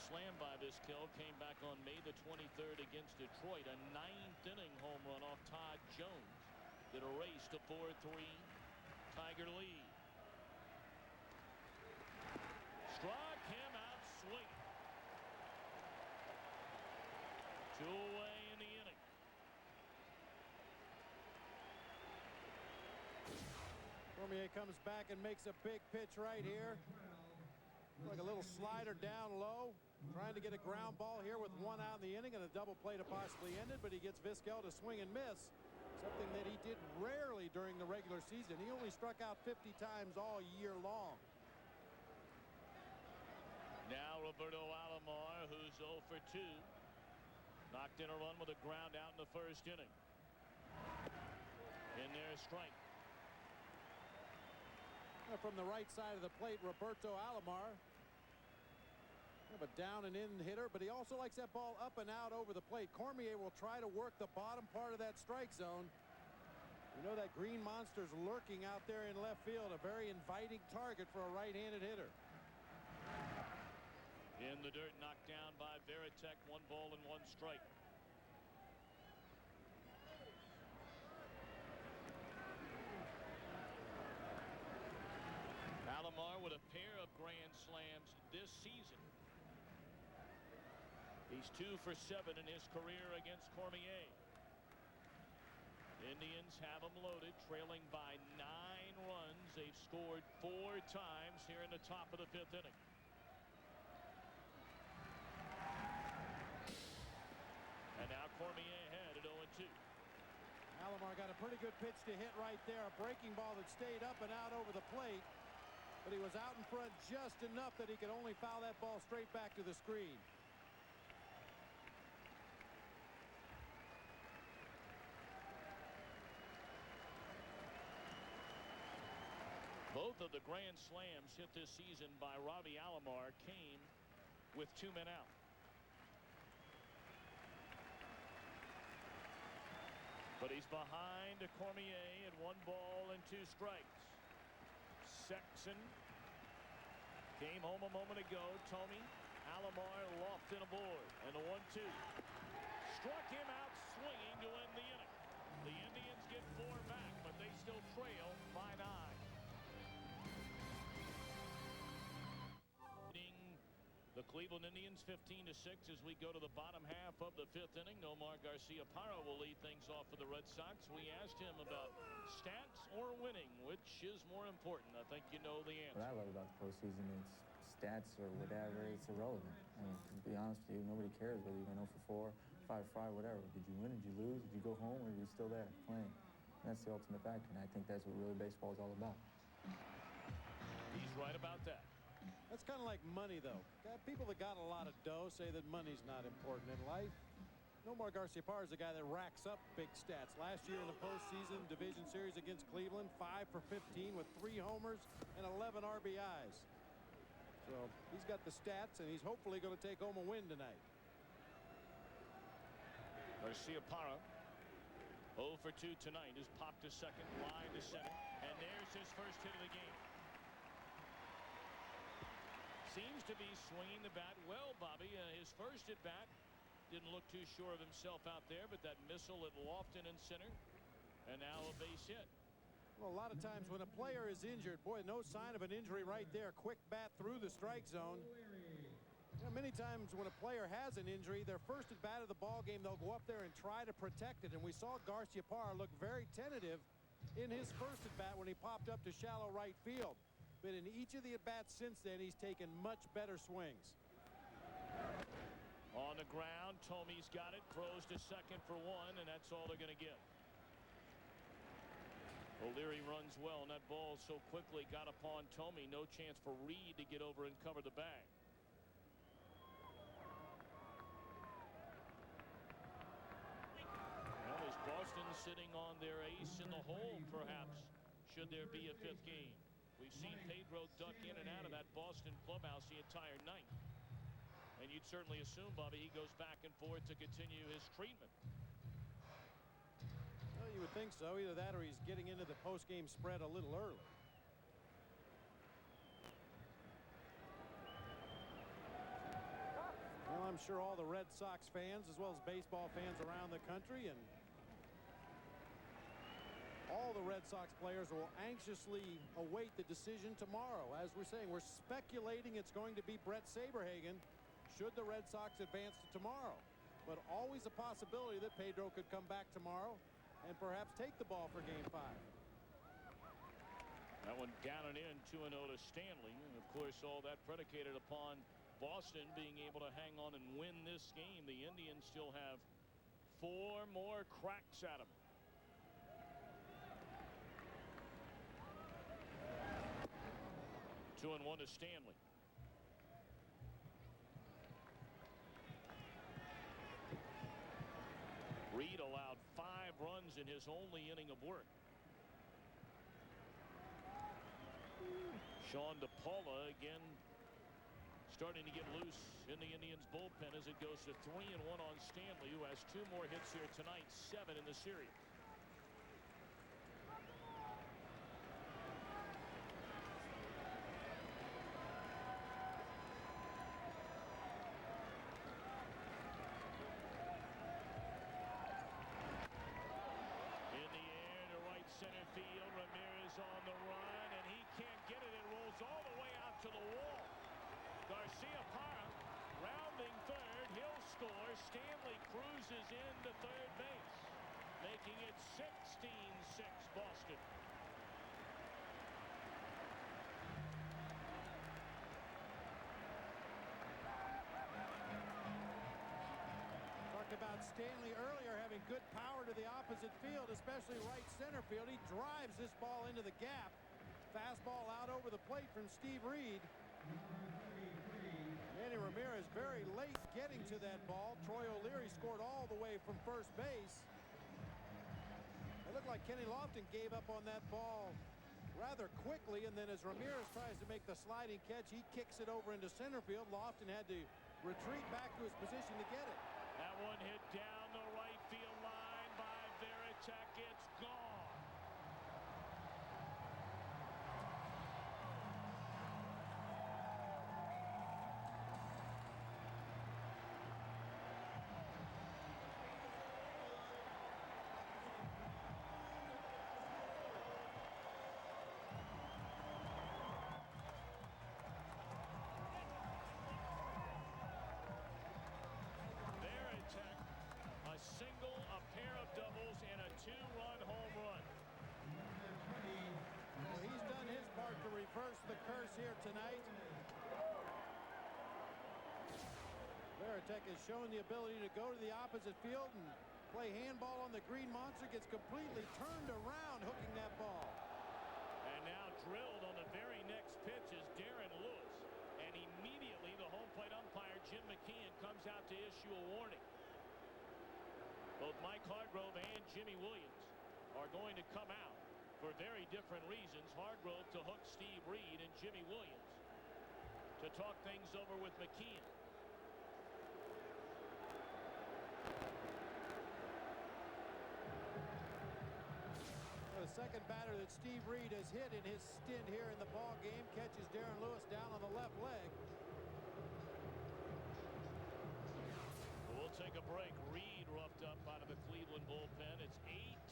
slam by Vizquel came back on May the 23rd against Detroit. A 9th-inning home run off Todd Jones that erased a 4-3 Tiger lead. Struck him out swinging. 2 away in the inning. Cormier comes back and makes a big pitch right here. Like a little slider down low. Trying to get a ground ball here with 1 out in the inning and a double play to possibly end it, but he gets Vizquel to swing and miss. Something that he did rarely during the regular season. He only struck out 50 times all year long. Now Roberto Alomar, who's 0 for 2. Knocked in a run with a ground out in the first inning. In there, strike. From the right side of the plate, Roberto Alomar. A down and in hitter, but he also likes that ball up and out over the plate. Cormier will try to work the bottom part of that strike zone. You know that green monster's lurking out there in left field, a very inviting target for a right-handed hitter. In the dirt, knocked down by Veritek. 1 ball and 1 strike. Alomar with a pair of grand slams this season. He's 2 for 7 in his career against Cormier. Indians have him loaded, trailing by 9 runs. They've scored 4 times here in the top of the 5th inning. And now Cormier ahead at 0-2. Alomar got a pretty good pitch to hit right there. A breaking ball that stayed up and out over the plate. But he was out in front just enough that he could only foul that ball straight back to the screen. Both of the grand slams hit this season by Robbie Alomar came with 2 men out. But he's behind Cormier at 1 ball and 2 strikes. Sexton came home a moment ago. Tomey, Alomar lofted aboard, and the 1-2 struck him out swinging to end the inning. The Indians get 4 back, but they still trail by 9. The Cleveland Indians 15-6 as we go to the bottom half of the 5th inning. Nomar Garciaparra will lead things off for the Red Sox. We asked him about stats or winning, which is more important. I think you know the answer. What I love about the postseason is stats or whatever. It's irrelevant. I mean, to be honest with you, nobody cares whether you went 0 for 4, 5-5, whatever. Did you win? Did you lose? Did you go home? Or are you still there playing? And that's the ultimate factor, and I think that's what really baseball is all about. He's right about that. That's kind of like money, though. People that got a lot of dough say that money's not important in life. Nomar Garciaparra is a guy that racks up big stats. Last year in the postseason division series against Cleveland, 5 for 15 with 3 homers and 11 RBIs. So he's got the stats, and he's hopefully going to take home a win tonight. Garciaparra 0 for 2 tonight. Is popped to second, line to center, and there's his first hit of the game. Seems to be swinging the bat well, Bobby. His first at bat didn't look too sure of himself out there, but that missile at Lofton in center, and now a base hit. Well, a lot of times when a player is injured, boy, no sign of an injury right there. Quick bat through the strike zone. You know, many times when a player has an injury, their first at bat of the ball game, they'll go up there and try to protect it. And we saw Garciaparra look very tentative in his first at bat when he popped up to shallow right field. But in each of the at-bats since then, he's taken much better swings. On the ground, Tomey's got it, throws to second for 1, and that's all they're going to get. O'Leary runs well, and that ball so quickly got upon Tomey. No chance for Reed to get over and cover the bag. Well, is Boston sitting on their ace in the hole, perhaps, should there be a 5th game? We've seen Pedro duck in and out of that Boston clubhouse the entire night. And you'd certainly assume, Bobby, he goes back and forth to continue his treatment. Well, you would think so. Either that or he's getting into the post-game spread a little early. I'm sure all the Red Sox fans, as well as baseball fans around the country, and all the Red Sox players will anxiously await the decision tomorrow. As we're saying, we're speculating it's going to be Brett Saberhagen should the Red Sox advance to tomorrow. But always a possibility that Pedro could come back tomorrow and perhaps take the ball for Game 5. That one down and in, 2-0 to Stanley. And of course, all that predicated upon Boston being able to hang on and win this game. The Indians still have 4 more cracks at them. Two and one to Stanley. Reed allowed 5 runs in his only inning of work. Sean DePaula again starting to get loose in the Indians bullpen as it goes to 3-1 on Stanley, who has 2 more hits here tonight, 7 in the series. Center field, Ramirez on the run, and he can't get it. It rolls all the way out to the wall. Garcia-Parra rounding third. He'll score. Stanley cruises into third base, making it 16-6 Boston. About Stanley earlier having good power to the opposite field, especially right center field. He drives this ball into the gap. Fastball out over the plate from Steve Reed. Manny Ramirez very late getting to that ball. Troy O'Leary scored all the way from first base. It looked like Kenny Lofton gave up on that ball rather quickly, and then as Ramirez tries to make the sliding catch, he kicks it over into center field. Lofton had to retreat back to his position to get it. That one hit down the right field line by Veritek. It's gone. Single, a pair of doubles, and a 2-run home run. Well, he's done his part to reverse the curse here tonight. Veritek has shown the ability to go to the opposite field and play handball on the Green Monster. Gets completely turned around, hooking that ball. And now drilled on the very next pitch is Darren Lewis. And immediately the home plate umpire, Jim McKeon, comes out to issue a warning. Both Mike Hargrove and Jimmy Williams are going to come out for very different reasons. Hargrove to hook Steve Reed, and Jimmy Williams to talk things over with McKeon. The second batter that Steve Reed has hit in his stint here in the ball game catches Darren Lewis down on the left leg. We'll take a break. Reed roughed up out of the Cleveland bullpen. It's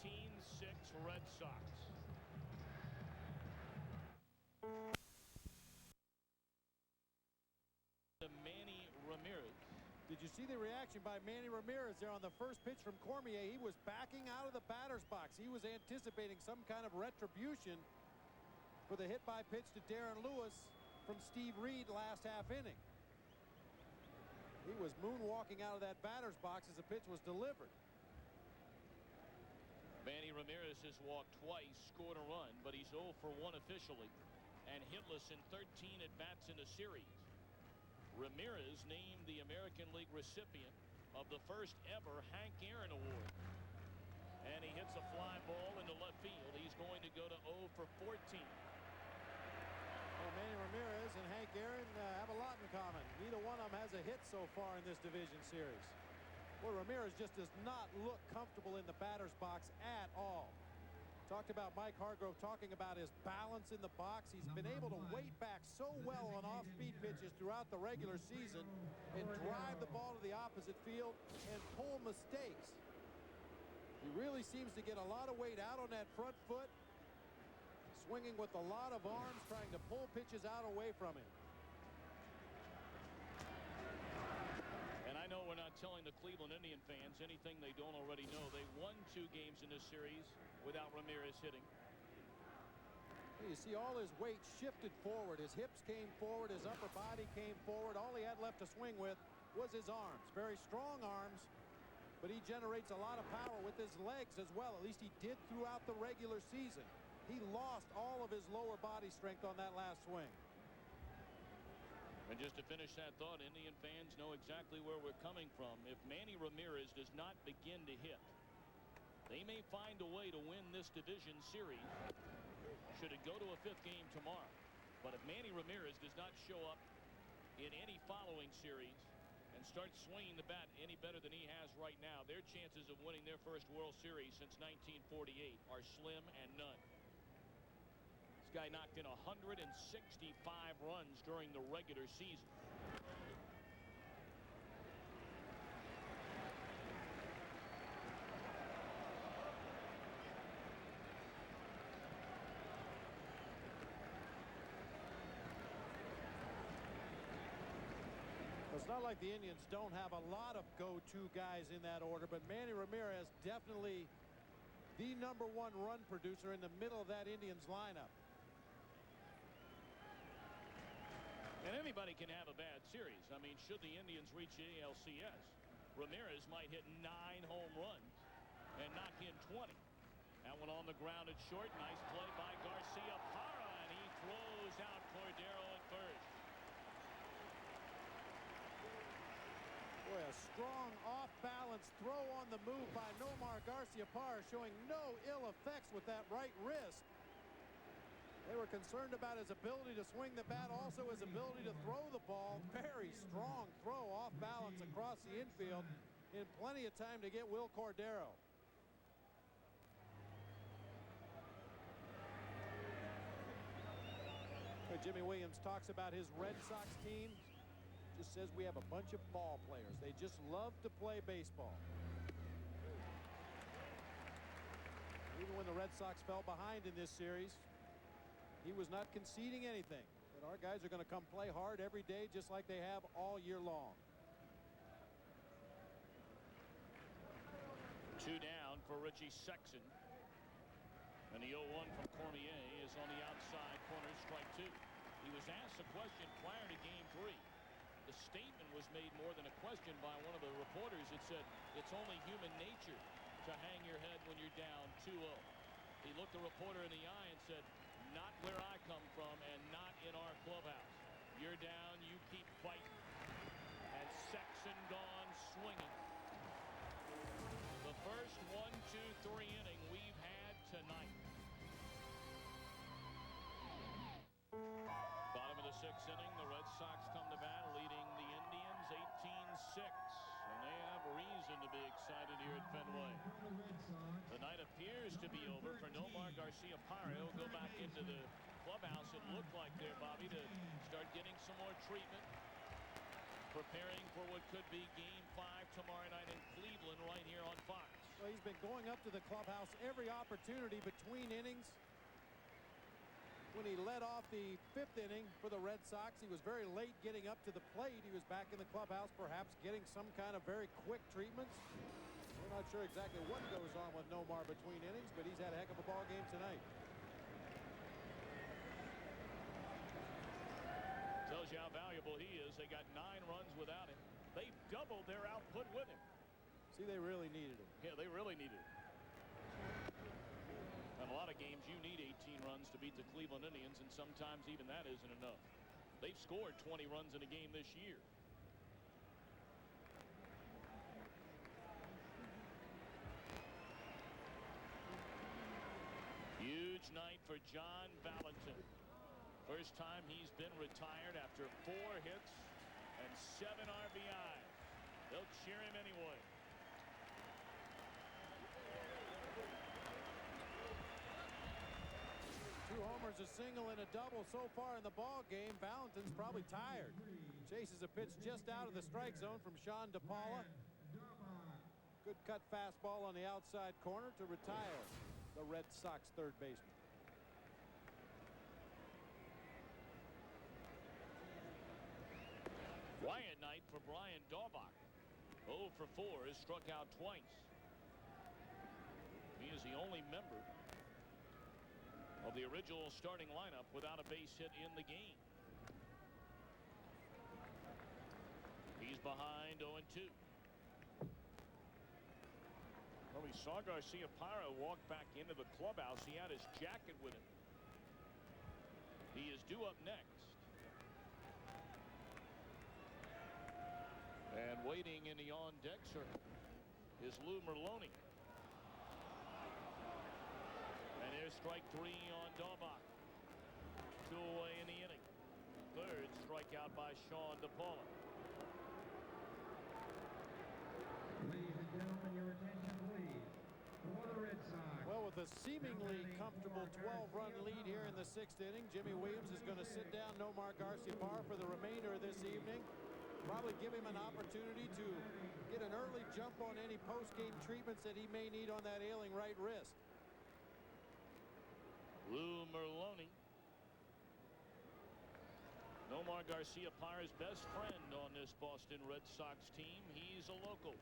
18-6 Red Sox. To Manny Ramirez. Did you see the reaction by Manny Ramirez there on the first pitch from Cormier? He was backing out of the batter's box. He was anticipating some kind of retribution for the hit by pitch to Darren Lewis from Steve Reed last half inning. He was moonwalking out of that batter's box as the pitch was delivered. Manny Ramirez has walked twice, scored a run, but he's 0 for 1 officially and hitless in 13 at-bats in the series. Ramirez named the American League recipient of the first ever Hank Aaron Award. And he hits a fly ball into left field. He's going to go to 0 for 14. Well, Manny Ramirez and Hank Aaron have a lot in common. Neither one of them has a hit so far in this division series. Well, Ramirez just does not look comfortable in the batter's box at all. Talked about Mike Hargrove talking about his balance in the box. He's been able to weight back so well on off-speed pitches throughout the regular season and drive the ball to the opposite field and pull mistakes. He really seems to get a lot of weight out on that front foot, swinging with a lot of arms, trying to pull pitches out away from him. And I know we're not telling the Cleveland Indian fans anything they don't already know. They won 2 games in this series without Ramirez hitting. You see all his weight shifted forward. His hips came forward. His upper body came forward. All he had left to swing with was his arms. Very strong arms, but he generates a lot of power with his legs as well. At least he did throughout the regular season. He lost all of his lower body strength on that last swing. And just to finish that thought, Indian fans know exactly where we're coming from. If Manny Ramirez does not begin to hit, they may find a way to win this division series should it go to a 5th game tomorrow. But if Manny Ramirez does not show up in any following series and start swinging the bat any better than he has right now, their chances of winning their first World Series since 1948 are slim and none. This guy knocked in 165 runs during the regular season. It's not like the Indians don't have a lot of go-to guys in that order, but Manny Ramirez definitely the #1 run producer in the middle of that Indians lineup. And anybody can have a bad series. I mean, should the Indians reach the ALCS, Ramirez might hit 9 home runs and knock in 20. That one on the ground at short. Nice play by Garcia Parra, and he throws out Cordero at first. Boy, a strong off-balance throw on the move by Nomar Garciaparra, showing no ill effects with that right wrist. They were concerned about his ability to swing the bat, also his ability to throw the ball. Very strong throw off balance across the infield in plenty of time to get Will Cordero. Jimmy Williams talks about his Red Sox team. Just says we have a bunch of ball players. They just love to play baseball. Even when the Red Sox fell behind in this series, he was not conceding anything. But our guys are going to come play hard every day just like they have all year long. 2 down for Richie Sexson. And the 0-1 from Cormier is on the outside corner, strike 2. He was asked a question prior to game 3. The statement was made more than a question by one of the reporters. It said, it's only human nature to hang your head when you're down 2-0. He looked the reporter in the eye and said, not where I come from and not in our clubhouse. You're down, you keep fighting. And Sexson gone swinging. The first 1-2-3 inning we've had tonight. Bottom of the 6th inning, the Red Sox come to bat, leading the Indians 18-6. And they have reason to be excited here at Fenway. The night appears to be over for Nomar Garciaparra. He'll go back into the clubhouse, it looked like there, Bobby, to start getting some more treatment. Preparing for what could be game 5 tomorrow night in Cleveland right here on Fox. Well, he's been going up to the clubhouse every opportunity between innings. When he led off the 5th inning for the Red Sox, he was very late getting up to the plate. He was back in the clubhouse, perhaps getting some kind of very quick treatments. We're not sure exactly what goes on with Nomar between innings, but he's had a heck of a ball game tonight. Tells you how valuable he is. They got 9 runs without him. They doubled their output with him. See, they really needed him. Yeah, they really needed him. In a lot of games, you need 18 runs to beat the Cleveland Indians, and sometimes even that isn't enough. They've scored 20 runs in a game this year. Huge night for John Valentin. First time he's been retired after 4 hits and 7 RBIs. They'll cheer him anyway. 2 homers, a single, and a double so far in the ball game. Valentin's probably tired. Chases a pitch just out of the strike zone from Sean DePaula. Good cut fastball on the outside corner to retire the Red Sox third baseman. Quiet night for Brian Daubach. 0 for 4, has struck out twice. He is the only member of the original starting lineup without a base hit in the game. He's behind 0-2. Well, we saw Garciaparra walk back into the clubhouse. He had his jacket with him. He is due up next. And waiting in the on-deck circle is Lou Merloni. And there's strike 3 on Daubach. 2 away in the inning. Third strikeout by Sean DePaula. Ladies and gentlemen, your attention, please. For the Red Sox. Well, with a seemingly comfortable 12-run lead here in the 6th inning, Jimmy Williams is going to sit down Nomar Garciaparra for the remainder of this evening. Probably give him an opportunity to get an early jump on any post-game treatments that he may need on that ailing right wrist. Lou Merloni, Nomar Garciaparra's best friend on this Boston Red Sox team. He's a local,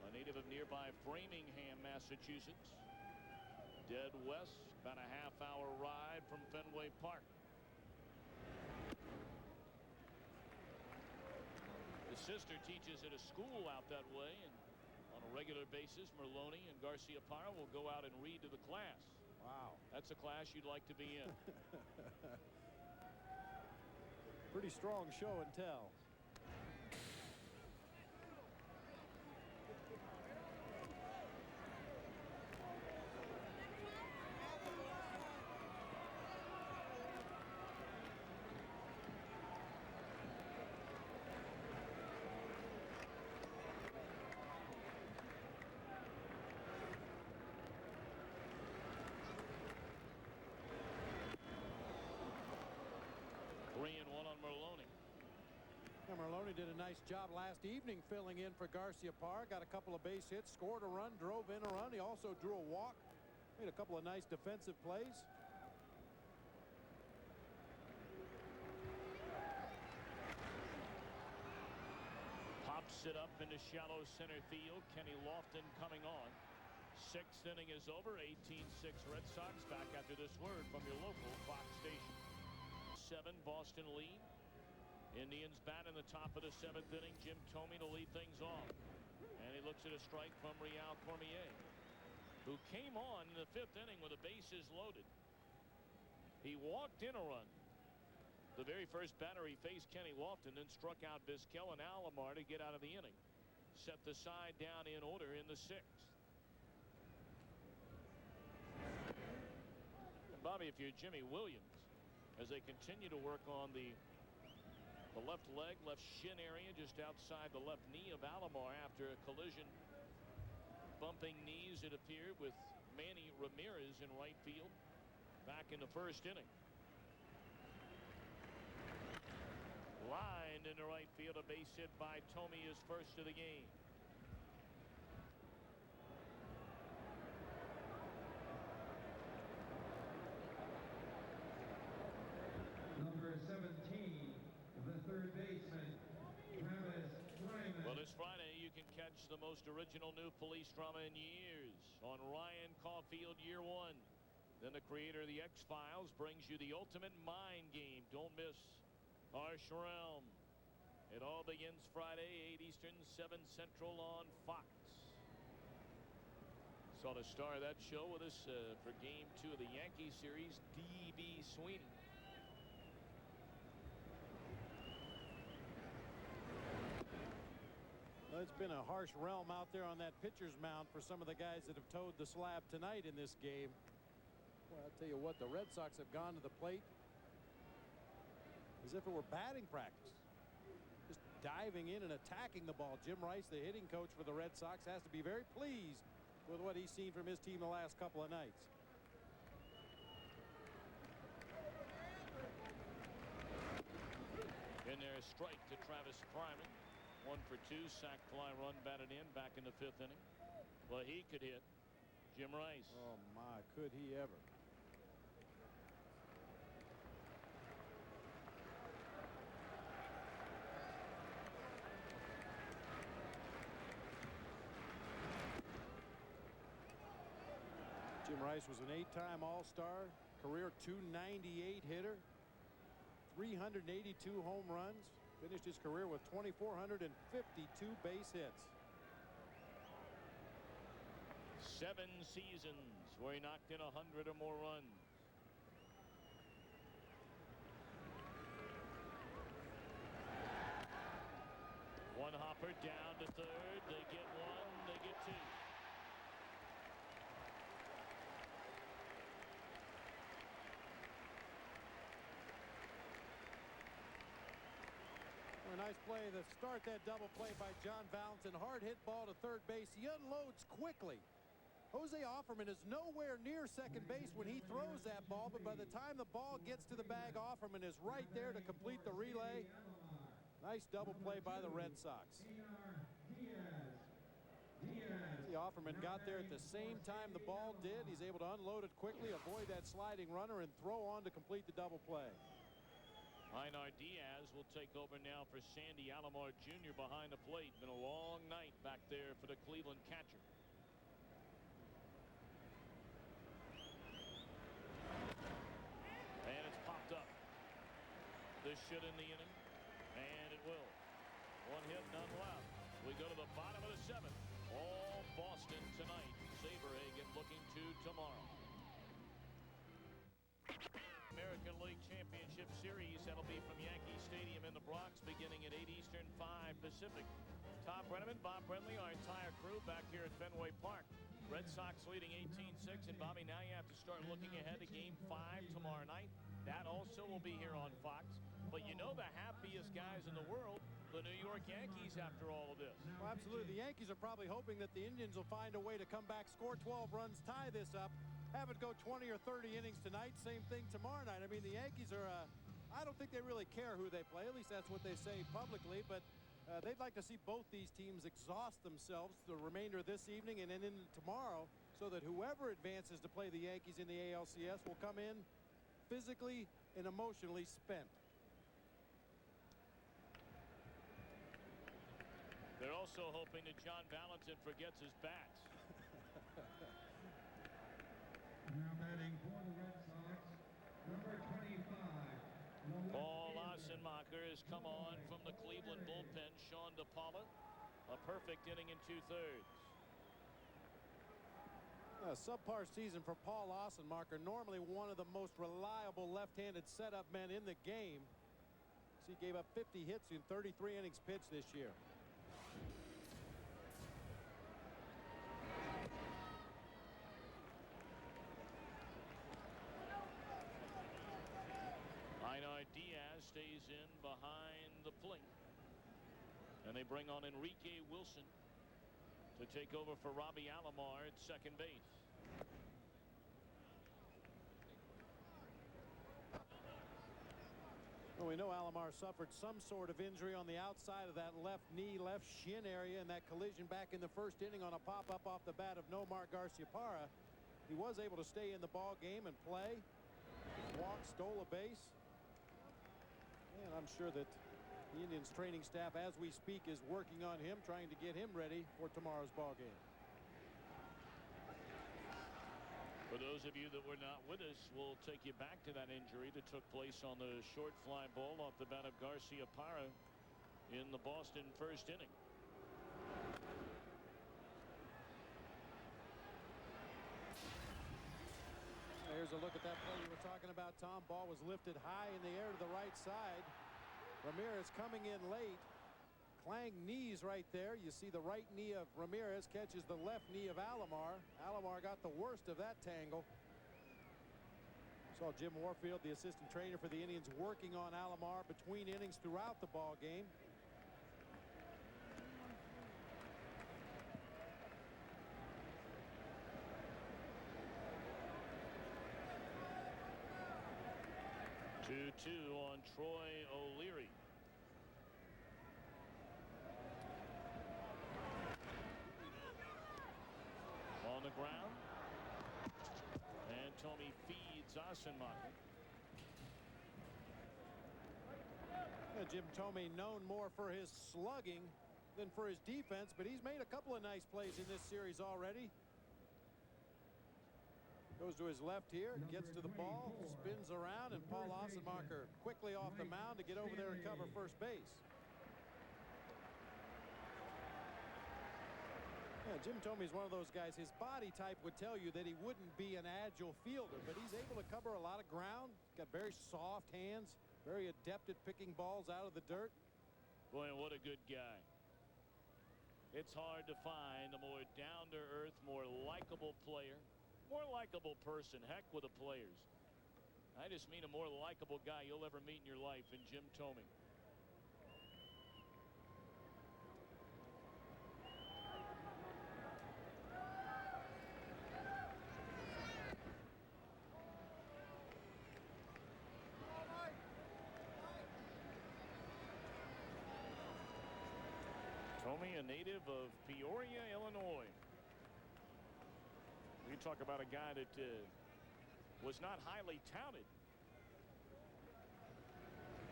a native of nearby Framingham, Massachusetts. Dead west, about a half-hour ride from Fenway Park. His sister teaches at a school out that way, and on a regular basis, Merloni and Garciaparra will go out and read to the class. Wow. That's a class you'd like to be in. Pretty strong show and tell. Merloni did a nice job last evening filling in for Garciaparra. Got a couple of base hits, scored a run, drove in a run. He also drew a walk, made a couple of nice defensive plays. Pops it up into shallow center field. Kenny Lofton coming on. 6th inning is over. 18-6 Red Sox. Back after this word from your local Fox station. 7 Boston lead. Indians bat in the top of the 7th inning. Jim Thome to lead things off. And he looks at a strike from Real Cormier, who came on in the 5th inning with the bases loaded. He walked in a run. The very first batter he faced, Kenny Lofton, then struck out Vizquel and Alomar to get out of the inning. Set the side down in order in the 6th. And Bobby, if you're Jimmy Williams, as they continue to work on the left leg, left shin area just outside the left knee of Alomar after a collision. Bumping knees, it appeared, with Manny Ramirez in right field back in the 1st inning. Lined into right field, a base hit by Thome, his first of the game. Number 17. The third baseman, Travis Ryman. Well, this Friday you can catch the most original new police drama in years on Ryan Caulfield Year 1. Then the creator of the X-Files brings you the ultimate mind game. Don't miss Harsh Realm. It all begins Friday, 8 Eastern, 7 Central on Fox. Saw the star of that show with us for Game 2 of the Yankee series, D.B. Sweeney. Well, it's been a harsh realm out there on that pitcher's mound for some of the guys that have towed the slab tonight in this game. Well, I'll tell you what, the Red Sox have gone to the plate as if it were batting practice. Just diving in and attacking the ball. Jim Rice, the hitting coach for the Red Sox, has to be very pleased with what he's seen from his team the last couple of nights. strike to Travis Fryman. 1 for 2, sac fly run batted in back in the 5th inning. Well, he could hit. Jim Rice. Oh my, could he ever. Jim Rice was an 8-time All-Star, career .298 hitter, 382 home runs, finished his career with 2,452 base hits. 7 seasons where he knocked in 100 or more runs. One hopper down to third. They get 1, they get 2. A nice play to start that double play by John Valentin. Hard hit ball to third base. He unloads quickly. Jose Offerman is nowhere near second base when he throws that ball, but by the time the ball gets to the bag, Offerman is right there to complete the relay. Nice double play by the Red Sox. See, Offerman got there at the same time the ball did. He's able to unload it quickly, avoid that sliding runner, and throw on to complete the double play. Einar Diaz will take over now for Sandy Alomar Jr. behind the plate. Been a long night back there for the Cleveland catcher. And it's popped up. This should end the inning. And it will. 1 hit, none left. We go to the bottom of the 7th. All Boston tonight. Saberhagen looking to tomorrow. American League Championship Series. That'll be from Yankee Stadium in the Bronx beginning at 8 Eastern, 5 Pacific. Tom Brenneman, Bob Brenly, our entire crew back here at Fenway Park. Red Sox leading 18-6. And Bobby, now you have to start looking ahead to Game 5 tomorrow night. That also will be here on Fox. But you know the happiest guys in the world, the New York Yankees, after all of this. Well, absolutely. The Yankees are probably hoping that the Indians will find a way to come back, score 12 runs, tie this up. Have it go 20 or 30 innings tonight. Same thing tomorrow night. I mean, the Yankees are, I don't think they really care who they play. At least that's what they say publicly. But they'd like to see both these teams exhaust themselves the remainder of this evening and then into tomorrow, so that whoever advances to play the Yankees in the ALCS will come in physically and emotionally spent. They're also hoping that John Valentin forgets his bats. Now batting for the Red Sox, number 25. Paul Assenmacher has come on from the Cleveland bullpen. Sean DePaula, a perfect inning in 2/3. A subpar season for Paul Assenmacher, normally one of the most reliable left-handed setup men in the game. He gave up 50 hits in 33 innings pitched this year. Einar Diaz stays in behind the plate. And they bring on Enrique Wilson to take over for Robbie Alomar at second base. Well, we know Alomar suffered some sort of injury on the outside of that left knee, left shin area in that collision back in the first inning on a pop-up off the bat of Nomar Garciaparra. He was able to stay in the ball game and play. Walked, stole a base. And I'm sure that the Indians training staff, as we speak, is working on him, trying to get him ready for tomorrow's ball game. For those of you that were not with us, we'll take you back to that injury that took place on the short fly ball off the bat of Garciaparra in the Boston first inning. Here's a look at that play you were talking about, Tom. Ball was lifted high in the air to the right side. Ramirez coming in late. Clang knees right there. You see the right knee of Ramirez catches the left knee of Alomar. Alomar got the worst of that tangle. Saw Jim Warfield, the assistant trainer for the Indians, working on Alomar between innings throughout the ball game. Two on Troy O'Leary. ground. And Tomey feeds Assenmacher. Jim Tomey known more for his slugging than for his defense, but he's made a couple of nice plays in this series already. Goes to his left here, gets to the ball, spins around, and Paul Assenmacher quickly off the mound to get over there and cover first base. Yeah, Jim Tomey's one of those guys. His body type would tell you that he wouldn't be an agile fielder, but he's able to cover a lot of ground. Got very soft hands, very adept at picking balls out of the dirt. Boy, what a good guy. It's hard to find a more down-to-earth, more likable player. More likable person, heck with the players. I just mean a more likable guy you'll ever meet in your life in Jim Tomey. Tomey, a native of Peoria, Illinois. You talk about a guy that was not highly touted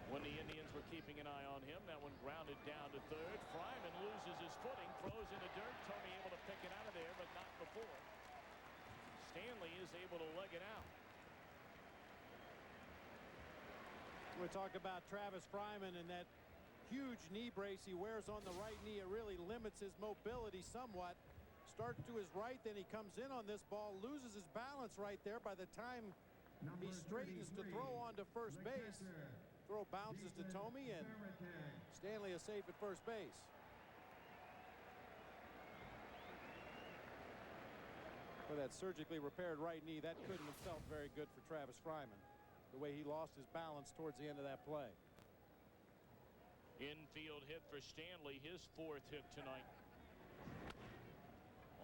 when the Indians were keeping an eye on him. That one grounded down to third. Fryman loses his footing, throws in the dirt. Tomey able to pick it out of there, but not before. Stanley is able to leg it out. We talk about Travis Fryman and that huge knee brace he wears on the right knee. It really limits his mobility somewhat. Starts to his right, then he comes in on this ball, loses his balance right there. By the time he straightens to throw on to first base, throw bounces to Tomey, and Stanley is safe at first base. For that surgically repaired right knee, that couldn't have felt very good for Travis Fryman, the way he lost his balance towards the end of that play. Infield hit for Stanley, his fourth hit tonight.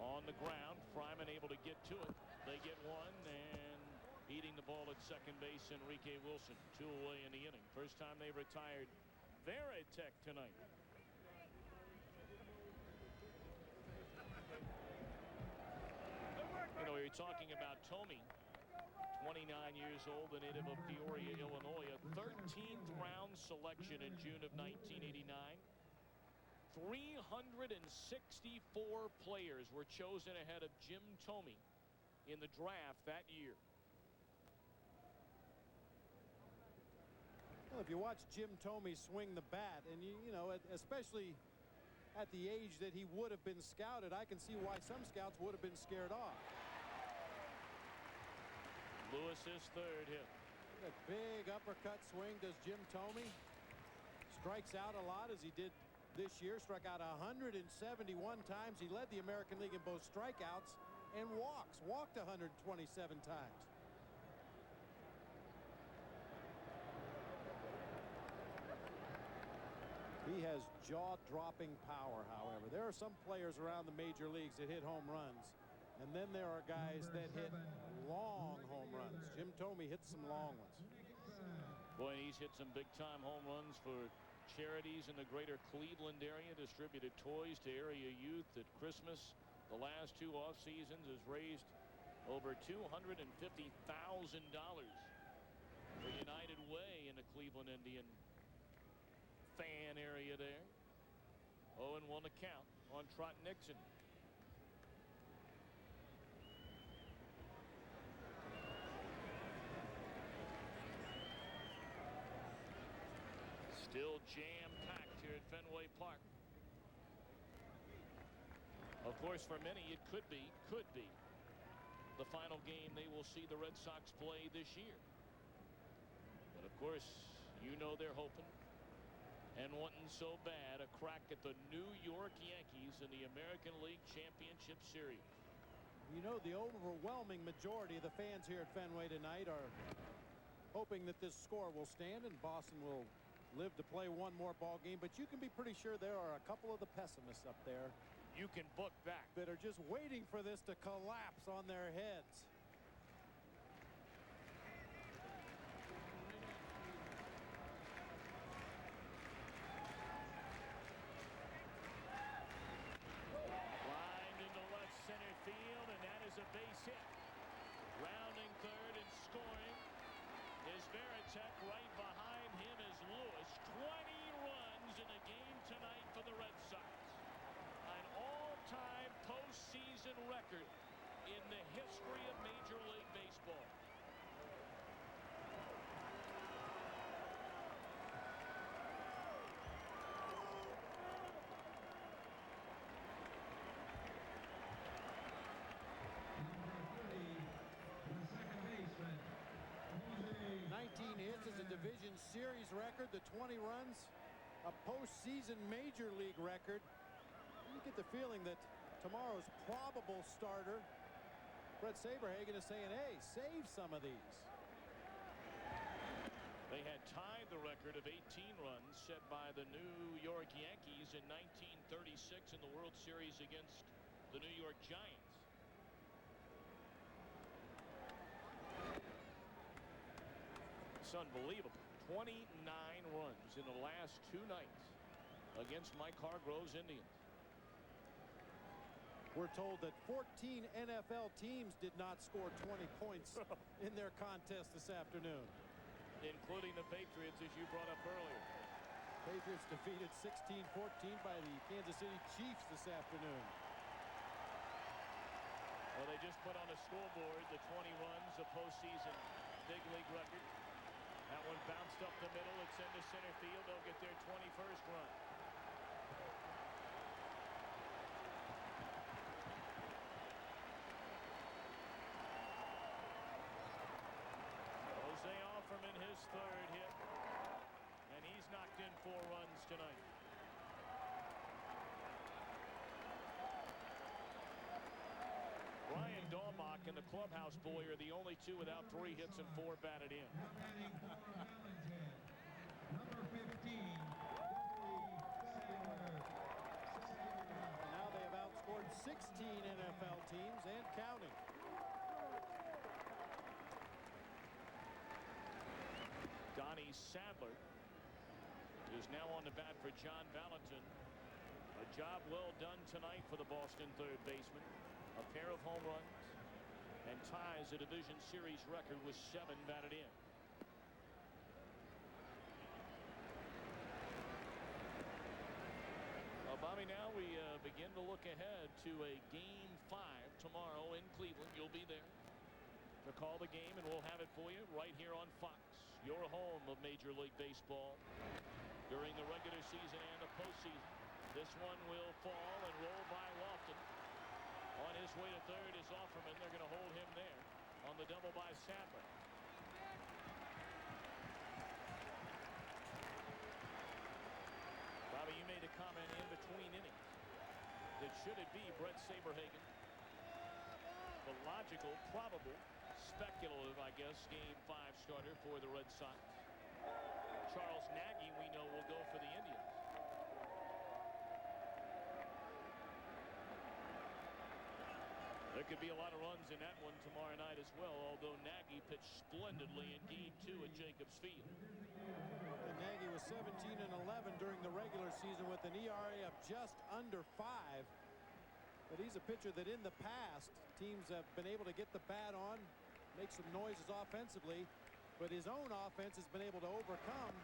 On the ground, Fryman able to get to it. They get one, and beating the ball at second base, Enrique Wilson. 2 away in the inning. First time they retired Veritek tonight. You know, you're talking about Tomey, 29 years old, a native of Peoria, Illinois, a 13th round selection in June of 1989. 364 players were chosen ahead of Jim Tomey in the draft that year. Well, if you watch Jim Tomey swing the bat, and you know, especially at the age that he would have been scouted, I can see why some scouts would have been scared off. Lewis's third hit. That big uppercut swing does Jim Tomey. Strikes out a lot, as he did this year. Struck out 171 times. He led the American League in both strikeouts and walks. Walked 127 times. He has jaw-dropping power, however. There are some players around the major leagues that hit home runs, and then there are guys that hit long home runs. Jim Tomey hits some long ones. Boy, he's hit some big-time home runs for charities in the greater Cleveland area. Distributed toys to area youth at Christmas. The last 2 off seasons has raised over $250,000 for United Way in the Cleveland Indian fan area there. 0-1 to count on Trot Nixon. Still jam-packed here at Fenway Park. Of course, for many, it could be the final game they will see the Red Sox play this year. But of course, you know they're hoping and wanting so bad a crack at the New York Yankees in the American League Championship Series. You know, the overwhelming majority of the fans here at Fenway tonight are hoping that this score will stand and Boston will live to play one more ball game. But you can be pretty sure there are a couple of the pessimists up there. You can book that. That are just waiting for this to collapse on their heads. Lined into left center field, and that is history of Major League Baseball. Hits is a division series record. The 20 runs, a postseason major league record. You get the feeling that tomorrow's probable starter, Brett Saberhagen, is saying, hey, save some of these. They had tied the record of 18 runs set by the New York Yankees in 1936 in the World Series against the New York Giants. It's unbelievable. 29 runs in the last 2 nights against Mike Hargrove's Indians. We're told that 14 NFL teams did not score 20 points in their contest this afternoon. Including the Patriots, as you brought up earlier. Patriots defeated 16-14 by the Kansas City Chiefs this afternoon. Well, they just put on the scoreboard the 20 runs, a postseason big league record. That one bounced up the middle. It's into center field. They'll get their 21st run. Jose Offerman, his 3rd hit. And he's knocked in 4 runs tonight. Brian Daubach and the clubhouse boy are the only 2 without 3 hits and 4 batted in. Now they have outscored 16 NFL teams and counting. Donnie Sadler is now on the bat for John Valentin. A job well done tonight for the Boston 3rd baseman. A pair of home runs and ties a division series record with 7 batted in. Bobby, now we begin to look ahead to a Game 5 tomorrow in Cleveland. You'll be there to call the game, and we'll have it for you right here on Fox, your home of Major League Baseball during the regular season and the postseason. This one will fall and roll by Lofton. On his way to 3rd is Offerman. They're going to hold him there on the double by Sadler. Bobby, you made a comment in between innings that should it be Brett Saberhagen, the logical, probable, speculative, I guess, Game 5 starter for the Red Sox. Charles Nagy, we know, will go for the Indians. There could be a lot of runs in that one tomorrow night as well, although Nagy pitched splendidly in Game 2 at Jacobs Field. And Nagy was 17-11 during the regular season with an ERA of just under 5. But he's a pitcher that in the past, teams have been able to get the bat on, make some noises offensively, but his own offense has been able to overcome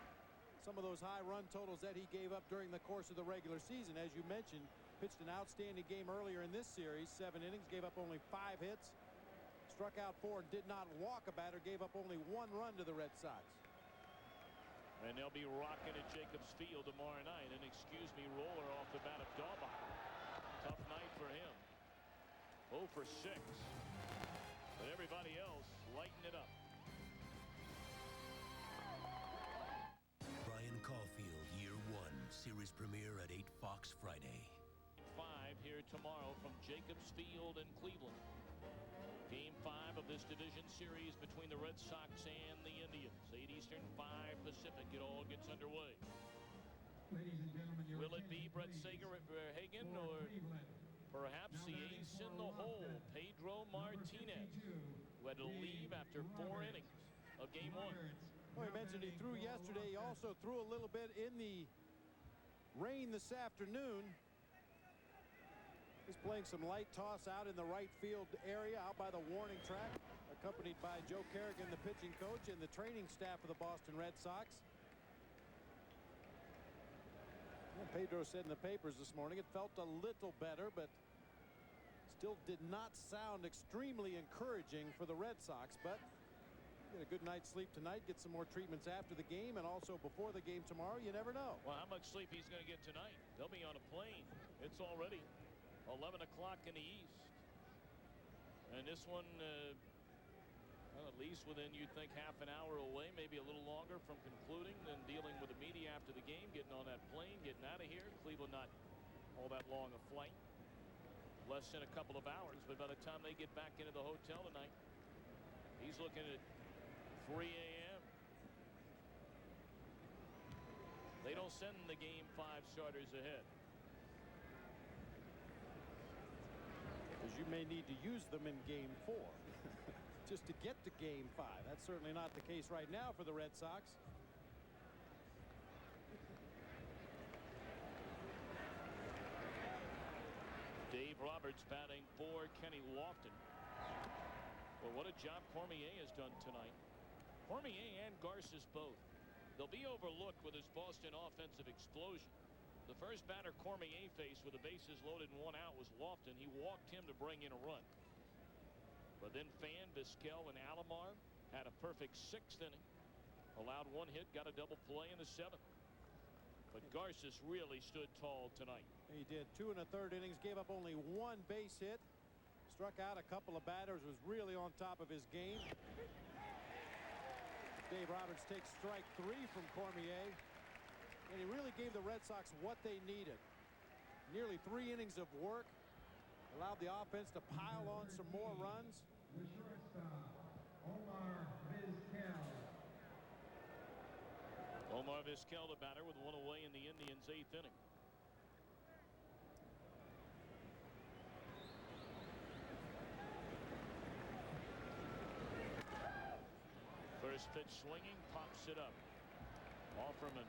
some of those high run totals that he gave up during the course of the regular season. As you mentioned, pitched an outstanding game earlier in this series, 7 innings, gave up only 5 hits, struck out 4, and did not walk a batter, gave up only 1 run to the Red Sox. And they'll be rocking at Jacobs Field tomorrow night. An excuse me roller off the bat of Daubach. Tough night for him. 0 for 6. But everybody else lighting it up. Brian Caulfield, Year 1, series premiere at 8 Fox Friday. 5 here tomorrow from Jacobs Field in Cleveland. Game 5 of this division series between the Red Sox and the Indians. 8 Eastern, 5 Pacific. It all gets underway. Ladies and gentlemen, your will it be Brett Saberhagen or perhaps the ace in the hole, Pedro Martinez, who had to leave after 4 innings of Game 1? Well, he mentioned he threw yesterday. He also threw a little bit in the rain this afternoon. He's playing some light toss out in the right field area out by the warning track, accompanied by Joe Kerrigan, the pitching coach, and the training staff of the Boston Red Sox. Well, Pedro said in the papers this morning it felt a little better, but Still did not sound extremely encouraging for the Red Sox, but get a good night's sleep tonight, get some more treatments after the game and also before the game tomorrow. You never know. Well, how much sleep he's going to get tonight? They'll be on a plane. It's already 11 o'clock in the east. And this one, well, at least within, you'd think, half an hour away, maybe a little longer from concluding, then dealing with the media after the game, getting on that plane, getting out of here. Cleveland not all that long a flight. Less than a couple of hours, but by the time they get back into the hotel tonight, he's looking at 3 a.m. They don't send the Game 5 starters ahead. Because you may need to use them in Game 4 just to get to Game 5. That's certainly not the case right now for the Red Sox. Dave Roberts batting for Kenny Lofton. Well, what a job Cormier has done tonight. Cormier and Garces both. They'll be overlooked with his Boston offensive explosion. The first batter Cormier faced with the bases loaded and 1 out was Lofton. He walked him to bring in a run. But then Fan, Vizquel, and Alomar had a perfect 6th inning. Allowed 1 hit, got a double play in the 7th. But Garces really stood tall tonight. He did. 2 1/3 innings, gave up only 1 base hit. Struck out a couple of batters, was really on top of his game. Dave Roberts takes strike 3 from Cormier. And he really gave the Red Sox what they needed. Nearly 3 innings of work. Allowed the offense to pile on some more runs. The shortstop, Omar Vizquel. Omar Vizquel, the batter, with 1 away in the Indians' 8th inning. First pitch swinging, pops it up. Offerman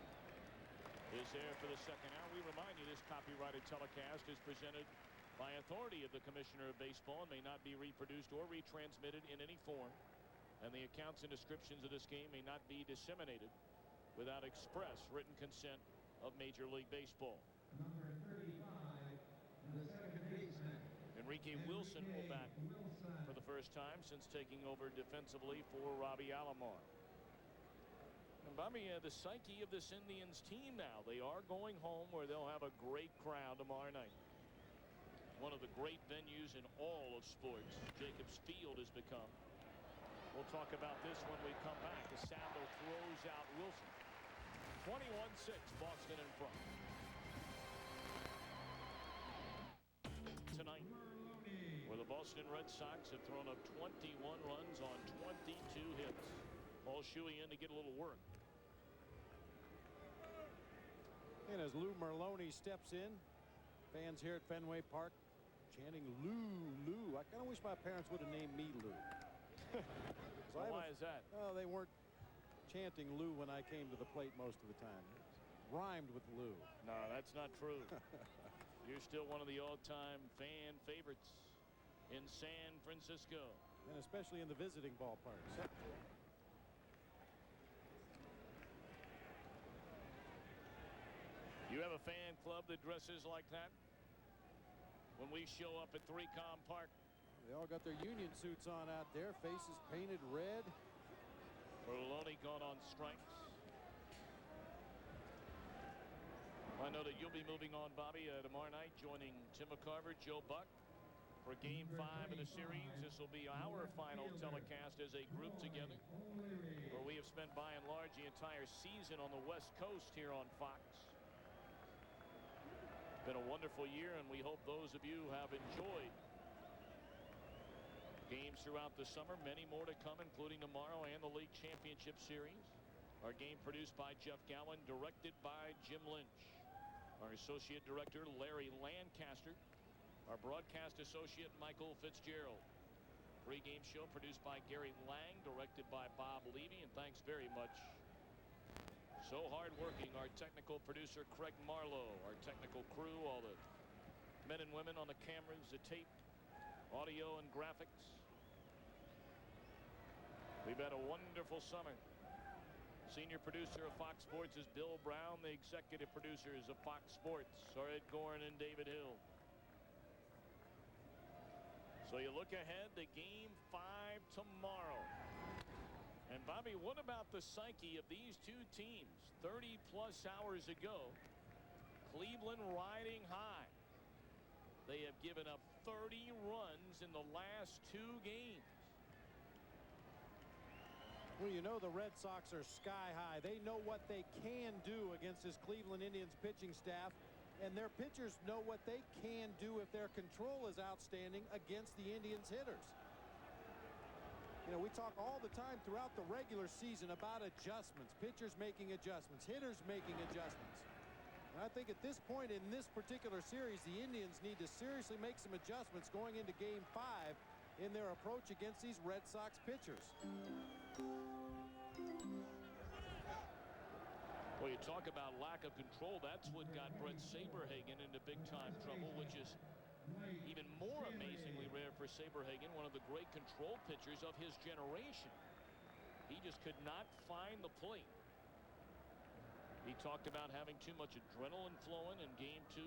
is there for the 2nd out. We remind you this copyrighted telecast is presented by authority of the Commissioner of Baseball and may not be reproduced or retransmitted in any form. And the accounts and descriptions of this game may not be disseminated without express written consent of Major League Baseball. Number 35, the second baseman. Enrique Wilson will bat for the first time since taking over defensively for Robbie Alomar. And Bobby, the psyche of this Indians team now, they are going home where they'll have a great crowd tomorrow night. One of the great venues in all of sports, Jacobs Field has become. We'll talk about this when we come back. DeSando throws out Wilson. 21-6, Boston in front. Tonight, where the Boston Red Sox have thrown up 21 runs on 22 hits. Paul Shuey in to get a little work. And as Lou Merlone steps in, fans here at Fenway Park chanting Lou, Lou. I kind of wish my parents would have named me Lou. Well, why is that? Oh, they weren't chanting Lou when I came to the plate most of the time. It rhymed with Lou. No, that's not true. You're still one of the all-time fan favorites in San Francisco. And especially in the visiting ballparks. You have a fan club that dresses like that? When we show up at 3Com Park. They all got their union suits on out there, faces painted red. Merlone gone on strikes. I know that you'll be moving on, Bobby, tomorrow night, joining Tim McCarver, Joe Buck for Game 5 of the series. This will be our final telecast as a group together, where we have spent by and large the entire season on the West Coast here on Fox. Been a wonderful year, and we hope those of you have enjoyed games throughout the summer. Many more to come, including tomorrow and the League Championship Series. Our game produced by Jeff Gowen, directed by Jim Lynch. Our associate director, Larry Lancaster. Our broadcast associate, Michael Fitzgerald. Pre-game show produced by Gary Lang, directed by Bob Levy, and thanks very much. So hard-working, our technical producer, Craig Marlowe, our technical crew, all the men and women on the cameras, the tape, audio, and graphics. We've had a wonderful summer. Senior producer of Fox Sports is Bill Brown. The executive producers of Fox Sports are Ed Gorin and David Hill. So you look ahead to Game 5 tomorrow. And Bobby, what about the psyche of these two teams? 30-plus hours ago, Cleveland riding high. They have given up 30 runs in the last 2 games. Well, you know the Red Sox are sky high. They know what they can do against this Cleveland Indians pitching staff, and their pitchers know what they can do if their control is outstanding against the Indians hitters. You know, we talk all the time throughout the regular season about adjustments, pitchers making adjustments, hitters making adjustments. And I think at this point in this particular series, the Indians need to seriously make some adjustments going into Game 5 in their approach against these Red Sox pitchers. Well, you talk about lack of control. That's what got Brett Saberhagen into big-time trouble, which is even more amazingly rare for Saberhagen, one of the great control pitchers of his generation. He just could not find the plate. He talked about having too much adrenaline flowing in Game 2.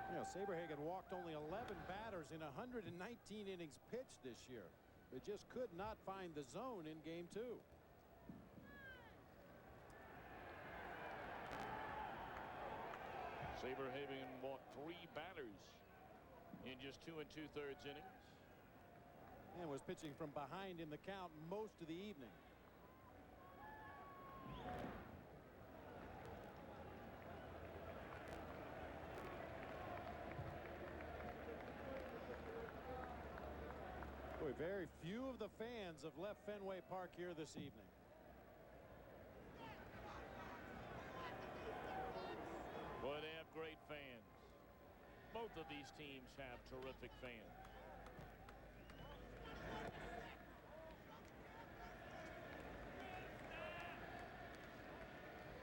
You know, Saberhagen walked only 11 batters in 119 innings pitched this year. They just could not find the zone in Game 2. Saberhagen walked 3 batters in just 2 2/3 innings. And was pitching from behind in the count most of the evening. Boy, very few of the fans have left Fenway Park here this evening. Boy, they have great fans. Both of these teams have terrific fans.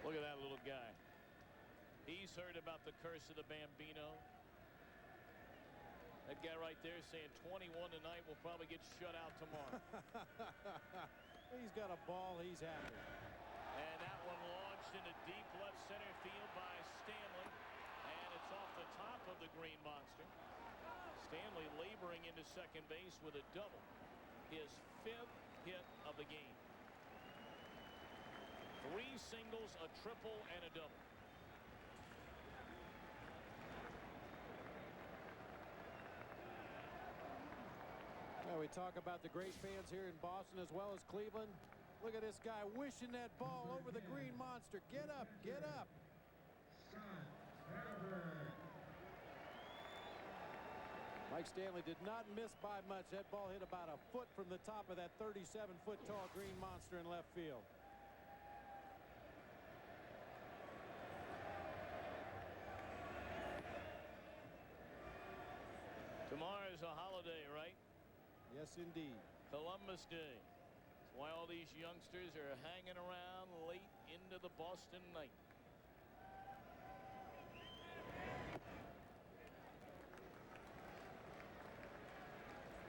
Look at that little guy. He's heard about the curse of the Bambino. That guy right there saying 21 tonight will probably get shut out tomorrow. He's got a ball. He's happy. And that one launched into deep left center field by Stanley. And it's off the top of the Green Monster. Stanley laboring into second base with a double. His 5th hit of the game. 3 singles, a triple, and a double. Well, we talk about the great fans here in Boston as well as Cleveland. Look at this guy wishing that ball over the Green Monster. Get up, get up. Mike Stanley did not miss by much. That ball hit about a foot from the top of that 37-foot tall Green Monster in left field. Tomorrow's a holiday, right? Yes, indeed. Columbus Day. That's why all these youngsters are hanging around late into the Boston night.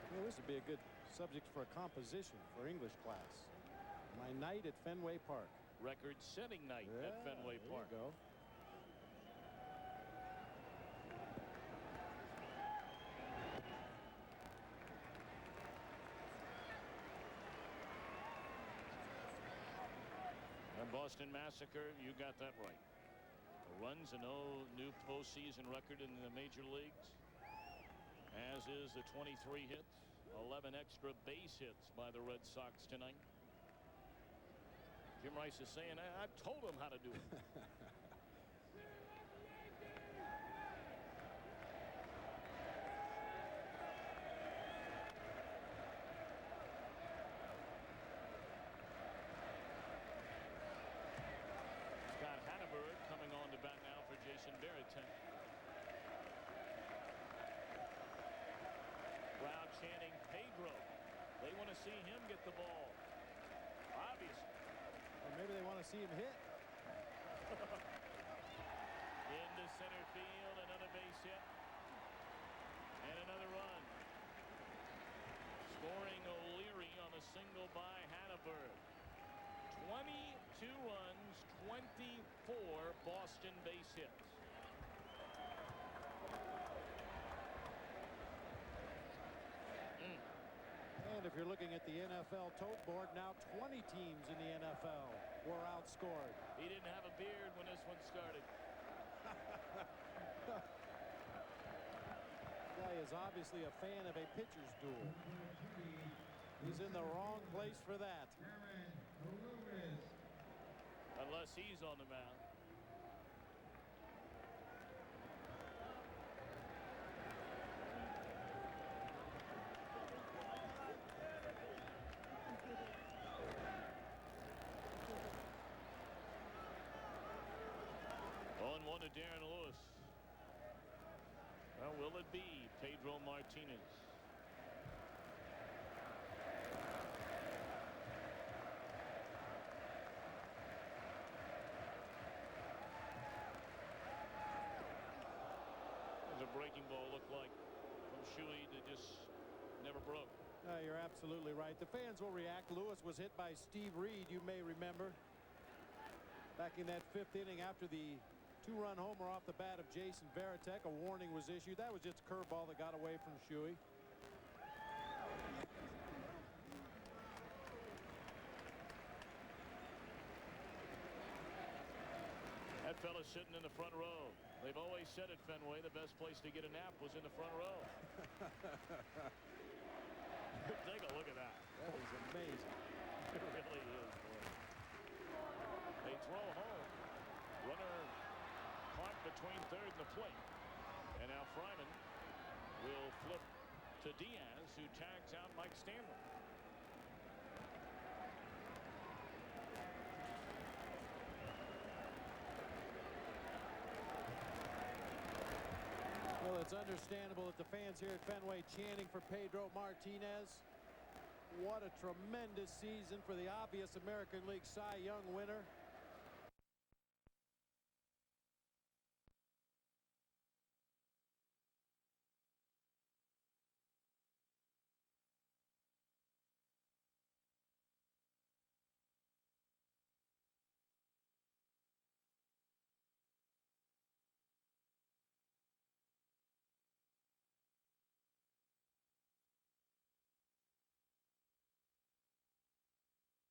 Well, this would be a good subject for a composition for English class. My night at Fenway Park. Record-setting night at Fenway Park. There you go. Boston Massacre, you got that right. The runs and no new postseason record in the major leagues, as is the 23 hits, 11 extra base hits by the Red Sox tonight. Jim Rice is saying, I told him how to do it. Crowd chanting Pedro. They want to see him get the ball. Obviously. Or maybe they want to see him hit. Into center field, another base hit. And another run. Scoring O'Leary on a single by Hannaford. 22 runs, 24 Boston base hits. And if you're looking at the NFL tote board, now 20 teams in the NFL were outscored. He didn't have a beard when this one started. Guy is obviously a fan of a pitcher's duel. He's in the wrong place for that. Unless he's on the mound. On one to Darren Lewis. Well, will it be Pedro Martinez? There's a breaking ball looked like from Shuey that just never broke. You're absolutely right. The fans will react. Lewis was hit by Steve Reed, you may remember, back in that 5th inning after the 2-run homer off the bat of Jason Varitek. A warning was issued. That was just a curveball that got away from Shuey. That fella's sitting in the front row. They've always said at Fenway the best place to get a nap was in the front row. Take a look at that. That is amazing. It really is, boy. They throw home. Runner parked between third and the plate. And now Fryman will flip to Diaz, who tags out Mike Stanley. Well, it's understandable that the fans here at Fenway chanting for Pedro Martinez. What a tremendous season for the obvious American League Cy Young winner.